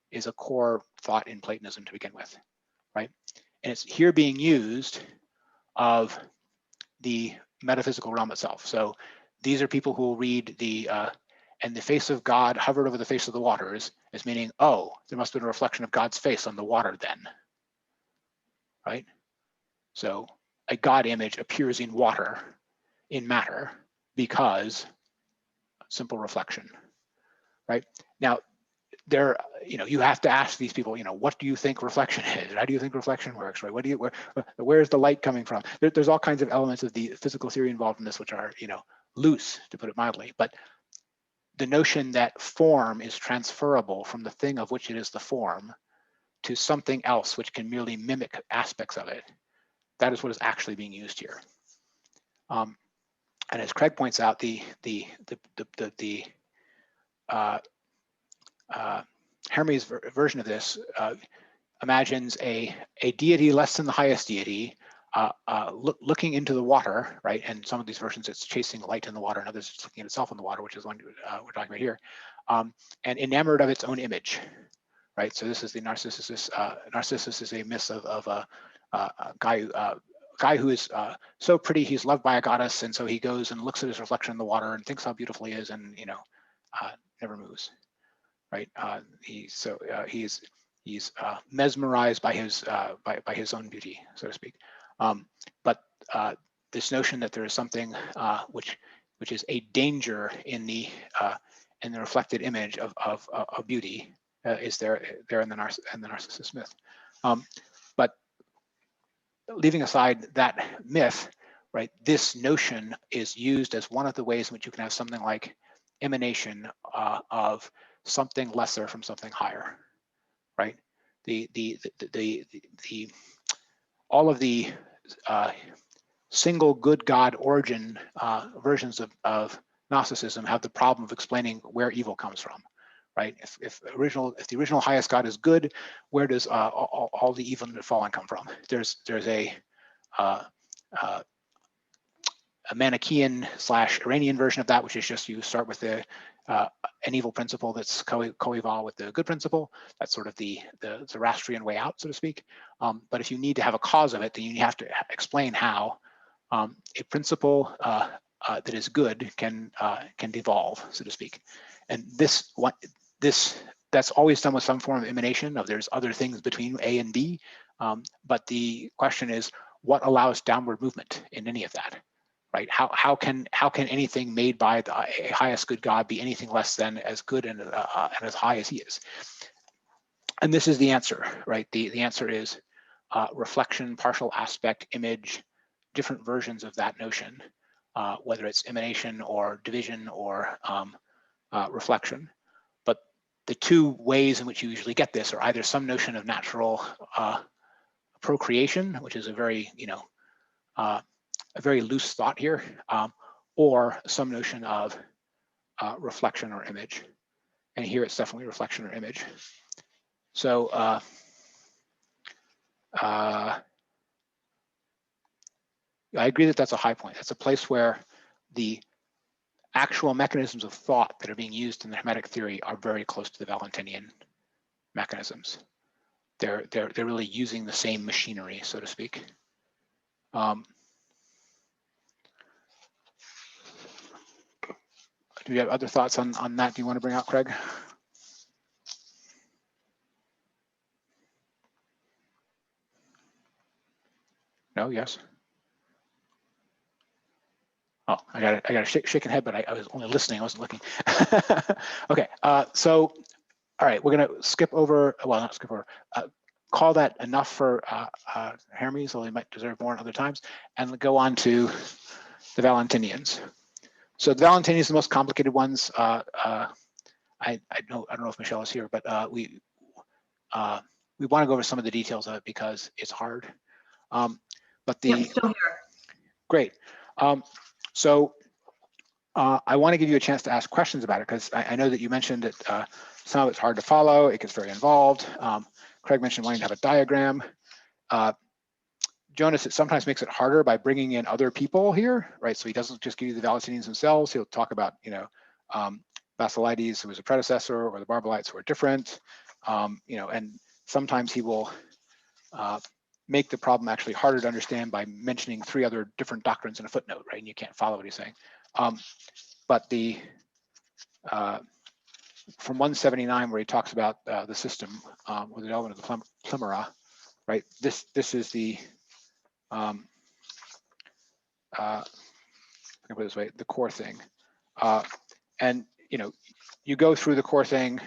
is a core thought in Platonism to begin with, right? And it's here being used of the metaphysical realm itself. So these are people who will read the and the face of God hovered over the face of the waters as meaning, oh, there must have been a reflection of God's face on the water then, right? So a God image appears in water, in matter, because simple reflection, right? Now, there, you have to ask these people, what do you think reflection is? How do you think reflection works, right? Where's the light coming from? There's all kinds of elements of the physical theory involved in this, which are, loose, to put it mildly. But the notion that form is transferable from the thing of which it is the form to something else which can merely mimic aspects of it, that is what is actually being used here. And as Craig points out, Hermes version of this imagines a deity less than the highest deity looking into the water, right? And some of these versions, it's chasing light in the water, and others it's looking at itself in the water, which is one we're talking about here, and enamored of its own image, right? So this is the Narcissus. Narcissus is a myth of a guy who is so pretty he's loved by a goddess, and so he goes and looks at his reflection in the water and thinks how beautiful he is, and never moves, right? He's mesmerized by his own beauty, so to speak. But this notion that there is something which is a danger in the reflected image of beauty is there in the Narcissus myth. But leaving aside that myth, right? This notion is used as one of the ways in which you can have something like emanation of something lesser from something higher, right? All of the single good God origin versions of Gnosticism have the problem of explaining where evil comes from, right? If the original highest God is good, where does all the evil and fallen come from? There's a Manichaean / Iranian version of that, which is just you start with an evil principle that's coeval with the good principle. That's sort of the Zoroastrian way out, so to speak. But if you need to have a cause of it, then you have to explain how a principle that is good can devolve, so to speak. And that's always done with some form of emanation of there's other things between A and B. But the question is, what allows downward movement in any of that? Right? How can anything made by the highest good God be anything less than as good and as high as he is? And this is the answer, right? The answer is reflection, partial aspect, image, different versions of that notion, whether it's emanation or division or reflection. But the two ways in which you usually get this are either some notion of natural procreation, which is a very loose thought here, or some notion of reflection or image. And here it's definitely reflection or image. So I agree that that's a high point. That's a place where the actual mechanisms of thought that are being used in the Hermetic theory are very close to the Valentinian mechanisms. They're really using the same machinery, so to speak. Do you have other thoughts on that? Do you want to bring out, Craig? No, yes. Oh, I got a shaking head, but I was only listening. I wasn't looking. Okay, so all right, we're gonna skip over. Well, not skip over. Call that enough for Hermes, although he might deserve more in other times, and go on to the Valentinians. So the Valentinians, the most complicated ones. I don't know if Michelle is here, but we we want to go over some of the details of it because it's hard. But the Yeah, still here. great. So I want to give you a chance to ask questions about it because I know that you mentioned that some of it's hard to follow. It gets very involved. Craig mentioned wanting to have a diagram. Jonas, it sometimes makes it harder by bringing in other people here, right? So he doesn't just give you the Valentinians themselves. He'll talk about, Basilides, who was a predecessor, or the Barbalites, who are different, and sometimes he will make the problem actually harder to understand by mentioning 3 other different doctrines in a footnote, right? And you can't follow what he's saying. But the from 179, where he talks about the system or the development of the plemora, right? This is the I can put it this way, the core thing. And you go through the core thing,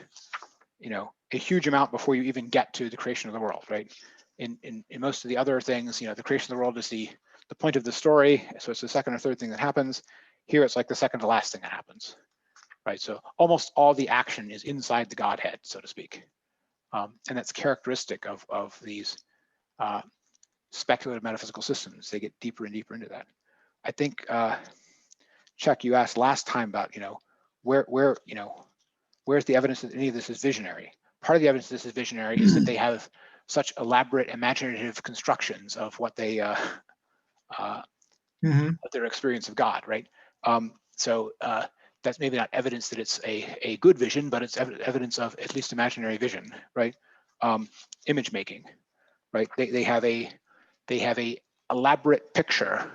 a huge amount before you even get to the creation of the world, right? In most of the other things, the creation of the world is the point of the story. So it's the second or third thing that happens. Here it's like the second to last thing that happens, right? So almost all the action is inside the Godhead, so to speak. And that's characteristic of these speculative metaphysical systems. They get deeper and deeper into that. I think, Chuck, you asked last time about, where's the evidence that any of this is visionary? Part of the evidence this is visionary is that they have such elaborate imaginative constructions of what they, of their experience of God, right? So that's maybe not evidence that it's a good vision, but it's evidence of at least imaginary vision, right? Image making, right? They have a elaborate picture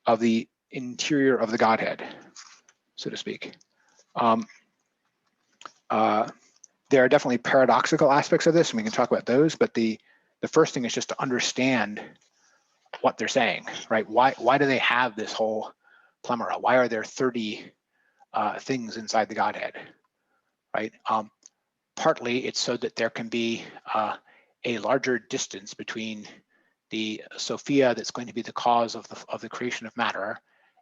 of the interior of the Godhead, so to speak. There are definitely paradoxical aspects of this, and we can talk about those, but the first thing is just to understand what they're saying, right? Why do they have this whole plemora? Why are there 30 things inside the Godhead, right? Partly it's so that there can be a larger distance between the Sophia that's going to be the cause of the creation of matter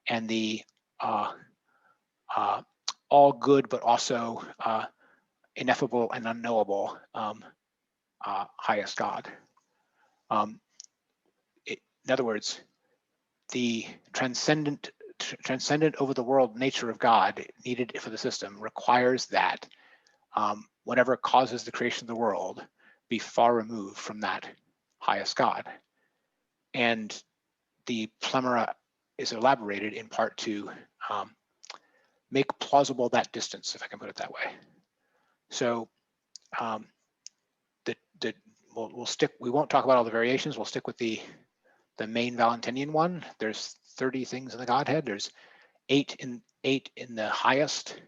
and the all good but also ineffable and unknowable highest God. In other words, the transcendent over the world nature of God needed for the system requires that whatever causes the creation of the world be far removed from that highest God. And the plemora is elaborated in part to make plausible that distance, if I can put it that way. So we'll stick. We won't talk about all the variations. We'll stick with the main Valentinian one. There's 30 things in the Godhead. There's 8 in the highest,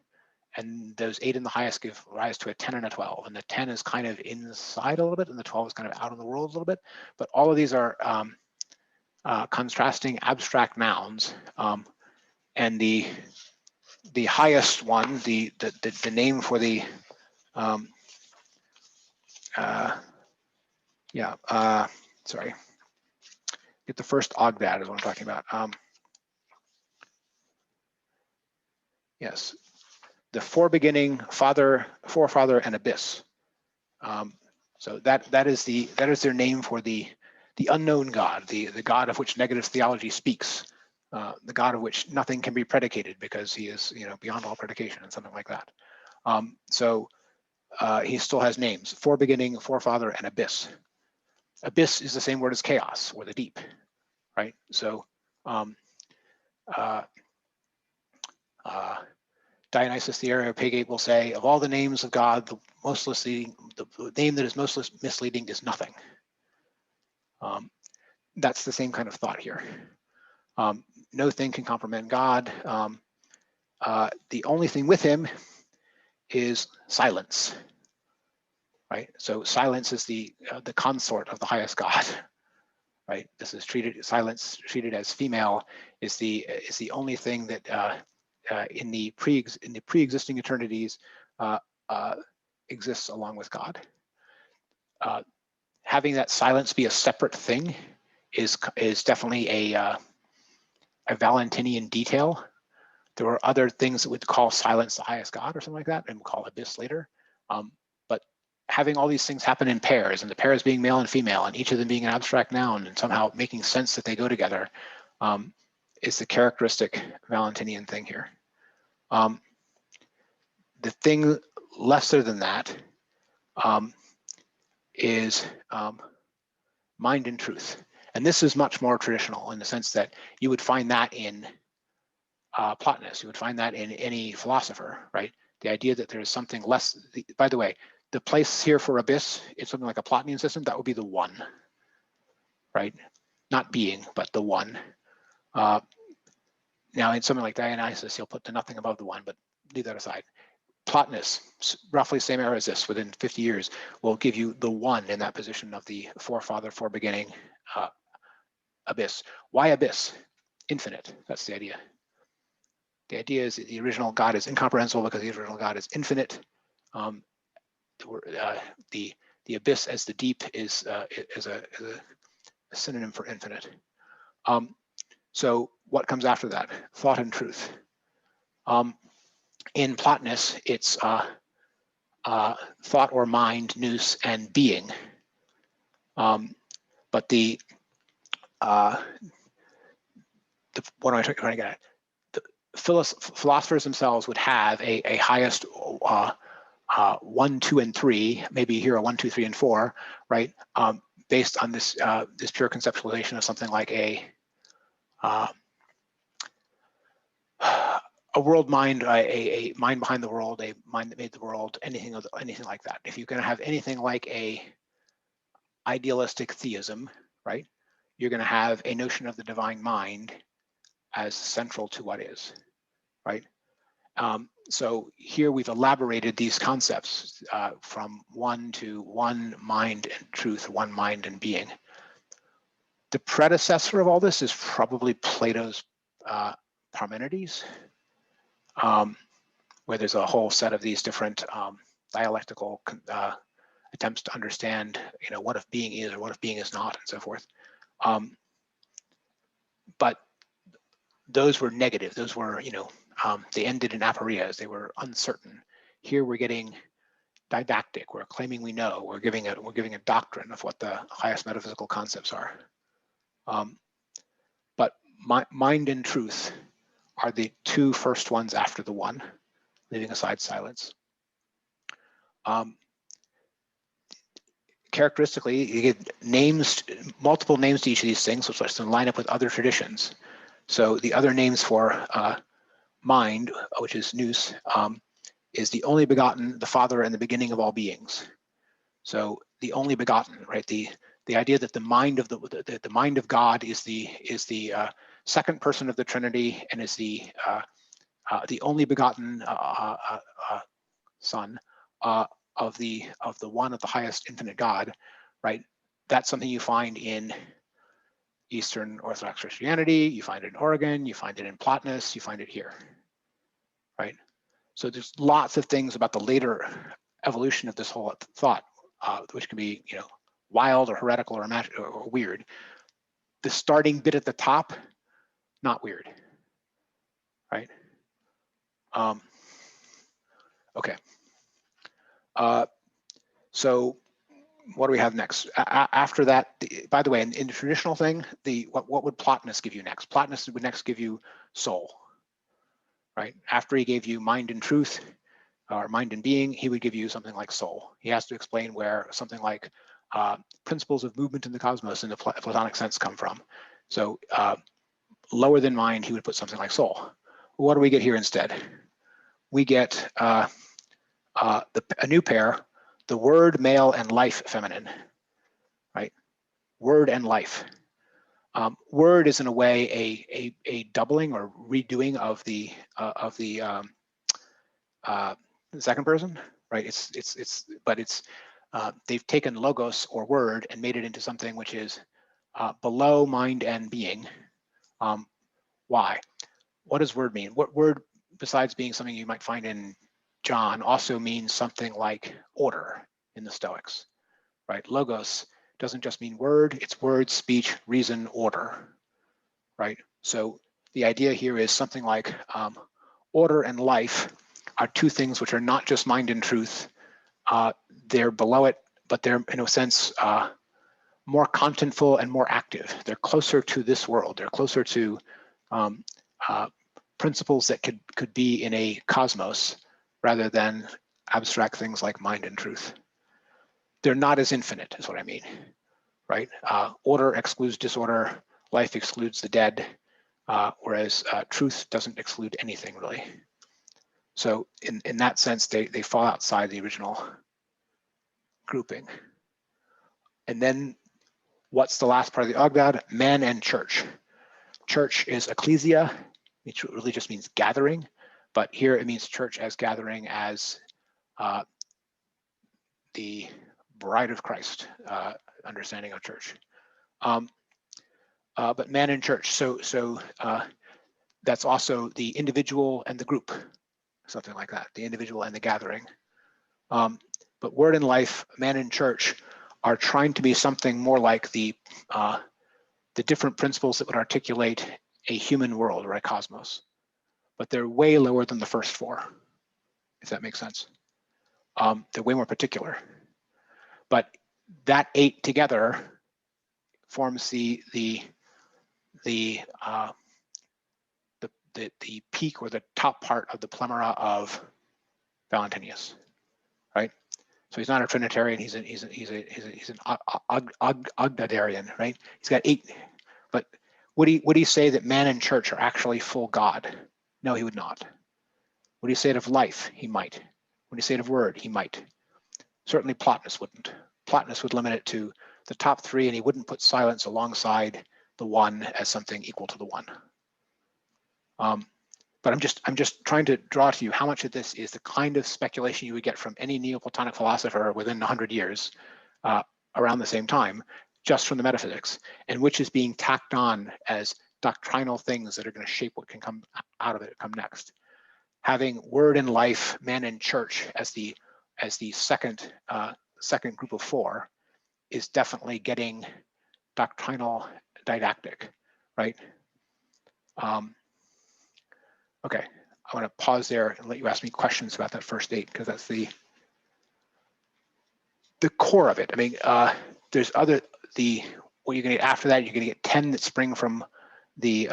and those 8 in the highest give rise to a 10 and a 12. And the 10 is kind of inside a little bit, and the 12 is kind of out in the world a little bit. But all of these are contrasting abstract nouns, and the highest one, the name for the sorry, get the first Ogdad is what I'm talking about. Yes, the forebeginning, forefather, and abyss. So that is their name for the unknown God, the God of which negative theology speaks, the God of which nothing can be predicated because he is beyond all predication and something like that. So he still has names: forebeginning, forefather, and abyss. Abyss is the same word as chaos or the deep, right? So Dionysius the Areopagite will say, of all the names of God, the name that is most misleading is nothing. That's the same kind of thought here. No thing can comprehend God. The only thing with him is silence, right? So silence is the consort of the highest God, right? This is silence treated as female is the only thing that in the pre-existing eternities exists along with God. Having that silence be a separate thing is definitely a Valentinian detail. There were other things that would call silence the highest God or something like that, and we'll call abyss later. But having all these things happen in pairs, and the pairs being male and female, and each of them being an abstract noun, and somehow making sense that they go together, is the characteristic Valentinian thing here. The thing lesser than that is mind and truth. And this is much more traditional in the sense that you would find that in Plotinus, you would find that in any philosopher, right? The idea that there's something less, by the way, the place here for abyss is something like a Plotinian system, that would be the one, right? Not being, but the one. Now in something like Dionysus, he'll put the nothing above the one, but leave that aside. Plotinus, roughly same era as this, within 50 years, will give you the one in that position of the forefather, forebeginning abyss. Why abyss? Infinite, that's the idea. The idea is that the original God is incomprehensible because the original God is infinite. The abyss as the deep is a synonym for infinite. So what comes after that? Thought and truth. In Plotinus, it's thought or mind, nous, and being. But what am I trying to get at? The philosophers themselves would have a highest 1, 2, and 3, maybe here a 1, 2, 3, and 4, right? Based on this this pure conceptualization of something like a world mind, a mind behind the world, a mind that made the world, anything like that. If you're going to have anything like a idealistic theism, right, you're going to have a notion of the divine mind as central to what is, right? So here we've elaborated these concepts from one to one mind and truth, one mind and being. The predecessor of all this is probably Plato's Parmenides, where there's a whole set of these different dialectical attempts to understand, what if being is or what if being is not, and so forth. But those were negative. Those were, they ended in aporias. They were uncertain. Here we're getting didactic. We're claiming we know. We're giving a doctrine of what the highest metaphysical concepts are. But mind and truth are the two first ones after the one, leaving aside silence. Characteristically, you get names, multiple names to each of these things, which lets them line up with other traditions. So the other names for mind, which is nous, is the only begotten, the Father, and the beginning of all beings. So the only begotten, right? The idea that the mind of the mind of God is the second person of the Trinity and is the only begotten Son of the one of the highest infinite God, right? That's something you find in Eastern Orthodox Christianity, you find it in Oregon, you find it in Plotinus, you find it here, right? So there's lots of things about the later evolution of this whole thought, which can be, wild or heretical or weird. The starting bit at the top, not weird, right? Okay. So what do we have next? After that, by the way, in the traditional thing, what would Plotinus give you next? Plotinus would next give you soul, right? After he gave you mind and truth, or mind and being, he would give you something like soul. He has to explain where something like principles of movement in the cosmos in the Platonic sense come from. So lower than mind, he would put something like soul. What do we get here instead? We get a new pair, the word male and life feminine, right? Word and life. Word is in a way a doubling or redoing of the second person, right? But they've taken logos or word and made it into something which is below mind and being. Why? What does word mean? What word, besides being something you might find in John, also means something like order in the Stoics, right? Logos doesn't just mean word, it's word, speech, reason, order, right? So the idea here is something like order and life are two things which are not just mind and truth. they're below it, but they're in a sense more contentful and more active. They're closer to this world. They're closer to principles that could be in a cosmos rather than abstract things like mind and truth. They're not as infinite, is what I mean, right? Order excludes disorder, life excludes the dead, whereas truth doesn't exclude anything really. So in that sense, they fall outside the original grouping. And then what's the last part of the Ogdad? Man and church. Church is ecclesia, which really just means gathering, but here it means church as gathering as the bride of Christ, understanding of church. But man and church, so that's also the individual and the group, something like that, the individual and the gathering. But word and life, man and church are trying to be something more like the different principles that would articulate a human world or a cosmos, but they're way lower than the first four, if that makes sense. They're way more particular, but that 8 together forms the peak or the top part of the plemora of Valentinius, right? So he's not a Trinitarian. He's an Ogdadarian, right? He's got 8. But would he say that man and church are actually full God? No, he would not. Would he say it of life? He might. Would he say it of word? He might. Certainly Plotinus wouldn't. Plotinus would limit it to the top 3, and he wouldn't put silence alongside the one as something equal to the one. But I'm just trying to draw to you how much of this is the kind of speculation you would get from any Neoplatonic philosopher within 100 years around the same time, just from the metaphysics, and which is being tacked on as doctrinal things that are going to shape what can come out of it, come next. Having word and life, man and church as the second group of 4 is definitely getting doctrinal didactic, right? Okay, I want to pause there and let you ask me questions about that first 8, because that's the core of it. I mean, there's what you're going to get after that. You're going to get 10 that spring from the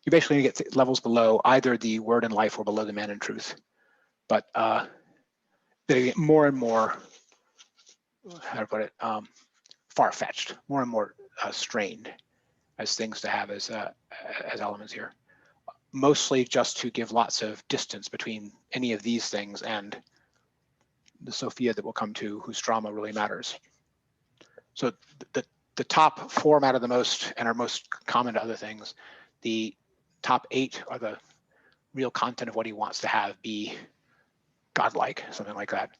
you're basically going to get levels below either the word and life or below the man and truth. But they get more and more, how to put it, far-fetched, more and more strained as things to have as elements here. Mostly just to give lots of distance between any of these things and the Sophia that we'll come to, whose drama really matters. So the top 4 matter the most and are most common to other things. The top 8 are the real content of what he wants to have be godlike, something like that.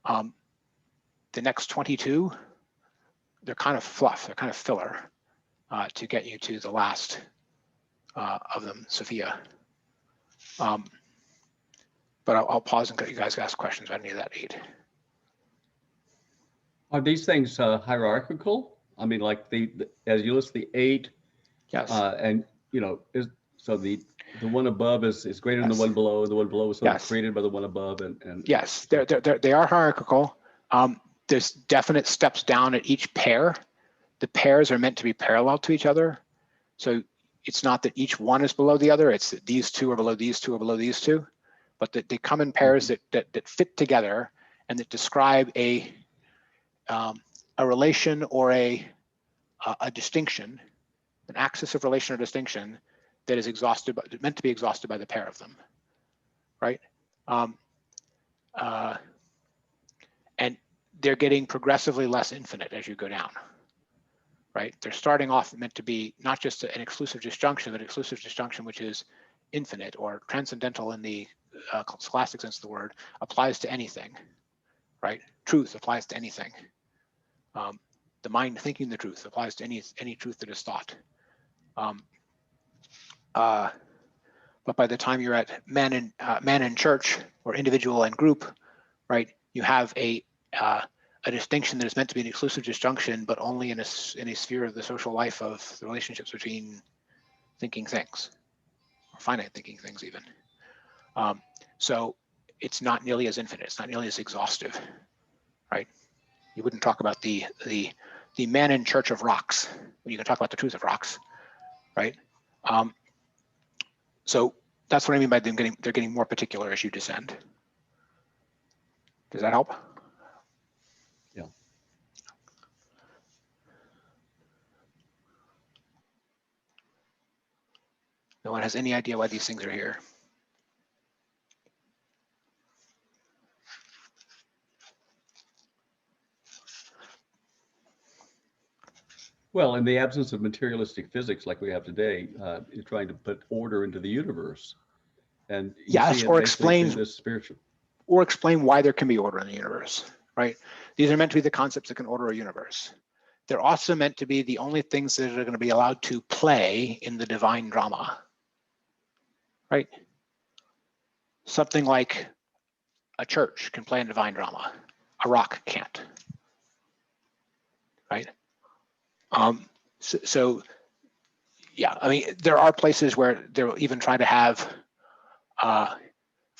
The next 22, they're kind of fluff, they're kind of filler to get you to the last of them, Sophia. But I'll pause and let you guys ask questions about any of that 8. Are these things hierarchical? I mean, like as you list the 8, Yes. And so the one above is greater than the one below, and the one below is sort of created by the one above, and yes, they are hierarchical. There's definite steps down at each pair. The pairs are meant to be parallel to each other, so it's not that each one is below the other. It's that these 2 are below these 2 are below these 2, but that they come in pairs that fit together and that describe a relation or a distinction, an axis of relation or distinction that is meant to be exhausted by the pair of them, right? And they're getting progressively less infinite as you go down, right? They're starting off meant to be not just an exclusive disjunction, but an exclusive disjunction which is infinite or transcendental in the scholastic sense of the word, applies to anything, right? Truth applies to anything. The mind thinking the truth applies to any truth that is thought. But by the time you're at man and church or individual and group, right, you have a distinction that is meant to be an exclusive disjunction, but only in a sphere of the social life of the relationships between thinking things, or finite thinking things even. So it's not nearly as infinite. It's not nearly as exhaustive, right? You wouldn't talk about the man in church of rocks when you can talk about the truth of rocks, right? So that's what I mean by they're getting more particular as you descend. Does that help? Yeah. No one has any idea why these things are here. Well, in the absence of materialistic physics like we have today, you're trying to put order into the universe, and you Yes, see it or basically explain through this spiritual. Or explain why there can be order in the universe, right? These are meant to be the concepts that can order a universe. They're also meant to be the only things that are going to be allowed to play in the divine drama, right? Something like a church can play in divine drama. A rock can't, right? So yeah, I mean, there are places where they'll even try to have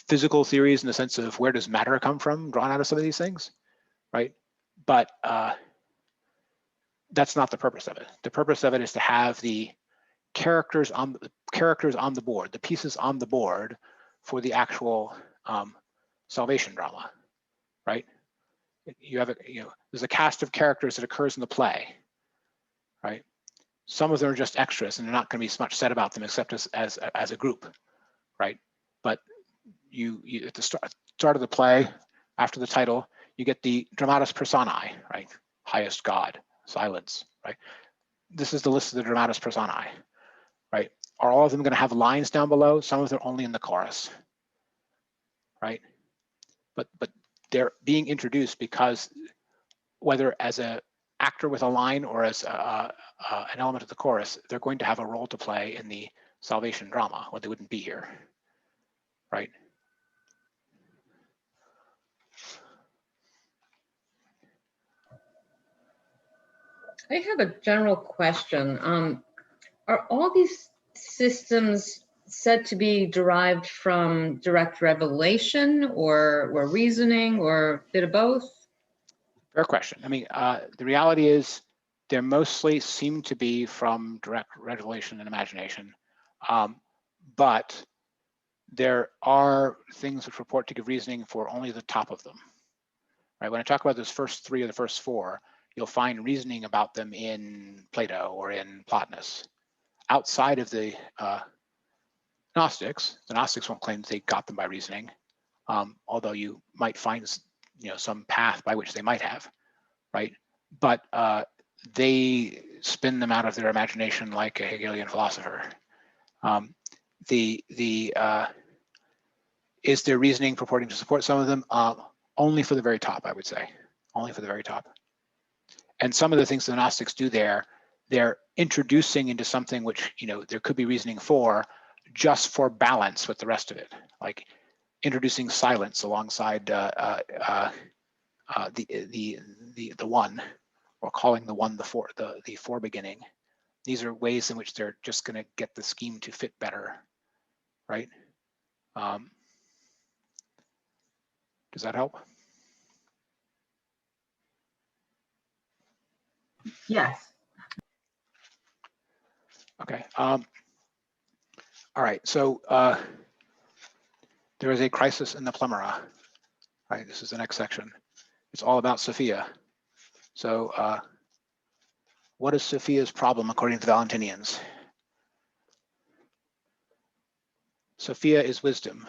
physical theories in the sense of where does matter come from drawn out of some of these things, right? But that's not the purpose of it. The purpose of it is to have the characters on the board, the pieces on the board for the actual salvation drama, right? You have there's a cast of characters that occurs in the play, right? Some of them are just extras, and they're not going to be much said about them except as a group, right? But you at the start of the play, after the title, you get the dramatis personae, right? Highest God, silence, right? This is the list of the dramatis personae, right? Are all of them going to have lines down below? Some of them only in the chorus, right? But they're being introduced because whether as an actor with a line or as an element of the chorus, they're going to have a role to play in the salvation drama, or they wouldn't be here, right? I have a general question. Are all these systems said to be derived from direct revelation or reasoning or a bit of both? Fair question. I mean, the reality is they mostly seem to be from direct revelation and imagination, but there are things which report to give reasoning for only the top of them, right? When I talk about those first three or the first four, you'll find reasoning about them in Plato or in Plotinus. Outside of the Gnostics won't claim that they got them by reasoning, although you might find some path by which they might have, right? But they spin them out of their imagination like a Hegelian philosopher. Is there reasoning purporting to support some of them? Only for the very top, I would say, only for the very top. And some of the things the Gnostics do there, they're introducing into something which there could be reasoning for, just for balance with the rest of it, like introducing silence alongside the one, or calling the one the forebeginning. These are ways in which they're just going to get the scheme to fit better, right? Does that help? Yes. Okay. All right. So there is a crisis in the Plemera. Right. This is the next section. It's all about Sophia. So what is Sophia's problem according to the Valentinians? Sophia is wisdom,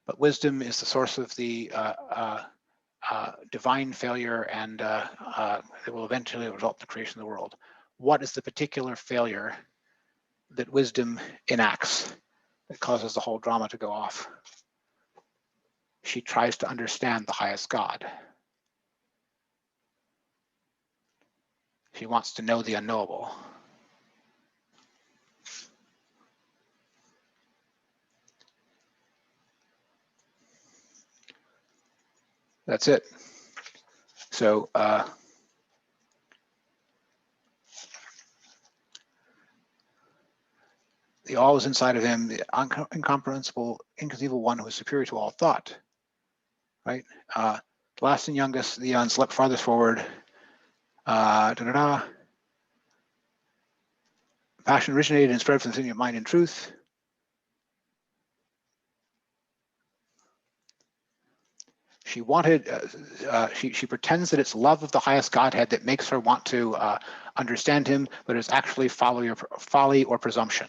but wisdom is the source of the divine failure, and it will eventually result in the creation of the world. What is the particular failure that wisdom enacts that causes the whole drama to go off? She tries to understand the highest God. She wants to know the unknowable. That's it. So the all is inside of him, the incomprehensible, inconceivable one who is superior to all thought. right? The last and youngest, the eons leapt farthest forward. Passion originated and spread from the thinking of mind and truth. She wanted, she pretends that it's love of the highest Godhead that makes her want to understand him, but it's actually folly or presumption.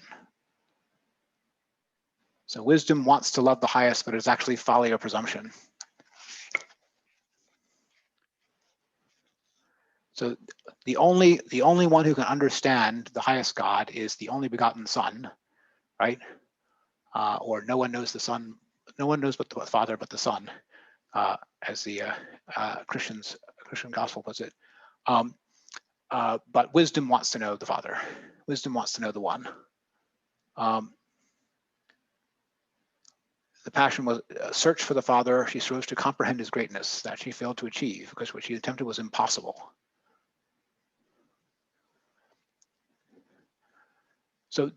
So wisdom wants to love the highest, but it's actually folly or presumption. So the only one who can understand the highest God is the only begotten Son, right? Or no one knows the Son, no one knows but the Father but the Son, as the Christian gospel puts it. But wisdom wants to know the Father. Wisdom wants to know the One. The passion was a search for the Father. She strove to comprehend his greatness, that she failed to achieve, because what she attempted was impossible. So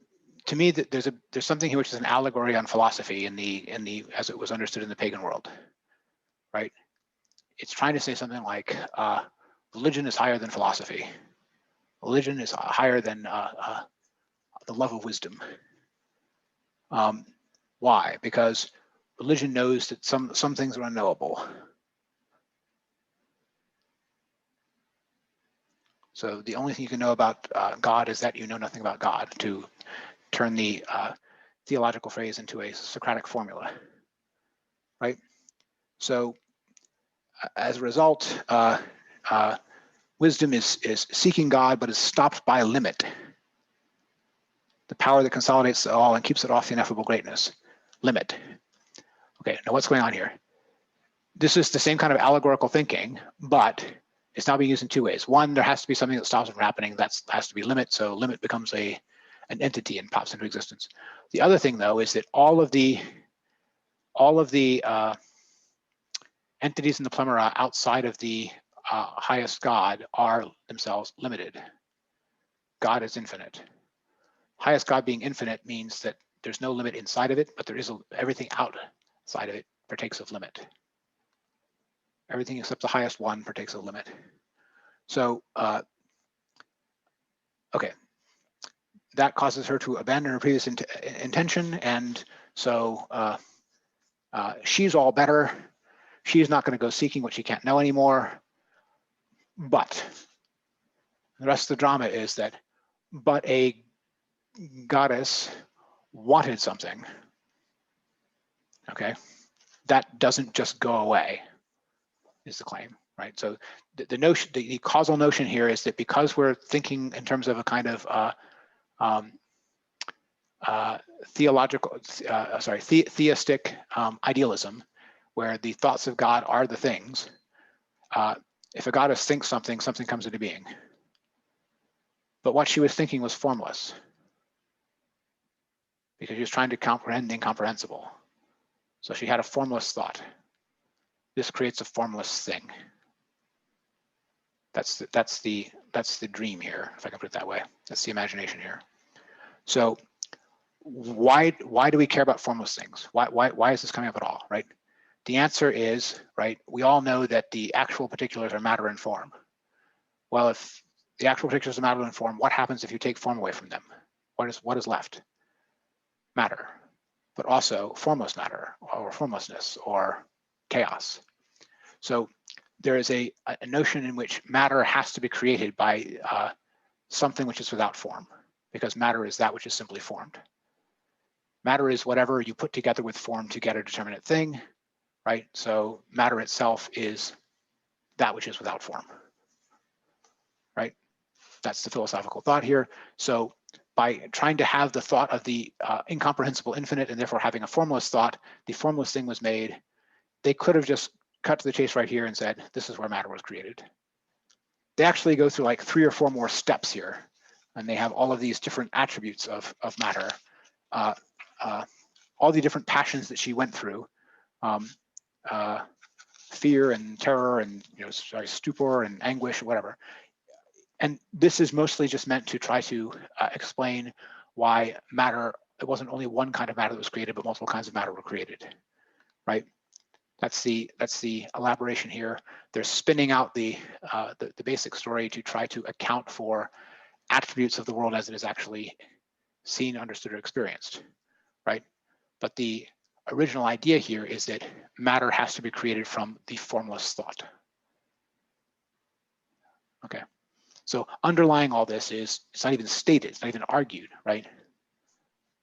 to me, there's something here which is an allegory on philosophy in the as it was understood in the pagan world, right? It's trying to say something like religion is higher than philosophy. Religion is higher than the love of wisdom. Why? Because religion knows that some things are unknowable. So the only thing you can know about God is that you know nothing about God, to turn the theological phrase into a Socratic formula, right? So as a result, wisdom is seeking God, but is stopped by limit. The power that consolidates it all and keeps it off the ineffable greatness. Limit. Okay, now what's going on here? This is the same kind of allegorical thinking, but it's now being used in two ways. One, there has to be something that stops it from happening. That has to be limit. So limit becomes an entity and pops into existence. The other thing, though, is that all of the entities in the pleroma outside of the highest God are themselves limited. God is infinite. Highest God being infinite means that there's no limit inside of it, but there is everything outside of it partakes of limit. Everything except the highest one partakes of limit. So, okay, that causes her to abandon her previous intention, and so she's all better. She's not going to go seeking what she can't know anymore. But the rest of the drama is that, but a goddess wanted something. Okay, that doesn't just go away, is the claim, right? So the notion, the causal notion here is that because we're thinking in terms of a kind of theistic idealism, where the thoughts of God are the things. If a goddess thinks something, something comes into being. But what she was thinking was formless, because she was trying to comprehend the incomprehensible. So she had a formless thought. This creates a formless thing. That's the dream here, if I can put it that way. That's the imagination here. So why do we care about formless things? Why is this coming up at all, right? The answer is, right, we all know that the actual particulars are matter and form. Well, if the actual particulars are matter and form, what happens if you take form away from them? What is left? Matter, but also formless matter, or formlessness, or chaos. So there is a notion in which matter has to be created by something which is without form, because matter is that which is simply formed. Matter is whatever you put together with form to get a determinate thing, right? So matter itself is that which is without form, right? That's the philosophical thought here. So by trying to have the thought of the incomprehensible infinite, and therefore having a formless thought, the formless thing was made. They could have just cut to the chase right here and said, this is where matter was created. They actually go through like 3 or 4 more steps here, and they have all of these different attributes of matter, all the different passions that she went through, fear and terror and stupor and anguish, whatever. And this is mostly just meant to try to explain why matter, it wasn't only one kind of matter that was created, but multiple kinds of matter were created, right? That's the elaboration here. They're spinning out the basic story to try to account for attributes of the world as it is actually seen, understood, or experienced, right? But the original idea here is that matter has to be created from the formless thought. Okay, so underlying all this is, it's not even stated, it's not even argued, right?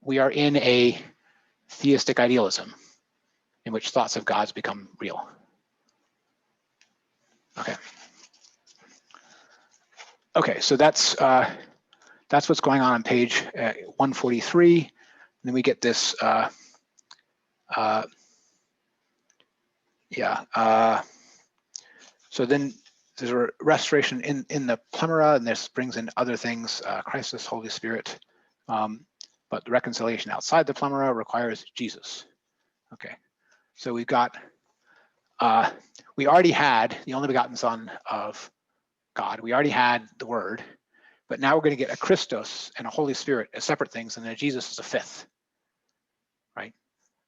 We are in a theistic idealism in which thoughts of gods become real. Okay. Okay, so that's what's going on page 143. And then we get this, so then there's a restoration in the Plemera, and this brings in other things, Christus, Holy Spirit, but the reconciliation outside the Plemera requires Jesus. Okay, so we've got, we already had the only begotten Son of God. We already had the Word, but now we're going to get a Christos and a Holy Spirit as separate things, and then Jesus is a fifth, right?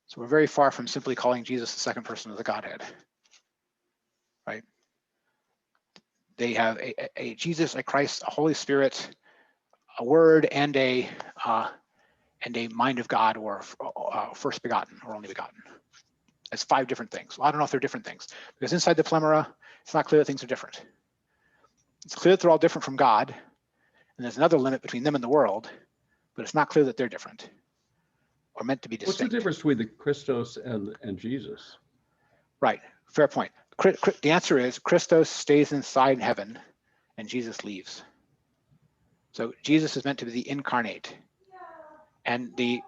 So we're very far from simply calling Jesus the second person of the Godhead, right? They have a Jesus, a Christ, a Holy Spirit, a Word, and a mind of God, or first begotten, or only begotten. That's 5 different things. Well, I don't know if they're different things, because inside the Plemera, it's not clear that things are different. It's clear that they're all different from God, and there's another limit between them and the world, but it's not clear that they're different or meant to be distinct. What's the difference between the Christos and Jesus? Right, fair point. The answer is Christos stays inside heaven and Jesus leaves. So Jesus is meant to be the incarnate. And the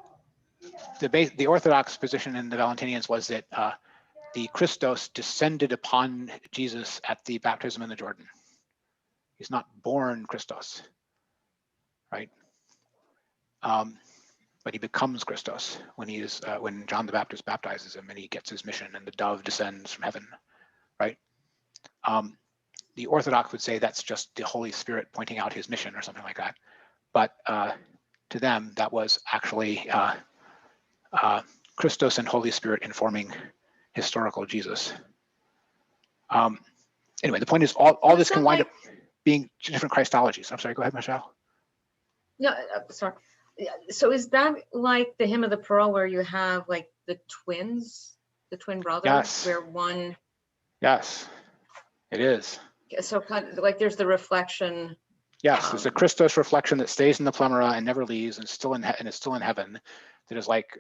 orthodox position in the Valentinians was that the Christos descended upon Jesus at the baptism in the Jordan. He's not born Christos, right? But he becomes Christos when he is when John the Baptist baptizes him and he gets his mission and the dove descends from heaven, right? The Orthodox would say that's just the Holy Spirit pointing out his mission or something like that. But to them, that was actually Christos and Holy Spirit informing historical Jesus. Anyway, the point is all this can wind up being different Christologies. I'm sorry, go ahead, Michelle. No, sorry. Yeah, so is that like the hymn of the pearl where you have like the twins, the twin brothers, Yes. where one? Yes, it is. So kind of like there's the reflection. Yes, there's a Christos reflection that stays in the Plemera and never leaves, and still in and is still in heaven. That is like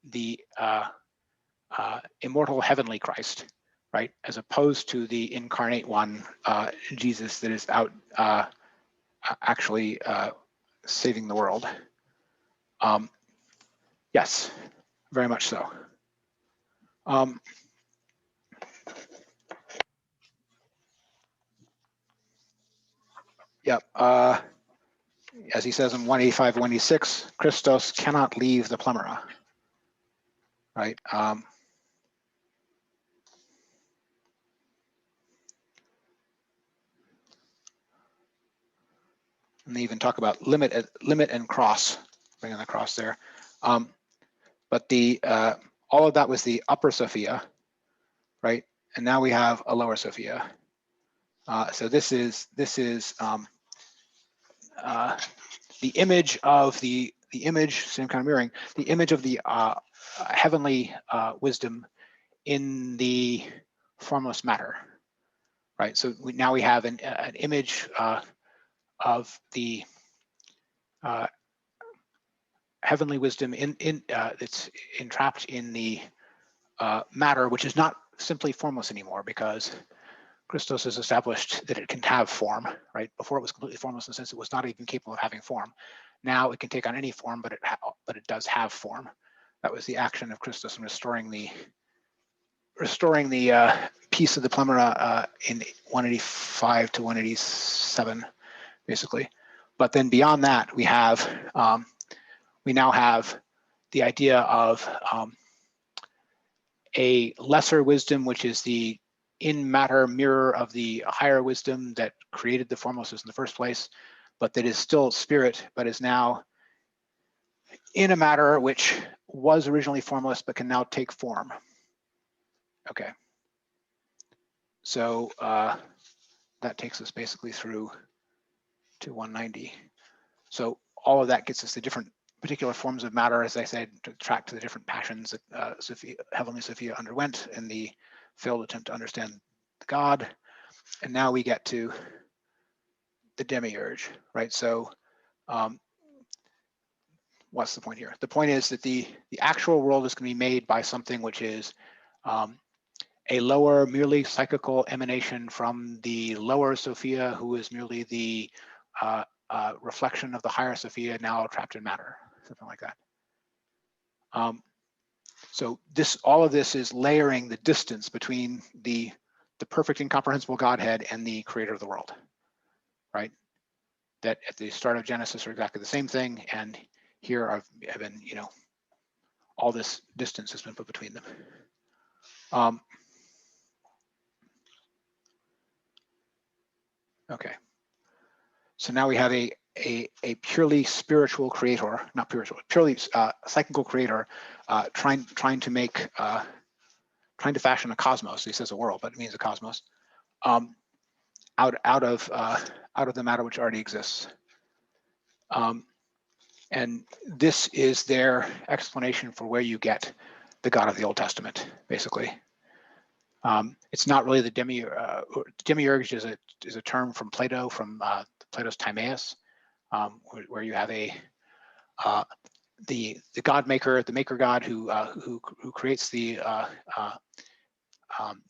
the immortal heavenly Christ, right? As opposed to the incarnate one, Jesus, that is out actually saving the world. Yes, very much so. Yep. As he says in 185, 186, Christos cannot leave the Plemera, right? And they even talk about limit and cross, bringing the cross there. But the all of that was the upper Sophia, right? And now we have a lower Sophia. So this is the image of the image, same kind of mirroring, the image of the heavenly wisdom in the formless matter, right? So now we have an image of the heavenly wisdom that's entrapped in the matter, which is not simply formless anymore, because Christos has established that it can have form, right? Before it was completely formless in the sense it was not even capable of having form. Now it can take on any form, but it does have form. That was the action of Christos in restoring the piece of the Plemera in 185 to 187, basically. But then beyond that, we now have the idea of a lesser wisdom, which is the in matter mirror of the higher wisdom that created the formlessness in the first place, but that is still spirit, but is now in a matter which was originally formless, but can now take form. Okay. So that takes us basically through to 190. So all of that gets us the different particular forms of matter, as I said, to track to the different passions that Heavenly Sophia underwent in the failed attempt to understand the God. And now we get to the demiurge, right? So what's the point here? The point is that the actual world is going to be made by something which is a lower, merely psychical emanation from the lower Sophia, who is merely the reflection of the higher Sophia, now trapped in matter, something like that. So all of this is layering the distance between the perfect incomprehensible Godhead and the creator of the world, right? That at the start of Genesis are exactly the same thing, and here have been, all this distance has been put between them. Okay, so now we have a purely spiritual creator, not spiritual, purely psychical creator, trying to fashion a cosmos. He says a world, but it means a cosmos, out of the matter which already exists. And this is their explanation for where you get the God of the Old Testament, basically. It's not really the demiurge is a term from Plato, from Plato's Timaeus, where you have the God maker, the maker God who creates the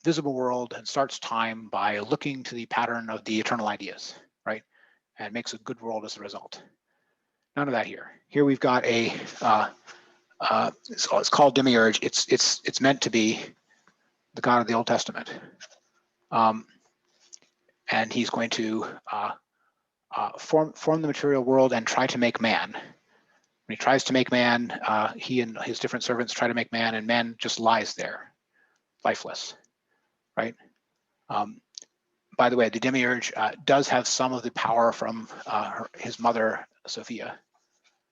visible world and starts time by looking to the pattern of the eternal ideas, right, and makes a good world as a result. None of that here. Here we've got it's called demiurge. It's meant to be the God of the Old Testament, and he's going to form the material world and try to make man. When he tries to make man, he and his different servants try to make man, and man just lies there, lifeless, right? By the way, the demiurge does have some of the power from his mother, Sophia.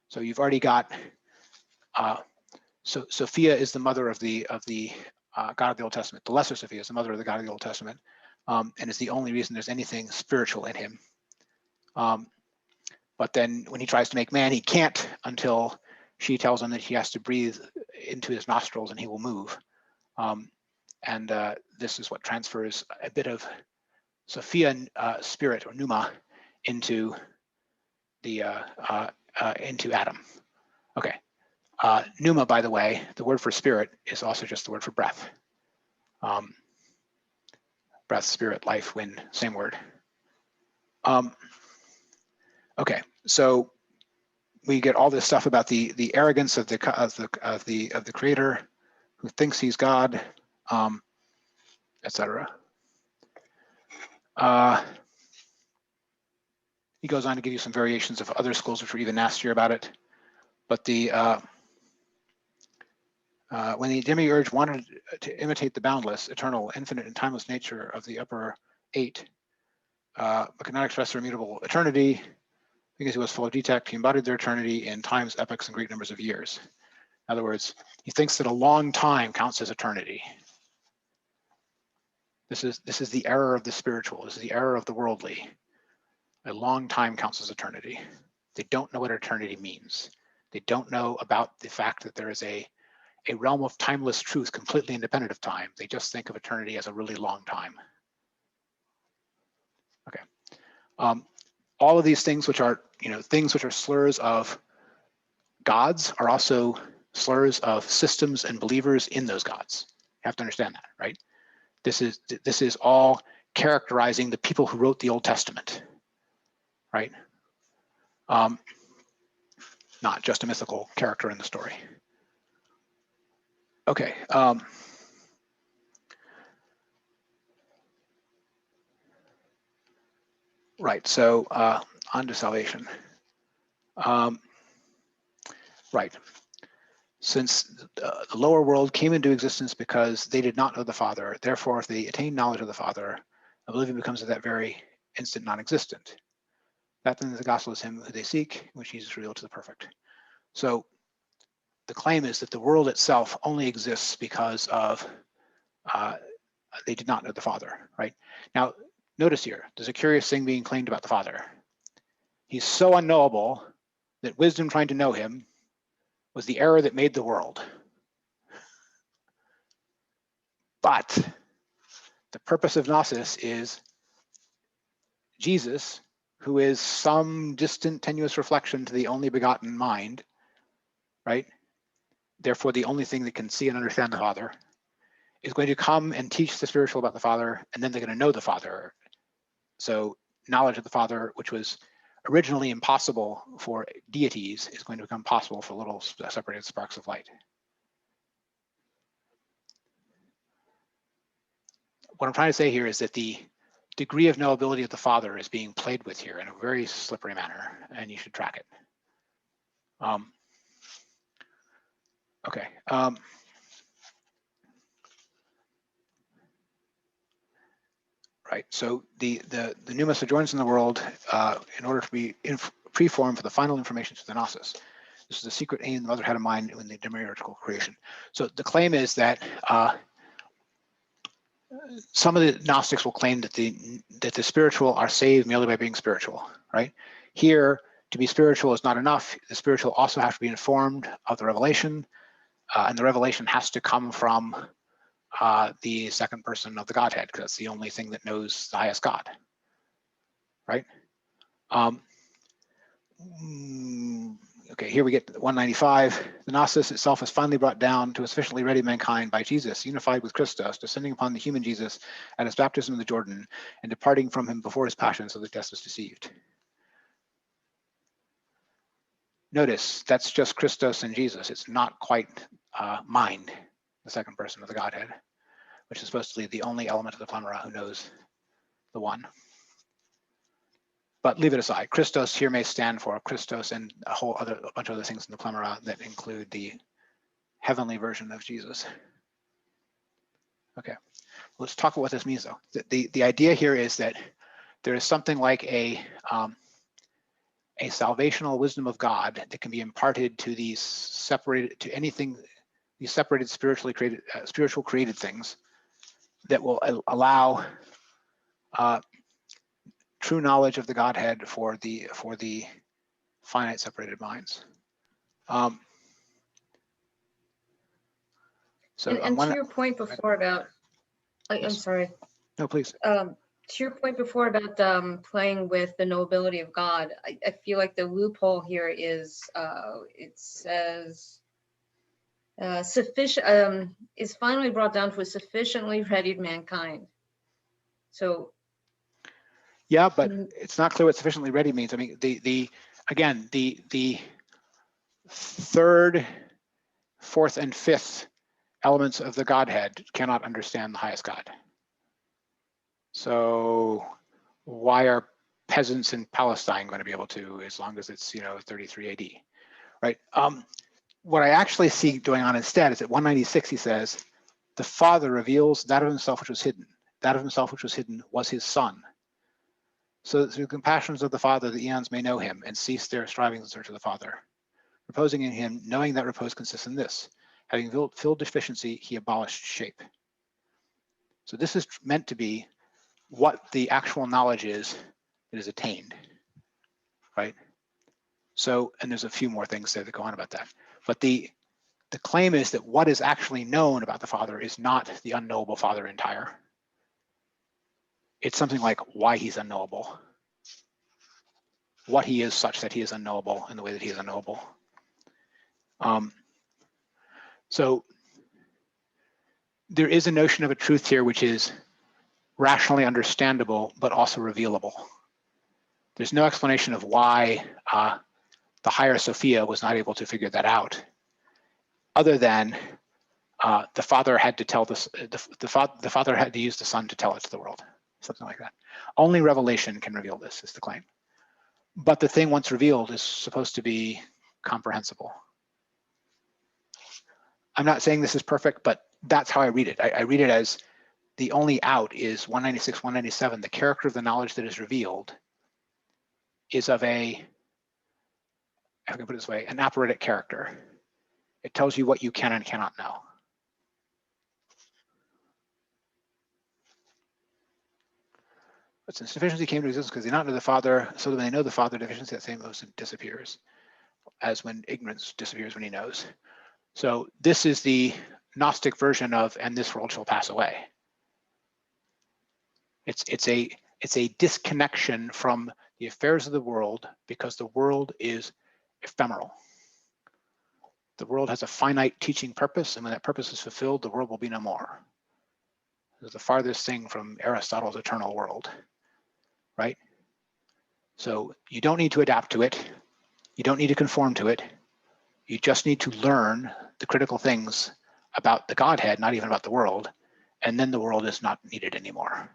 So you've already got, so Sophia is the mother of the God of the Old Testament. The lesser Sophia is the mother of the God of the Old Testament, and is the only reason there's anything spiritual in him. But then when he tries to make man, he can't until she tells him that he has to breathe into his nostrils and he will move. And this is what transfers a bit of Sophia spirit, or pneuma, into into Adam. Okay. Pneuma, by the way, the word for spirit is also just the word for breath. Breath, spirit, life, wind, same word. Okay, so we get all this stuff about the arrogance of the creator, who thinks he's God, etc. He goes on to give you some variations of other schools which are even nastier about it. But when the demiurge wanted to imitate the boundless, eternal, infinite, and timeless nature of the upper eight, but could not express their immutable eternity, because he was full of defect, he embodied their eternity in times, epochs, and great numbers of years. In other words, he thinks that a long time counts as eternity. This is the error of the spiritual. This is the error of the worldly. A long time counts as eternity. They don't know what eternity means. They don't know about the fact that there is a realm of timeless truth completely independent of time. They just think of eternity as a really long time. Okay. All of these things which are, things which are slurs of gods are also slurs of systems and believers in those gods. You have to understand that, right? This is all characterizing the people who wrote the Old Testament, right? Not just a mythical character in the story. Okay. Right, so on to salvation. Right. Since the lower world came into existence because they did not know the Father, therefore, if they attain knowledge of the Father, oblivion becomes at that very instant non-existent. That then the gospel is him who they seek, which Jesus revealed to the perfect. So the claim is that the world itself only exists because of they did not know the Father, right? Now, notice here, there's a curious thing being claimed about the Father. He's so unknowable that wisdom trying to know him was the error that made the world. But the purpose of Gnosis is Jesus, who is some distant, tenuous reflection to the only begotten mind, right? Therefore, the only thing that can see and understand the Father, is going to come and teach the spiritual about the Father, and then they're going to know the Father. So knowledge of the Father, which was originally impossible for deities, is going to become possible for little separated sparks of light. What I'm trying to say here is that the degree of knowability of the Father is being played with here in a very slippery manner, and you should track it. Okay. Right. So the pneuma sojourns in the world in order to be preformed for the final information to the Gnosis. This is the secret aim the mother had in mind in the demiurgical creation. So the claim is that some of the Gnostics will claim that the spiritual are saved merely by being spiritual. Right. Here, to be spiritual is not enough. The spiritual also has to be informed of the revelation, and the revelation has to come from the second person of the Godhead, because that's the only thing that knows the highest God, right? Okay, here we get 195. The Gnosis itself is finally brought down to a sufficiently ready mankind by Jesus, unified with Christos, descending upon the human Jesus at his baptism in the Jordan, and departing from him before his passion, so that death was deceived. Notice, that's just Christos and Jesus. It's not quite mind, the second person of the Godhead, which is supposed to be the only element of the pleroma who knows the one. But leave it aside. Christos here may stand for Christos and a bunch of other things in the pleroma that include the heavenly version of Jesus. Okay, let's talk about what this means though. The idea here is that there is something like a salvational wisdom of God that can be imparted to these separated, to anything, these separated spiritual created things that will allow true knowledge of the Godhead for the finite separated minds. And to your point before about, I'm Yes. sorry. No, please. To your point before about playing with the knowability of God, I feel like the loophole here is it says sufficient is finally brought down to a sufficiently readied mankind. So yeah, but it's not clear what sufficiently ready means. I mean, the third, fourth, and fifth elements of the Godhead cannot understand the highest God. So why are peasants in Palestine going to be able to, as long as it's 33 AD, right? What I actually see going on instead is at 196 he says, the Father reveals that of himself which was hidden. That of himself which was hidden was his Son. So that through the compassions of the Father, the eons may know him and cease their striving in search of the Father. Reposing in him, knowing that repose consists in this. Having filled deficiency, he abolished shape. So this is meant to be what the actual knowledge is that is attained, right? So, and there's a few more things there that go on about that. But the claim is that what is actually known about the Father is not the unknowable Father entire. It's something like why he's unknowable, what he is such that he is unknowable in the way that he is unknowable. So there is a notion of a truth here which is rationally understandable, but also revealable. There's no explanation of why the higher Sophia was not able to figure that out, other than the Father had to tell this. The Father had to use the Son to tell it to the world, something like that. Only revelation can reveal this, is the claim. But the thing once revealed is supposed to be comprehensible. I'm not saying this is perfect, but that's how I read it. I read it as the only out is 196, 197. The character of the knowledge that is revealed is of a, I can put it this way, an aphoretic character. It tells you what you can and cannot know. But since deficiency came to existence because they not know the Father, so that when they know the Father, deficiency that same instant disappears, as when ignorance disappears when he knows. So this is the Gnostic version of "and this world shall pass away." It's a disconnection from the affairs of the world because the world is ephemeral. The world has a finite teaching purpose, and when that purpose is fulfilled, the world will be no more. It's the farthest thing from Aristotle's eternal world, right? So you don't need to adapt to it. You don't need to conform to it. You just need to learn the critical things about the Godhead, not even about the world, and then the world is not needed anymore.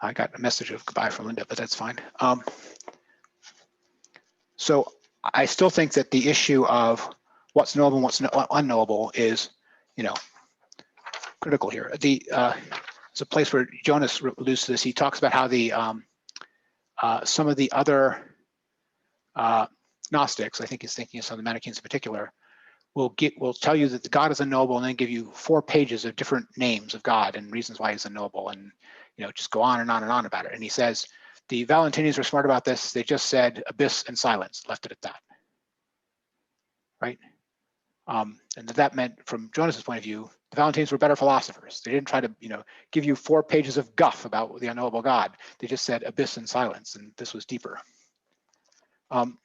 I got a message of goodbye from Linda, but that's fine. So I still think that the issue of what's knowable and what's unknowable is, critical here. It's a place where Jonas alludes to this. He talks about how the some of the other Gnostics, I think he's thinking of some of the Manichaeans in particular, will tell you that the God is unknowable and then give you 4 pages of different names of God and reasons why he's unknowable, and just go on and on and on about it. And he says the Valentinians were smart about this. They just said abyss and silence, left it at that, right? And that meant, from Jonas's point of view, the Valentinians were better philosophers. They didn't try to, give you 4 pages of guff about the unknowable God. They just said abyss and silence, and this was deeper. In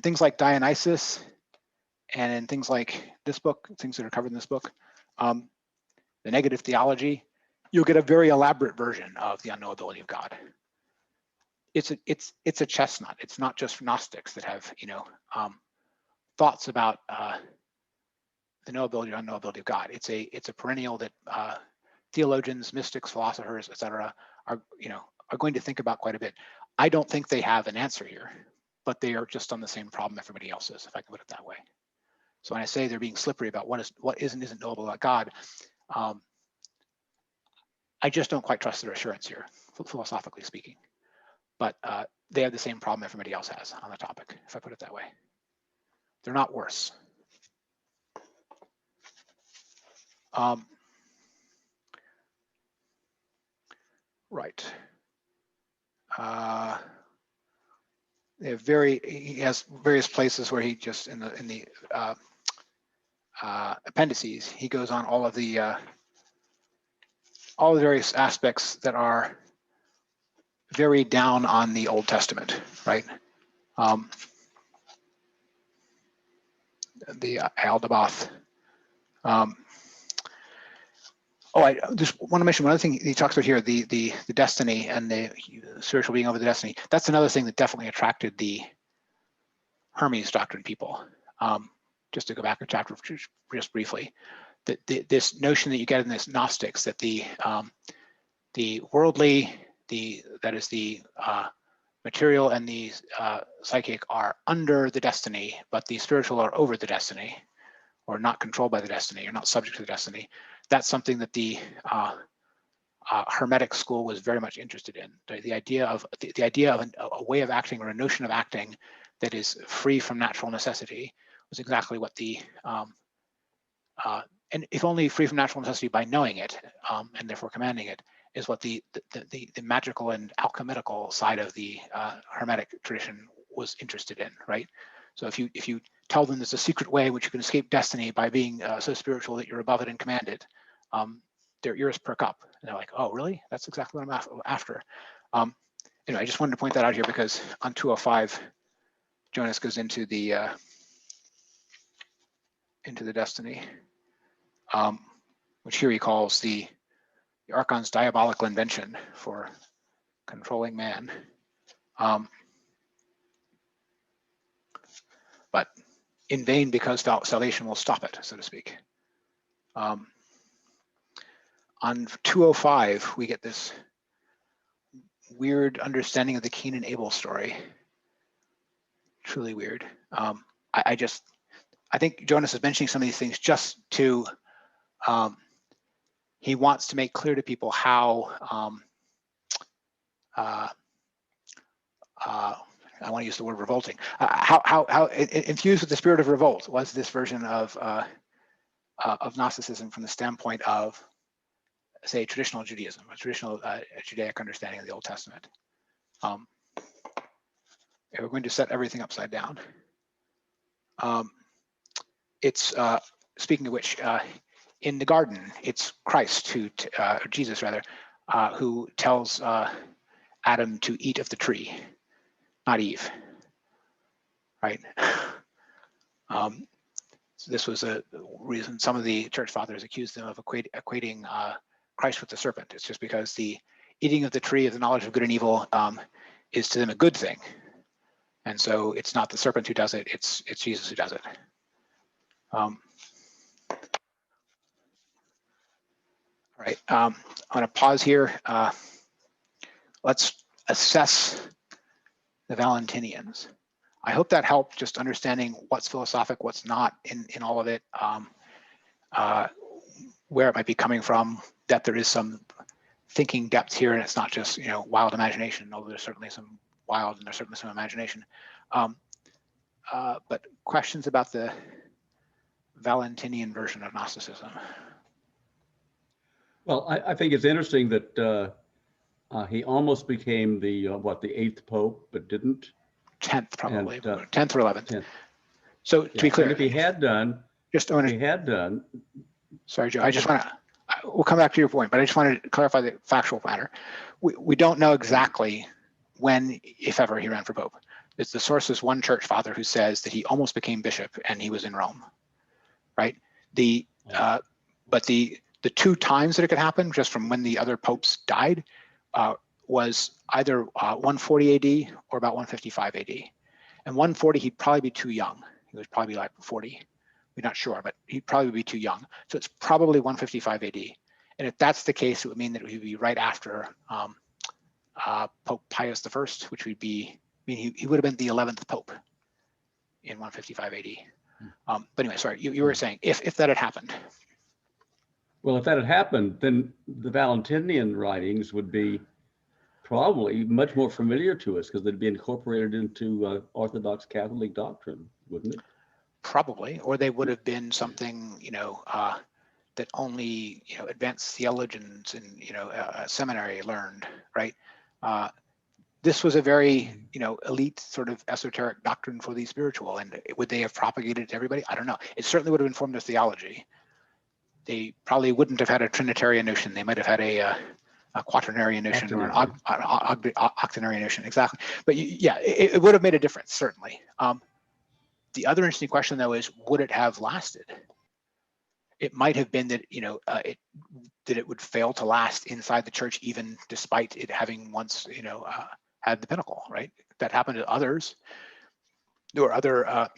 things like Dionysus, and in things like this book, things that are covered in this book, the negative theology, you'll get a very elaborate version of the unknowability of God. It's a chestnut. It's not just Gnostics that have thoughts about the knowability or unknowability of God. It's a perennial that theologians, mystics, philosophers, etc., are going to think about quite a bit. I don't think they have an answer here, but they are just on the same problem everybody else is, if I can put it that way. So when I say they're being slippery about what is and isn't knowable about God, I just don't quite trust their assurance here, philosophically speaking. But they have the same problem everybody else has on the topic, if I put it that way. They're not worse. Right. He has various places where he just in the appendices, he goes on all the various aspects that are very down on the Old Testament, right? The Aldabaoth. I just want to mention one other thing he talks about here, the destiny and the spiritual being over the destiny. That's another thing that definitely attracted the Hermes doctrine people. Just to go back a chapter just briefly, this notion that you get in this Gnostics, that the worldly, that is the material and the psychic are under the destiny, but the spiritual are over the destiny, or not controlled by the destiny, or not subject to the destiny. That's something that the Hermetic school was very much interested in. The idea of a way of acting, or a notion of acting, that is free from natural necessity was exactly what the and if only free from natural necessity by knowing it, and therefore commanding it, is what the magical and alchemical side of the Hermetic tradition was interested in, right? So if you tell them there's a secret way in which you can escape destiny by being so spiritual that you're above it and command it, their ears perk up. And they're like, oh, really? That's exactly what I'm after. Anyway, I just wanted to point that out here because on 205, Jonas goes into the destiny, which here he calls the Archon's diabolical invention for controlling man. But in vain, because salvation will stop it, so to speak. On 205, we get this weird understanding of the Cain and Abel story. Truly weird. I think Jonas is mentioning some of these things just to, he wants to make clear to people how, I want to use the word revolting. How infused with the spirit of revolt was this version of Gnosticism from the standpoint of, say, traditional Judaism, a traditional Judaic understanding of the Old Testament. We're going to set everything upside down. It's speaking of which, in the garden, it's Christ who, Jesus rather, who tells Adam to eat of the tree, not Eve, right? So this was a reason some of the church fathers accused them of equating Christ with the serpent. It's just because the eating of the tree of the knowledge of good and evil is to them a good thing. And so it's not the serpent who does it, it's Jesus who does it. All right, I'm going to pause here. Let's assess the Valentinians. I hope that helped, just understanding what's philosophic, what's not in all of it, where it might be coming from, that there is some thinking depth here, and it's not just, you know, wild imagination, although there's certainly some wild and there's certainly some imagination. But questions about the Valentinian version of Gnosticism? Well, I think it's interesting that he almost became the the 8th pope, but didn't. 10th probably, And, 10th or 11th. 10th. So to be clear, And if he had done, sorry, Joe, I just want to, we'll come back to your point, but I just wanted to clarify the factual matter. We don't know exactly when, if ever, he ran for pope. It's the source is one church father who says that he almost became bishop and he was in Rome, right? But the 2 times that it could happen, just from when the other popes died, was either 140 AD or about 155 AD. And 140, he'd probably be too young. He was probably like 40. We're not sure, but he'd probably be too young. So it's probably 155 AD. And if that's the case, it would mean that it would be right after Pope Pius I, which would be, I mean, he would have been the 11th Pope in 155 AD. But anyway, sorry, you were saying if that had happened. Well, if that had happened, then the Valentinian writings would be probably much more familiar to us because they'd be incorporated into Orthodox Catholic doctrine, wouldn't it? Probably, or they would have been something, you know, that only, you know, advanced theologians in, you know, a seminary learned, right? This was a very, you know, elite sort of esoteric doctrine for the spiritual, and would they have propagated it to everybody? I don't know. It certainly would have informed their theology. They probably wouldn't have had a Trinitarian notion. They might have had a quaternarian notion or an octenarian notion, exactly. But yeah, it would have made a difference, certainly. The other interesting question, though, is would it have lasted? It might have been that, you know, that it would fail to last inside the church, even despite it having once, you know, had the pinnacle, right? That happened to others. There were other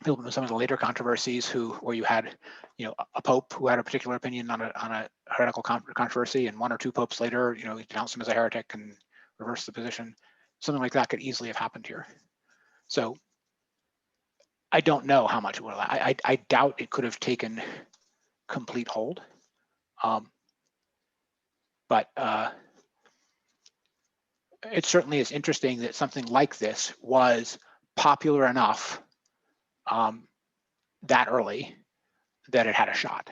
people in some of the later controversies where you had, you know, a pope who had a particular opinion on a heretical controversy, and 1 or 2 popes later, you know, he denounced him as a heretic and reversed the position. Something like that could easily have happened here. So I don't know how much it would have. I doubt it could have taken complete hold. But it certainly is interesting that something like this was popular enough that early that it had a shot.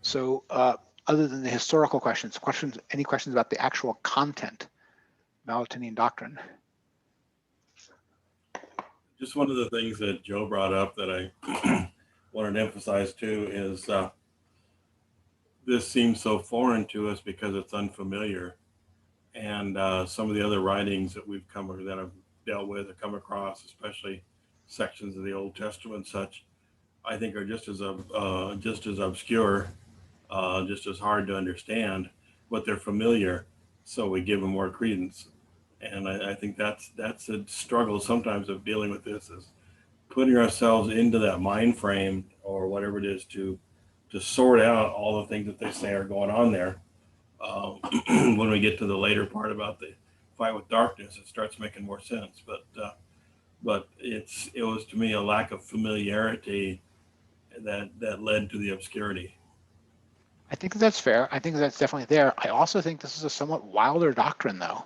So other than the historical questions, any questions about the actual content, Valentinian doctrine? Just one of the things that Joe brought up that I wanted to emphasize too is this seems so foreign to us because it's unfamiliar. And some of the other writings that we've that I've dealt with or come across, especially sections of the Old Testament and such, I think are just as obscure, just as hard to understand, but they're familiar, so we give them more credence. And I think that's a struggle sometimes of dealing with this, is putting ourselves into that mind frame or whatever it is to sort out all the things that they say are going on there. When we get to the later part about the fight with darkness, it starts making more sense. But it was to me a lack of familiarity that led to the obscurity. I think that's fair. I think that's definitely there. I also think this is a somewhat wilder doctrine, though,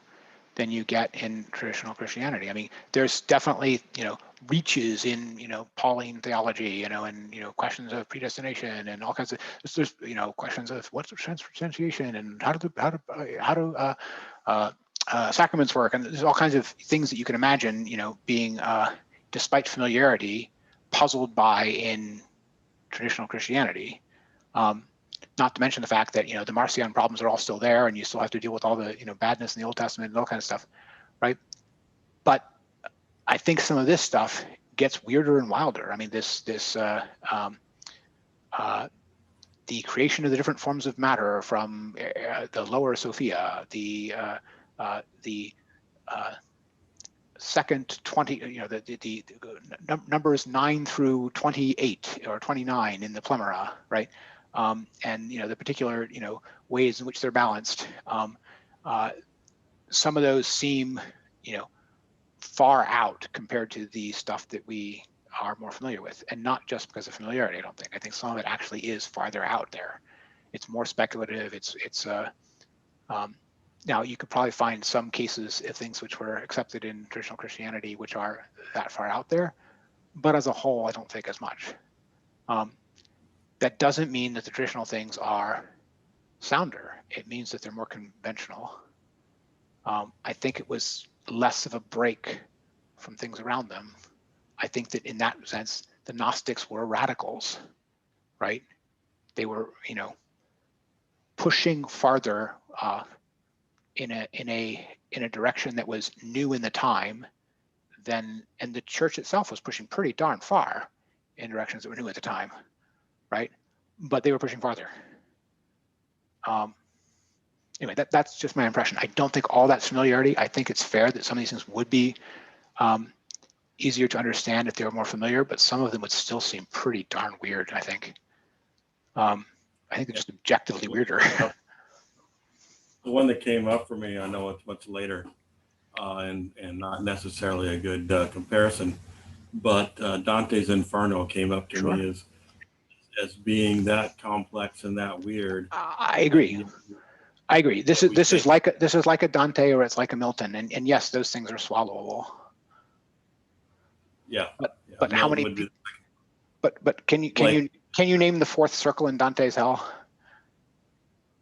than you get in traditional Christianity. I mean, there's definitely, reaches in, Pauline theology, and, questions of predestination and all kinds of, there's, questions of what's transubstantiation and how do sacraments work. And there's all kinds of things that you can imagine, being, despite familiarity, puzzled by in traditional Christianity. Not to mention the fact that, the Marcion problems are all still there, and you still have to deal with all the, badness in the Old Testament and all kind of stuff, right? But I think some of this stuff gets weirder and wilder. I mean, the creation of the different forms of matter from the lower Sophia, the second 20, the numbers 9 through 28 or 29 in the Plemera, right? And the particular ways in which they're balanced. Some of those seem far out compared to the stuff that we are more familiar with, and not just because of familiarity. I think some of it actually is farther out there. It's more speculative. Now you could probably find some cases of things which were accepted in traditional Christianity which are that far out there, but as a whole, I don't think as much. That doesn't mean that the traditional things are sounder. It means that they're more conventional. I think it was less of a break from things around them. I think that in that sense, the Gnostics were radicals, right? They were, pushing farther in a direction that was new in the time and the church itself was pushing pretty darn far in directions that were new at the time, right? But they were pushing farther. Anyway, that's just my impression. I don't think all that's familiarity. I think it's fair that some of these things would be easier to understand if they were more familiar, but some of them would still seem pretty darn weird, I think. I think they're just objectively weirder. The one that came up for me, I know it's much later and not necessarily a good comparison, but Dante's Inferno came up to me as being that complex and that weird. I agree. This is like a Dante, or it's like a Milton, and yes, those things are swallowable. Yeah. But how many? But can you name the fourth circle in Dante's Hell?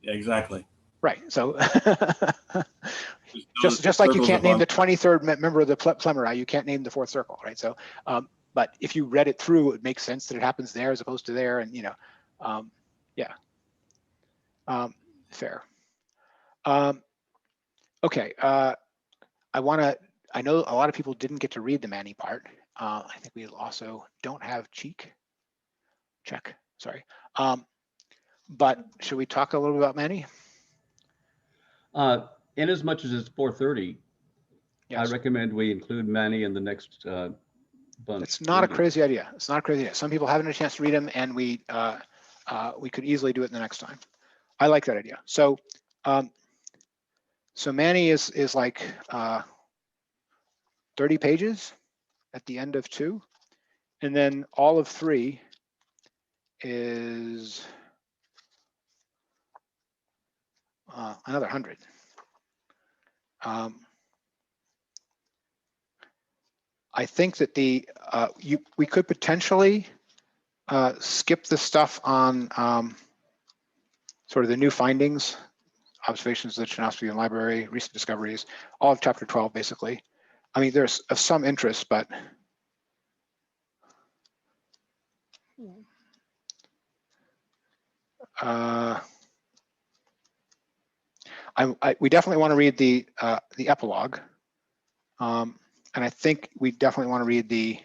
Yeah, exactly. Right. So just like you can't name the 23rd member of the Plemera, you can't name the fourth circle, right? So, but if you read it through, it makes sense that it happens there as opposed to there, and yeah. Fair. Okay. I know a lot of people didn't get to read the Mani part. I think we also don't have check. Sorry. But should we talk a little bit about Mani? In as much as it's 4:30, yes. I recommend we include Mani in the next bunch. It's not a crazy idea. It's not a crazy idea. Some people haven't had a chance to read them, and we could easily do it the next time. I like that idea. So Mani is like 30 pages at the end of 2, and then all of 3 is another 100. I think that we could potentially skip the stuff on sort of the new findings, observations of the Gnostic Library, recent discoveries, all of chapter 12, basically. I mean, there's of some interest, but we definitely want to read the epilogue, and I think we definitely want to read the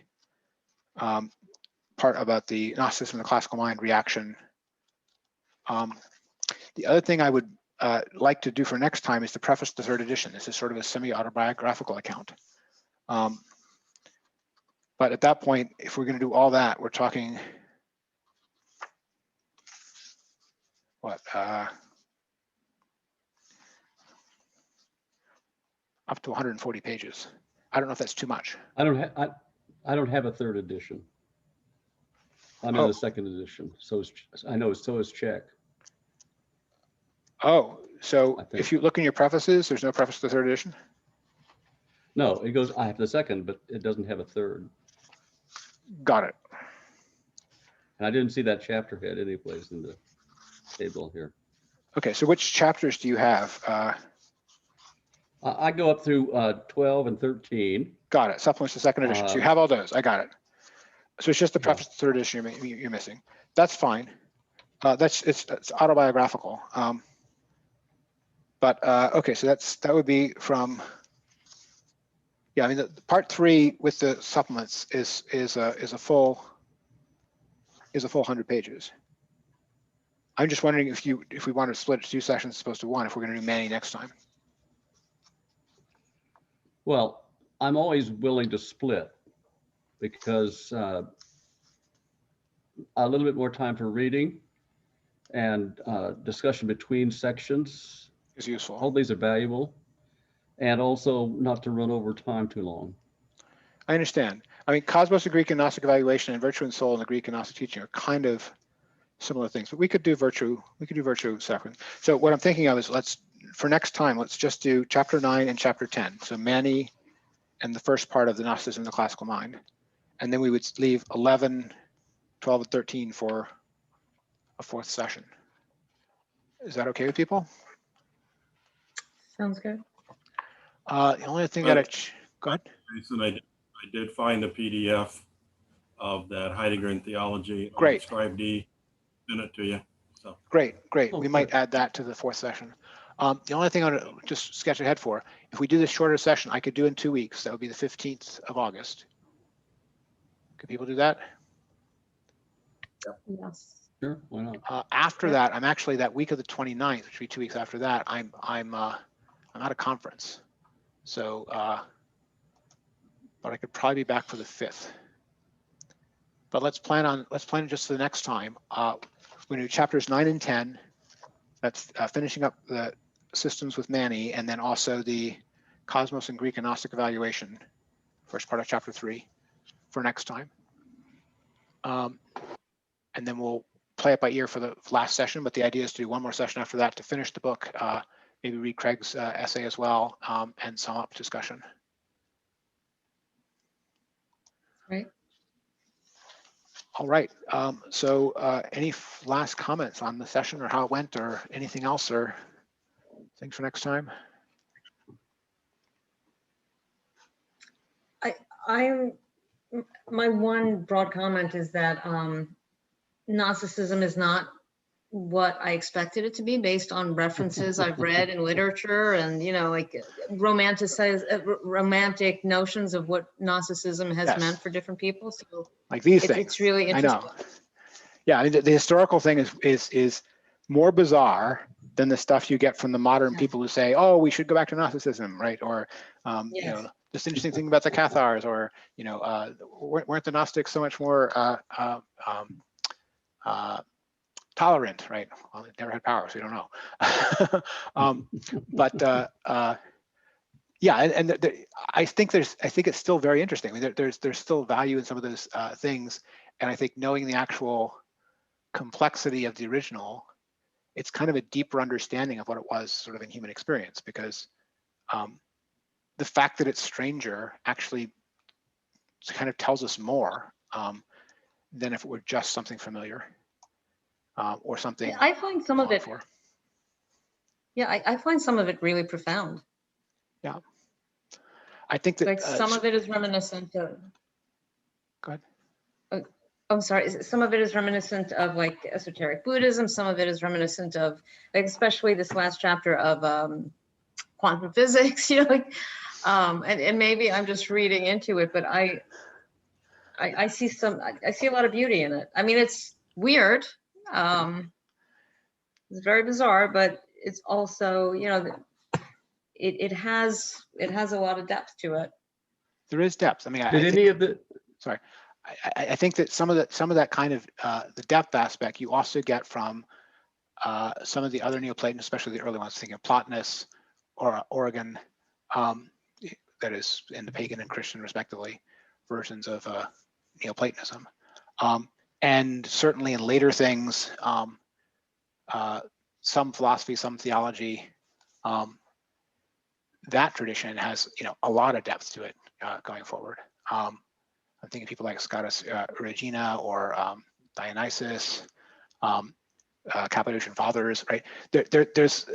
part about the Gnosticism and the classical mind reaction. The other thing I would like to do for next time is to preface the 3rd edition. This is sort of a semi-autobiographical account. But at that point, if we're going to do all that, we're talking what? Up to 140 pages. I don't know if that's too much. I don't have a 3rd edition. I'm in the 2nd edition, so I know so is Czech. Oh, so I think. if you look in your prefaces, there's no preface to the third edition? No, it goes, I have the second, but it doesn't have a third. Got it. And I didn't see that chapter head anyplace in the table here. Okay, so which chapters do you have? I go up through 12 and 13. Got it. Supplements to second edition. So you have all those. I got it. So it's just the preface to third edition you're missing. That's fine. It's autobiographical. Okay, so that would be from. Yeah, I mean the part 3 with the supplements is a full 100 pages. I'm just wondering if we want to split it to 2 sessions as opposed to 1, if we're going to do Manny next time. Well, I'm always willing to split because a little bit more time for reading and discussion between sections Is useful. All these are valuable, and also not to run over time too long. I understand. I mean, Cosmos and Greek and Gnostic evaluation and virtue and soul in the Greek and Gnostic teaching are kind of similar things, but we could do virtue separate. So what I'm thinking of is for next time, let's just do chapter 9 and chapter 10. So Mani and the first part of the Gnosticism, the classical mind. And then we would leave 11, 12, and 13 for a 4th session. Is that okay with people? Sounds good. The only thing that go ahead. Jason, I did find the PDF of that Heidegger in Theology. Great. Scribe D, send it to you. So. Great. We Okay. might add that to the 4th session. The only thing I want to just sketch ahead for, if we do this shorter session, I could do in 2 weeks. That would be the 15th of August. Could people do that? Yes. Sure, why not? After that, I'm actually that week of the 29th, which would be 2 weeks after that. I'm at a conference, so but I could probably be back for the 5th. But let's plan just for the next time. We're going to do chapters 9 and 10. That's finishing up the systems with Mani, and then also the Cosmos and Greek and Gnostic evaluation, first part of chapter 3, for next time. And then we'll play it by ear for the last session, but the idea is to do one more session after that to finish the book, maybe read Craig's essay as well, and sum up discussion. Right. All right. So any last comments on the session or how it went or anything else or things for next time? My one broad comment is that Gnosticism is not what I expected it to be based on references I've read in literature and, like romantic notions of what Gnosticism has meant for different people. So like these things. It's really interesting. I know. Yeah, I mean, the historical thing is more bizarre than the stuff you get from the modern people who say, oh, we should go back to Gnosticism, right? Or, this interesting thing about the Cathars, or, weren't the Gnostics so much more tolerant, right? Well, they never had power, so we don't know. I think it's still very interesting. I mean, there's still value in some of those things, and I think knowing the actual complexity of the original, it's kind of a deeper understanding of what it was sort of in human experience, because the fact that it's stranger actually kind of tells us more than if it were just something familiar or something. I find some of it. I find some of it really profound. Yeah, I think that like some of it is reminiscent of. Go ahead. I'm sorry. Some of it is reminiscent of like esoteric Buddhism. Some of it is reminiscent of, like, especially this last chapter of quantum physics. And maybe I'm just reading into it, but I see a lot of beauty in it. I mean, it's weird. It's very bizarre, but it's also, it has a lot of depth to it. There is depth. I mean, I think that some of that kind of the depth aspect you also get from some of the other Neoplatonists, especially the early ones, thinking of Plotinus or Origen, that is in the pagan and Christian respectively versions of Neoplatonism, and certainly in later things, some philosophy, some theology. That tradition has, a lot of depth to it going forward. I'm thinking people like Scotus Regina or Dionysus, Cappadocian Fathers, right? There's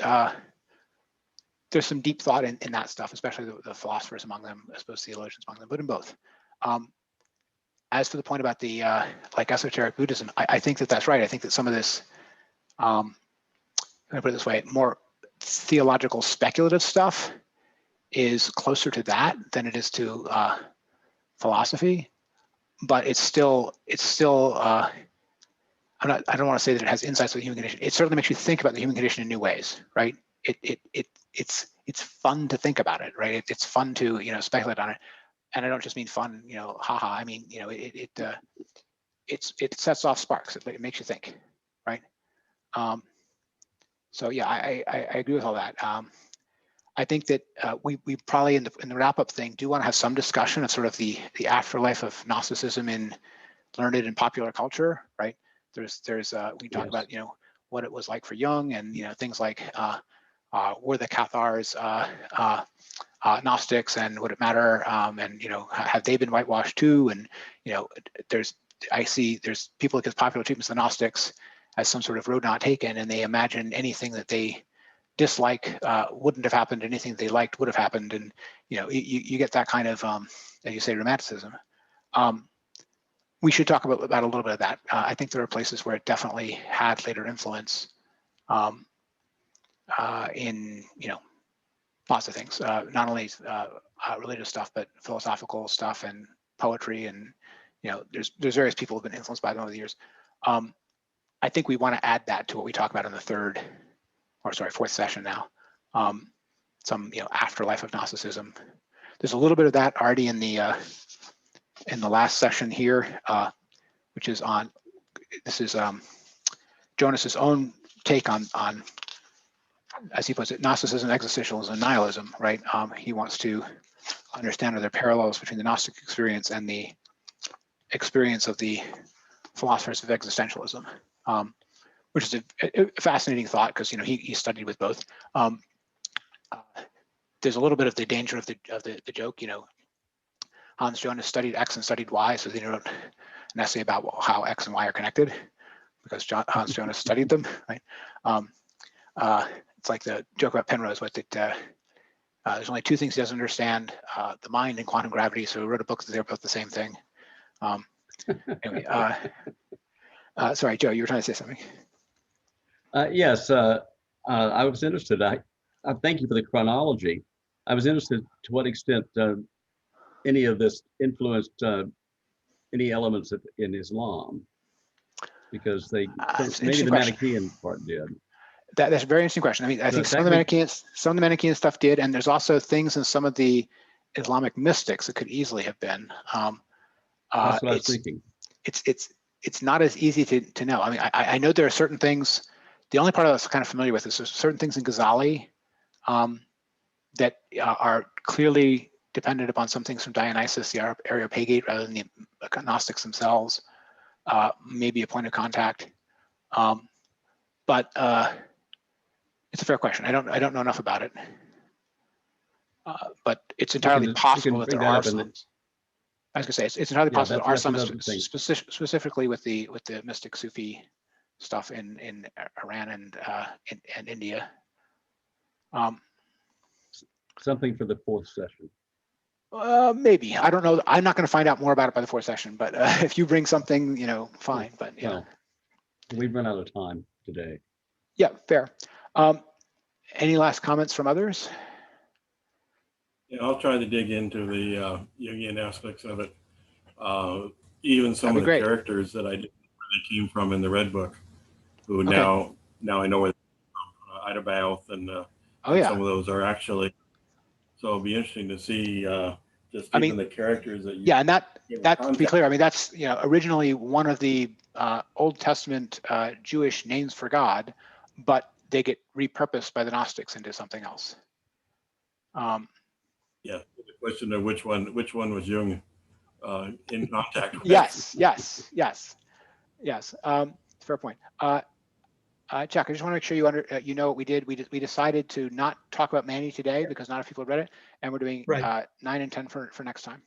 some deep thought in that stuff, especially the philosophers among them, I suppose theologians among them, but in both. As for the point about the like esoteric Buddhism, I think that's right. I think that some of this, I'm gonna put it this way, more theological speculative stuff is closer to that than it is to philosophy, but it's still I don't want to say that it has insights of the human condition. It certainly makes you think about the human condition in new ways, right? It's fun to think about it, right? It's fun to speculate on it, and I don't just mean fun, haha. I mean it sets off sparks. It makes you think, right? So yeah, I agree with all that. I think that we probably in the wrap up thing do want to have some discussion of sort of the afterlife of Gnosticism in learned and popular culture, right? There's we talk about what it was like for Jung and things like were the Cathars Gnostics and would it matter, and have they been whitewashed too? And there's people because popular treatments of the Gnostics as some sort of road not taken, and they imagine anything that they dislike wouldn't have happened, anything they liked would have happened, and you get that kind of as you say, romanticism. We should talk about a little bit of that. I think there are places where it definitely had later influence in lots of things, not only religious stuff, but philosophical stuff and poetry, and there's various people who've been influenced by them over the years. I think we want to add that to what we talk about in the fourth session now. Some afterlife of Gnosticism. There's a little bit of that already in the last session here, which is on, this is Jonas's own take on, as he puts it, Gnosticism, existentialism, and nihilism, right? He wants to understand are there parallels between the Gnostic experience and the experience of the philosophers of existentialism, which is a fascinating thought because he studied with both. There's a little bit of the danger of the joke, Hans Jonas studied X and studied Y, so he wrote an essay about how X and Y are connected because Hans Jonas studied them, right? It's like the joke about Penrose, there's only two things he doesn't understand, the mind and quantum gravity, so he wrote a book that they're both the same thing. Anyway, sorry, Joe, you were trying to say something. Yes, I was interested. I thank you for the chronology. I was interested to what extent any of this influenced any elements in Islam, because maybe the Manichaean part did. That's a very interesting question. I mean, I think some of the Manichaean stuff did, and there's also things in some of the Islamic mystics that could easily have been. That's what I was thinking. It's not as easy to know. I mean, I know there are certain things. The only part I was kind of familiar with is there's certain things in Ghazali that are clearly dependent upon some things from Dionysus, the Areopagite, rather than the Gnostics themselves. Maybe a point of contact, but it's a fair question. I don't know enough about it, but it's entirely possible that there are some. I was gonna say it's entirely possible there are some specifically with the mystic Sufi stuff in Iran and India. Something for the fourth session. Maybe, I don't know. I'm not going to find out more about it by the fourth session, but if you bring something, fine. But well, we've run out of time today. Yeah, fair. Any last comments from others? Yeah, I'll try to dig into the Jungian aspects of it. Even some of the characters that I didn't know where they came from in the Red Book, who now I know where they're from, Ida Bauth and some of those are actually. So it'll be interesting to see just even the characters that you. Yeah, and that to be clear, I mean that's originally one of the Old Testament Jewish names for God, but they get repurposed by the Gnostics into something else. Yeah, the question of which one was Jung in contact with. Yes. Fair point. Chuck, I just want to make sure you know what we did. We decided to not talk about Manny today because not enough people read it, and we're doing Right. 9 and 10 for next time.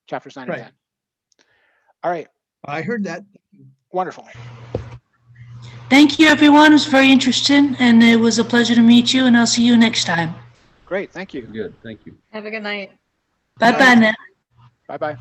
Chapters 9 Right. and 10. All right. I heard that. Wonderful. Thank you, everyone. It was very interesting, and it was a pleasure to meet you, and I'll see you next time. Great. Thank you. Good, thank you. Have a good night. Bye-bye now. Bye-bye.